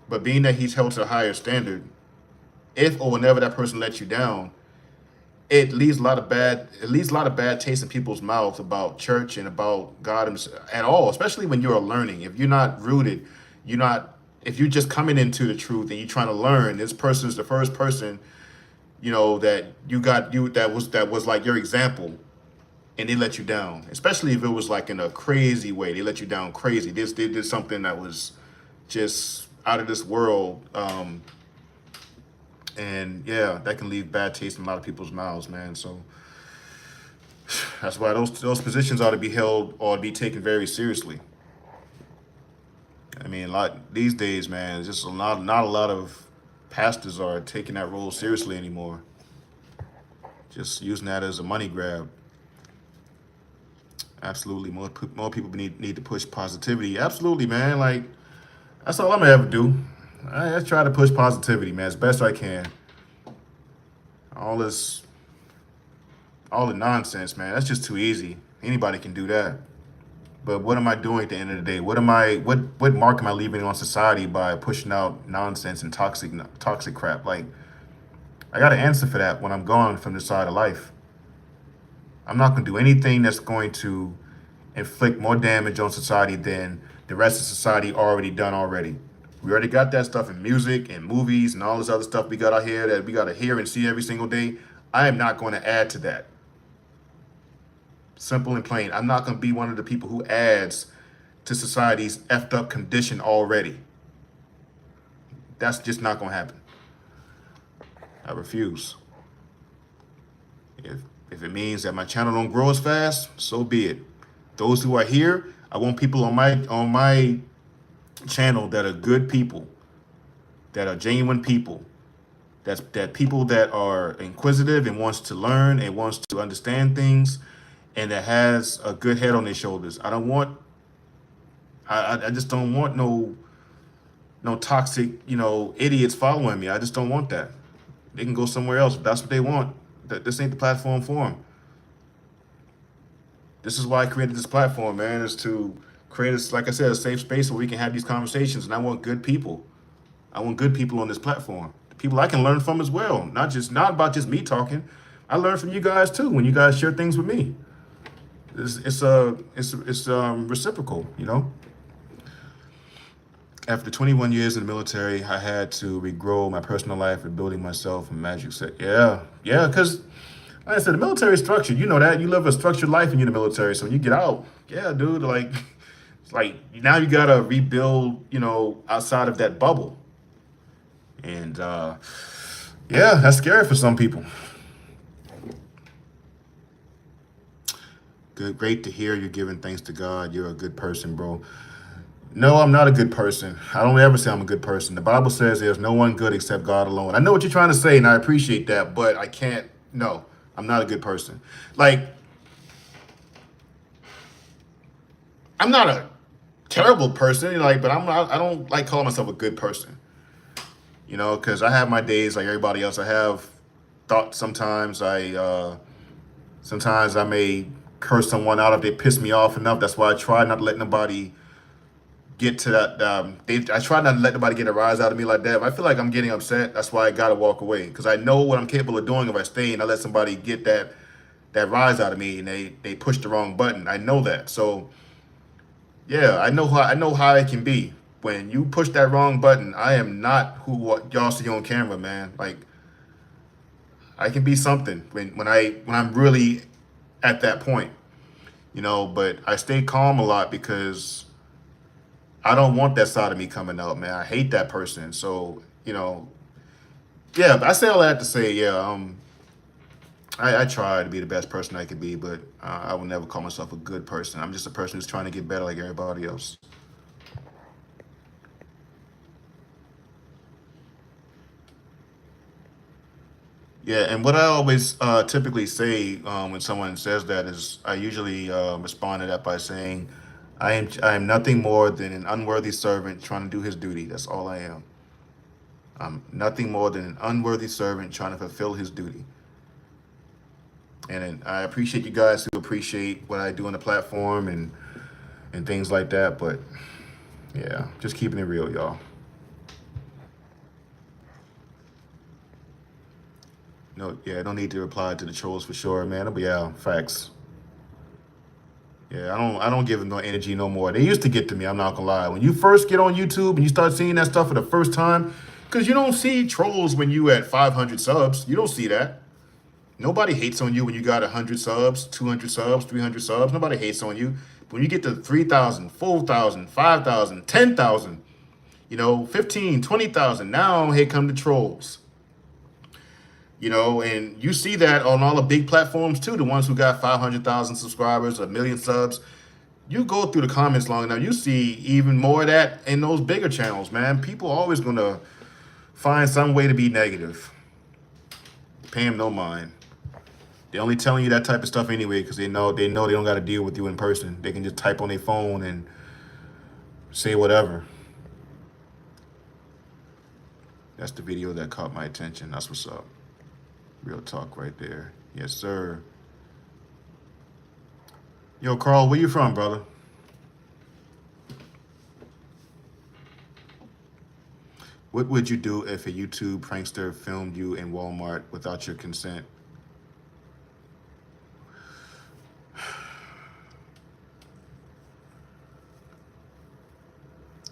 But being that he's held to a higher standard, if or whenever that person lets you down, it leaves a lot of bad taste in people's mouths about church and about God at all, especially when you're learning. If you're not rooted, if you're just coming into the truth and you're trying to learn, this person is the first person, that that was like your example, and they let you down. Especially if it was like in a crazy way, they let you down crazy. They did something that was just out of this world. And yeah, that can leave bad taste in a lot of people's mouths, man. So that's why those positions ought to be held or be taken very seriously. I mean, a lot these days, man. It's just not a lot of pastors are taking that role seriously anymore. Just using that as a money grab. Absolutely, more people need to push positivity. Absolutely, man. Like that's all I'm gonna ever do. I try to push positivity, man, as best I can. All this, all the nonsense, man. That's just too easy. Anybody can do that. But what am I doing at the end of the day? What mark am I leaving on society by pushing out nonsense and toxic crap? Like I got to answer for that when I'm gone from this side of life. I'm not going to do anything that's going to inflict more damage on society than the rest of society already done already. We already got that stuff in music and movies and all this other stuff we got out here that we got to hear and see every single day. I am not going to add to that. Simple and plain. I'm not going to be one of the people who adds to society's effed up condition already. That's just not going to happen. I refuse. If it means that my channel don't grow as fast, so be it. Those who are here, I want people on my channel that are good people, that are genuine people, that people that are inquisitive and wants to learn and wants to understand things, and that has a good head on their shoulders. I just don't want no toxic, idiots following me. I just don't want that. They can go somewhere else if that's what they want. This ain't the platform for them. This is why I created this platform, man, is to create, like I said, a safe space where we can have these conversations. And I want good people. I want good people on this platform. People I can learn from as well. Not about just me talking. I learn from you guys too when you guys share things with me. It's reciprocal, After 21 years in the military, I had to regrow my personal life and building myself and magic set. Yeah, because like I said, the military is structured. You know that. You live a structured life when you're in the military. So when you get out, yeah, dude, it's like now you gotta rebuild, outside of that bubble. And yeah, that's scary for some people. Good, great to hear you're giving thanks to God. You're a good person, bro. No, I'm not a good person. I don't ever say I'm a good person. The Bible says there's no one good except God alone. I know what you're trying to say, and I appreciate that, but I can't. No, I'm not a good person. Like, I'm not a terrible person, but I don't like calling myself a good person. Because I have my days like everybody else. I have thoughts sometimes. Sometimes I may curse someone out if they piss me off enough. That's why I try not to let nobody get to that. I try not to let nobody get a rise out of me like that. If I feel like I'm getting upset, that's why I gotta walk away, because I know what I'm capable of doing if I stay and I let somebody get that rise out of me and they push the wrong button. I know that. So yeah, I know how I can be. When you push that wrong button, I am not who y'all see on camera, man. Like I can be something when I'm really at that point, but I stay calm a lot because I don't want that side of me coming out, man. I hate that person. So, yeah, but I say all that to say, yeah, I try to be the best person I could be, but I will never call myself a good person. I'm just a person who's trying to get better like everybody else. Yeah, and what I always typically say when someone says that is I usually respond to that by saying, I am nothing more than an unworthy servant trying to do his duty. That's all I am. I'm nothing more than an unworthy servant trying to fulfill his duty. And I appreciate you guys who appreciate what I do on the platform and things like that. But yeah, just keeping it real, y'all. No, yeah, I don't need to reply to the trolls for sure, man. But yeah, facts. Yeah, I don't give them no energy no more. They used to get to me, I'm not gonna lie. When you first get on YouTube and you start seeing that stuff for the first time, Because you don't see trolls when you at 500 subs. You don't see that. Nobody hates on you when you got 100 subs, 200 subs, 300 subs. Nobody hates on you. But when you get to 3,000, 4,000, 5,000, 10,000, 15, 20,000, now here come the trolls. And you see that on all the big platforms too, the ones who got 500,000 subscribers, a million subs. You go through the comments long enough, you see even more of that in those bigger channels, man. People are always going to find some way to be negative. Pay them no mind. They're only telling you that type of stuff anyway because they know they don't got to deal with you in person. They can just type on their phone and say whatever. That's the video that caught my attention. That's what's up. Real talk right there. Yes, sir. Yo, Carl, where you from, brother? What would you do if a YouTube prankster filmed you in Walmart without your consent?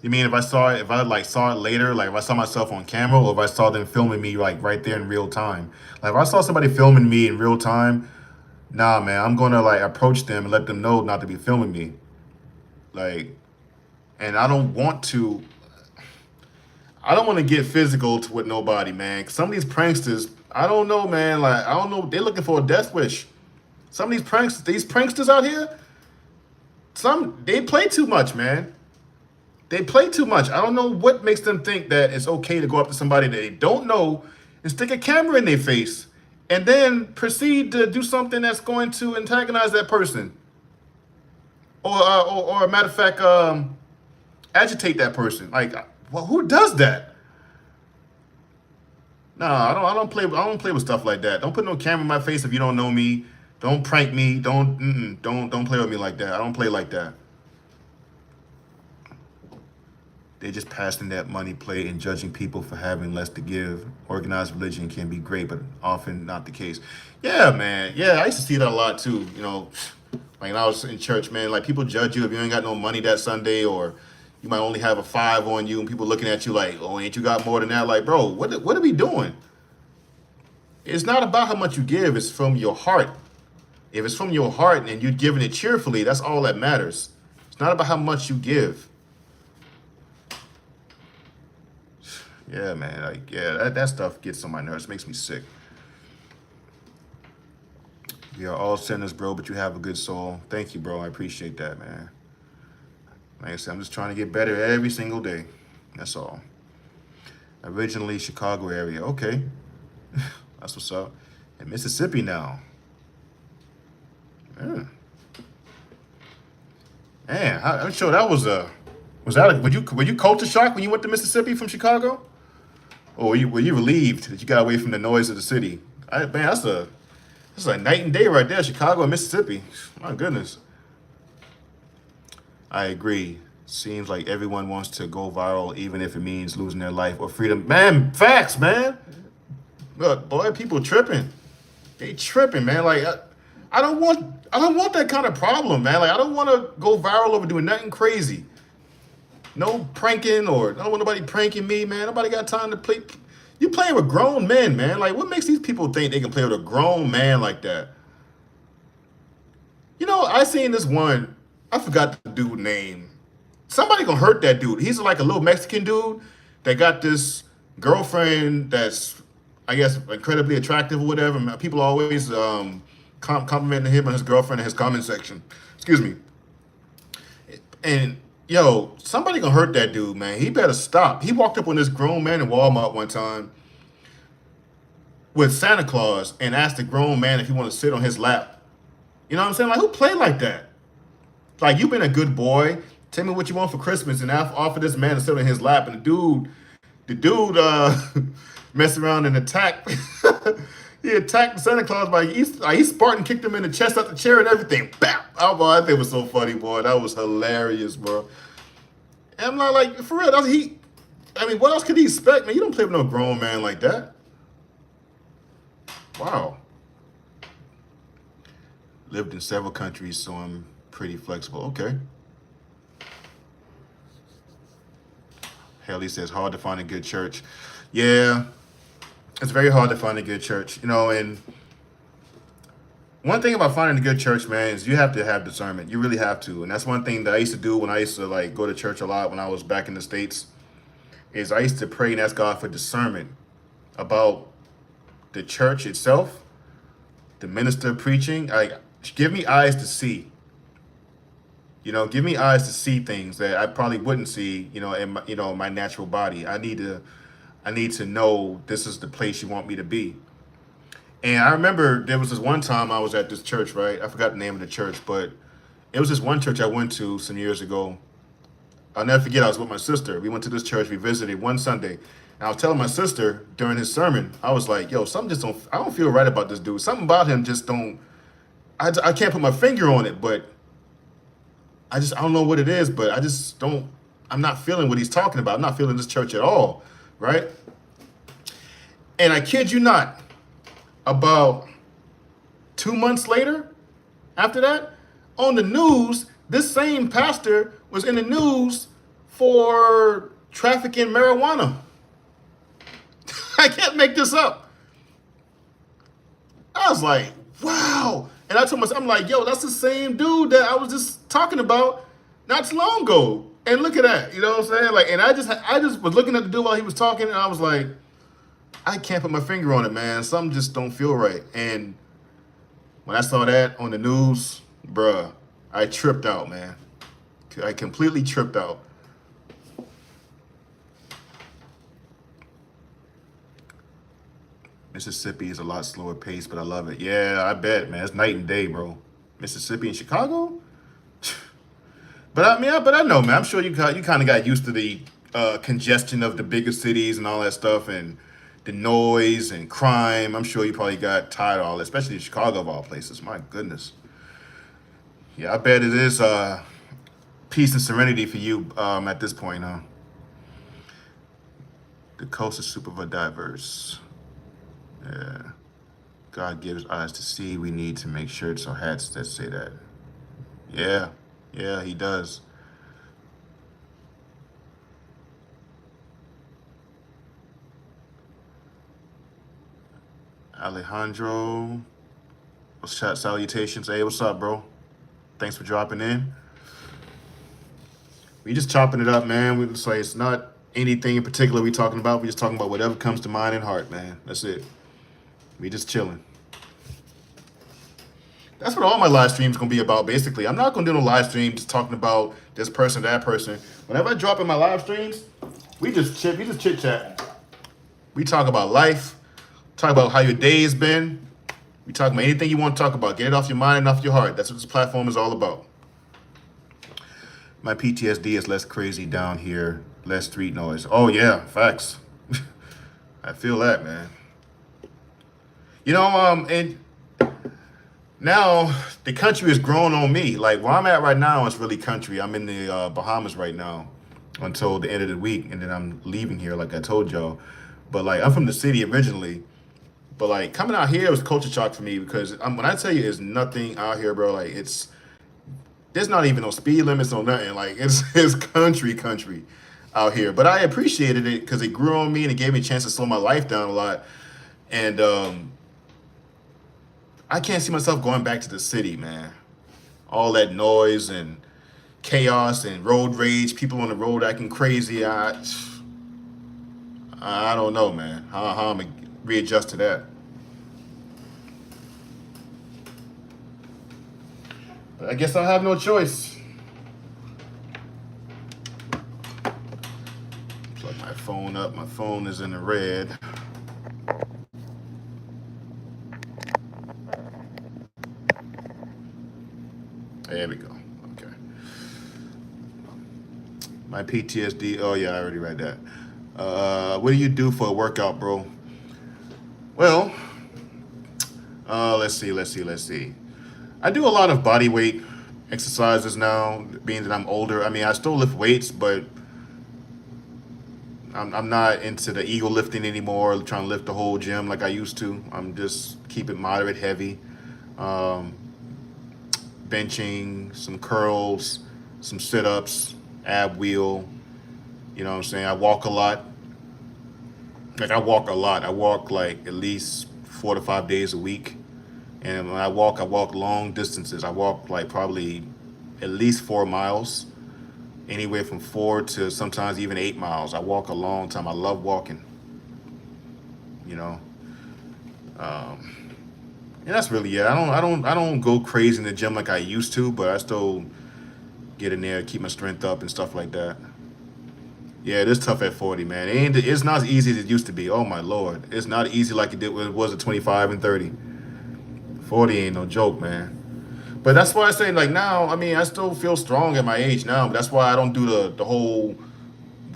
You mean if I saw it later, like if I saw myself on camera, or if I saw them filming me like right there in real time? Like if I saw somebody filming me in real time, nah, man, I'm gonna like approach them and let them know not to be filming me. Like, and I don't want to get physical with nobody, man. 'Cause some of these pranksters, I don't know, man. Like, I don't know, they're looking for a death wish. Some of these pranksters out here, they play too much, man. They play too much. I don't know what makes them think that it's okay to go up to somebody that they don't know and stick a camera in their face and then proceed to do something that's going to antagonize that person. Or a matter of fact, agitate that person. Like, well, who does that? No, I don't play with stuff like that. Don't put no camera in my face if you don't know me. Don't prank me. Don't play with me like that. I don't play like that. They're just passing that money plate and judging people for having less to give. Organized religion can be great, but often not the case. Yeah, man. Yeah, I used to see that a lot too. Like when I was in church, man, like people judge you if you ain't got no money that Sunday, or you might only have a 5 on you, and people looking at you like, oh, ain't you got more than that? Like, bro, what are we doing? It's not about how much you give. It's from your heart. If it's from your heart and you're giving it cheerfully, that's all that matters. It's not about how much you give. Yeah, man. Like, yeah, that stuff gets on my nerves. It makes me sick. We are all sinners, bro, but you have a good soul. Thank you, bro. I appreciate that, man. Like I said, I'm just trying to get better every single day. That's all. Originally Chicago area. Okay. That's what's up. In Mississippi now. Yeah. Man, I'm sure that was were you culture shocked when you went to Mississippi from Chicago? Or were you relieved that you got away from the noise of the city? Man, that's a night and day right there, Chicago and Mississippi. My goodness. I agree. Seems like everyone wants to go viral, even if it means losing their life or freedom. Man, facts, man. Look, boy, people tripping. They tripping, man. Like, I don't want that kind of problem, man. Like, I don't want to go viral over doing nothing crazy. No pranking, or I don't want nobody pranking me, man. Nobody got time to play. You playing with grown men, man. Like, what makes these people think they can play with a grown man like that? I seen this one. I forgot the dude's name. Somebody gonna hurt that dude. He's like a little Mexican dude that got this girlfriend that's, I guess, incredibly attractive or whatever. People always complimenting him and his girlfriend in his comment section. Excuse me. And yo, somebody gonna hurt that dude, man. He better stop. He walked up on this grown man in Walmart one time with Santa Claus and asked the grown man if he wanted to sit on his lap. You know what I'm saying? Like, who play like that? Like, you've been a good boy. Tell me what you want for Christmas, and offer this man to sit on his lap. And the dude messed around and attacked. He attacked Santa Claus by he Spartan kicked him in the chest out the chair and everything. Bam! Oh boy, that thing was so funny, boy. That was hilarious, bro. And I'm not like, for real, what else could he expect, man? You don't play with no grown man like that. Wow. Lived in several countries, so I'm pretty flexible. Okay. Haley says, hard to find a good church. Yeah, it's very hard to find a good church, you know. And one thing about finding a good church, man, is you have to have discernment. You really have to, and that's one thing that I used to do when I used to like go to church a lot when I was back in the States. Is I used to pray and ask God for discernment about the church itself, the minister preaching. Like, give me eyes to see. You know, give me eyes to see things that I probably wouldn't see. You know, in my, my natural body. I need to know this is the place you want me to be. And I remember there was this one time I was at this church, right? I forgot the name of the church, but it was this one church I went to some years ago. I'll never forget, I was with my sister. We went to this church, we visited one Sunday. And I was telling my sister during his sermon, I was like, yo, something just don't, I don't feel right about this dude. Something about him just don't, I can't put my finger on it, but I don't know what it is, but I just don't, I'm not feeling what he's talking about. I'm not feeling this church at all, right? And I kid you not, about 2 months later, after that, on the news, this same pastor was in the news for trafficking marijuana. I can't make this up. I was like, wow. And I told myself, I'm like, yo, that's the same dude that I was just talking about not too long ago. And look at that, you know what I'm saying? Like, and I just was looking at the dude while he was talking, and I was like, I can't put my finger on it, man. Something just don't feel right. And when I saw that on the news, bruh, I tripped out, man. I completely tripped out. Mississippi is a lot slower pace, but I love it. Yeah, I bet, man. It's night and day, bro. Mississippi and Chicago? But I know, man. I'm sure you kind of got used to the congestion of the bigger cities and all that stuff, and the noise and crime. I'm sure you probably got tired of all that, especially in Chicago of all places. My goodness. Yeah, I bet it is peace and serenity for you at this point, huh? The coast is super diverse. Yeah. God gives eyes to see. We need to make shirts or hats that say that. Yeah. Yeah, he does. Alejandro, salutations. Hey, what's up, bro? Thanks for dropping in. We just chopping it up, man. We just like, it's not anything in particular we talking about. We just talking about whatever comes to mind and heart, man. That's it. We just chilling. That's what all my live streams gonna be about, basically. I'm not gonna do no live stream just talking about this person, that person. Whenever I drop in my live streams, we just chit chat. We talk about life, talk about how your day's been. We talk about anything you want to talk about. Get it off your mind and off your heart. That's what this platform is all about. My PTSD is less crazy down here, less street noise. Oh yeah, facts. I feel that, man. You know, and now the country is growing on me. Like where I'm at right now is really country. I'm in the Bahamas right now until the end of the week, and then I'm leaving here, like I told y'all. But like I'm from the city originally, but like coming out here was culture shock for me because when I tell you there's nothing out here, bro, like there's not even no speed limits or nothing. Like it's country out here. But I appreciated it because it grew on me and it gave me a chance to slow my life down a lot. And I can't see myself going back to the city, man. All that noise and chaos and road rage, people on the road acting crazy. I don't know, man. How I'm gonna readjust to that. But I guess I'll have no choice. Plug my phone up. My phone is in the red. There we go. Okay. My PTSD. Oh yeah, I already read that. What do you do for a workout, bro? Well, let's see. I do a lot of body weight exercises now, being that I'm older. I mean, I still lift weights, but I'm not into the ego lifting anymore, trying to lift the whole gym like I used to. I'm just keep it moderate, heavy. Benching, some curls, some sit-ups, ab wheel. You know what I'm saying? I walk a lot. Like I walk a lot. I walk like at least 4 to 5 days a week. And when I walk long distances. I walk like probably at least 4 miles, anywhere from 4 to sometimes even 8 miles. I walk a long time. I love walking, you know. And that's really it. I don't go crazy in the gym like I used to, but I still get in there, keep my strength up and stuff like that. Yeah, it is tough at 40, man. It's not as easy as it used to be. Oh my lord, it's not easy like it did when it was at 25 and 30. 40 ain't no joke, man. But that's why I say like now. I mean, I still feel strong at my age now. But that's why I don't do the whole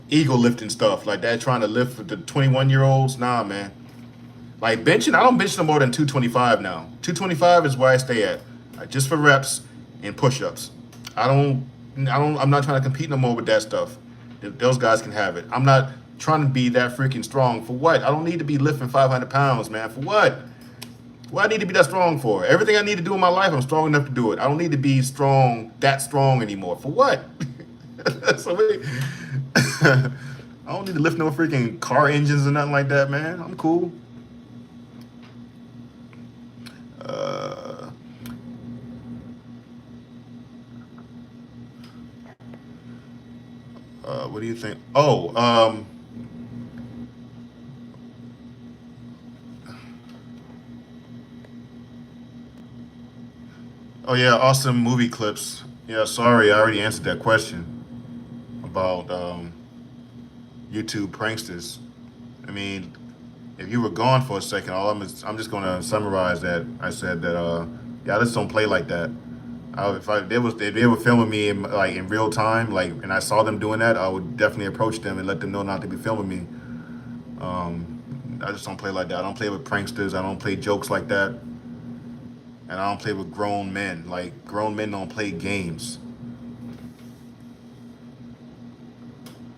ego lifting stuff like that. Trying to lift with the 21-year-olds. Nah, man. Like benching, I don't bench no more than 225 now. 225 is where I stay at, just for reps and push-ups. I don't, I'm not trying to compete no more with that stuff. Those guys can have it. I'm not trying to be that freaking strong. For what? I don't need to be lifting 500 pounds, man. For what? What I need to be that strong for? Everything I need to do in my life, I'm strong enough to do it. I don't need to be that strong anymore. For what? so I don't need to lift no freaking car engines or nothing like that, man. I'm cool. Uh, what do you think? Oh yeah, awesome movie clips. Yeah, sorry, I already answered that question about YouTube pranksters. I mean, if you were gone for a second, I'm just gonna summarize that. I said that yeah, I just don't play like that. If they were filming me in real time, like, and I saw them doing that, I would definitely approach them and let them know not to be filming me. I just don't play like that. I don't play with pranksters. I don't play jokes like that, and I don't play with grown men. Like grown men don't play games.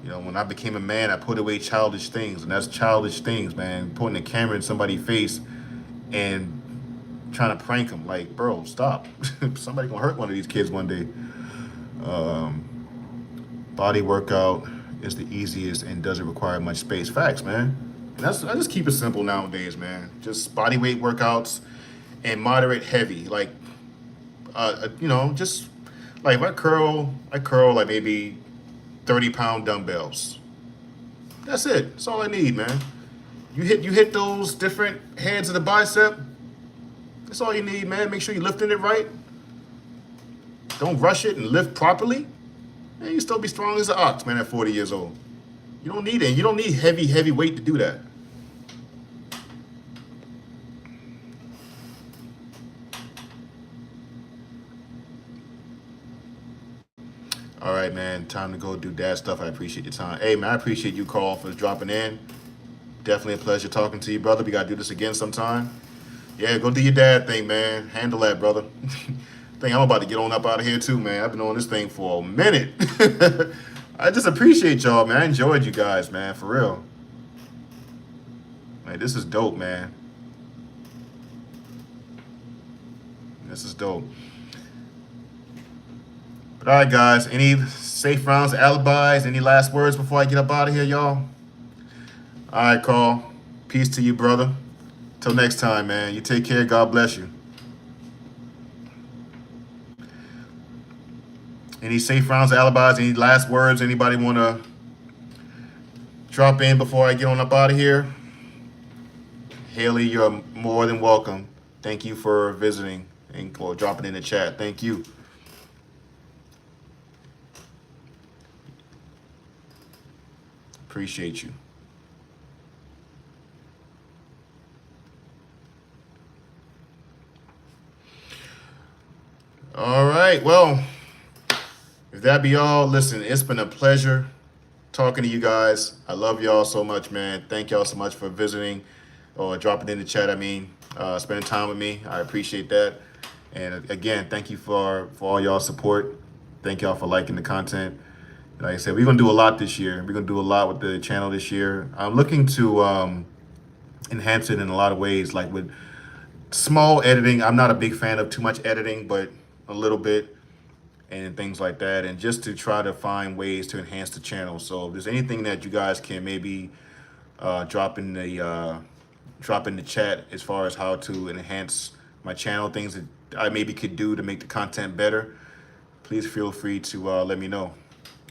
When I became a man, I put away childish things, and that's childish things, man. Putting a camera in somebody's face and trying to prank them. Like, bro, stop. Somebody gonna hurt one of these kids one day. Um, Body workout is the easiest and doesn't require much space. Facts, man. And I just keep it simple nowadays, man. Just body weight workouts and moderate heavy. Like, just like if I curl like maybe 30-pound dumbbells. That's it. That's all I need, man. You hit those different heads of the bicep. That's all you need, man. Make sure you're lifting it right. Don't rush it and lift properly. Man, you still be strong as an ox, man, at 40 years old. You don't need it. You don't need heavy weight to do that. All right, man. Time to go do dad stuff. I appreciate your time. Hey, man, I appreciate you, Carl, for dropping in. Definitely a pleasure talking to you, brother. We got to do this again sometime. Yeah, go do your dad thing, man. Handle that, brother. Think I'm about to get on up out of here, too, man. I've been on this thing for a minute. I just appreciate y'all, man. I enjoyed you guys, man, for real. Like, this is dope, man. This is dope. But all right, guys, any safe rounds, alibis, any last words before I get up out of here, y'all? All right, Carl. Peace to you, brother. Till next time, man. You take care. God bless you. Any safe rounds, alibis, any last words? Anybody want to drop in before I get on up out of here? Haley, you're more than welcome. Thank you for visiting and or dropping in the chat. Thank you. Appreciate you. All right. Well, if that be all, listen, it's been a pleasure talking to you guys. I love y'all so much, man. Thank y'all so much for visiting or dropping in the chat. Spending time with me. I appreciate that. And again, thank you for all y'all support. Thank y'all for liking the content. Like I said, we're gonna do a lot this year. We're gonna do a lot with the channel this year. I'm looking to enhance it in a lot of ways, like with small editing. I'm not a big fan of too much editing, but a little bit and things like that. And just to try to find ways to enhance the channel. So if there's anything that you guys can maybe drop in the chat as far as how to enhance my channel, things that I maybe could do to make the content better. Please feel free to let me know.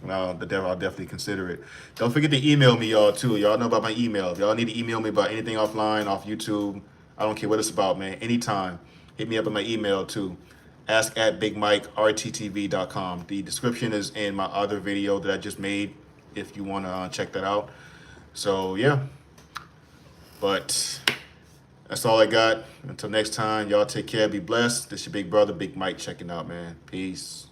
I'll definitely consider it. Don't forget to email me, y'all, too. Y'all know about my email. If y'all need to email me about anything offline, off YouTube, I don't care what it's about, man. Anytime. Hit me up on my email, too. ask@bigmikerttv.com. The description is in my other video that I just made if you want to check that out. So, yeah. But that's all I got. Until next time, y'all take care. Be blessed. This your big brother, Big Mike, checking out, man. Peace.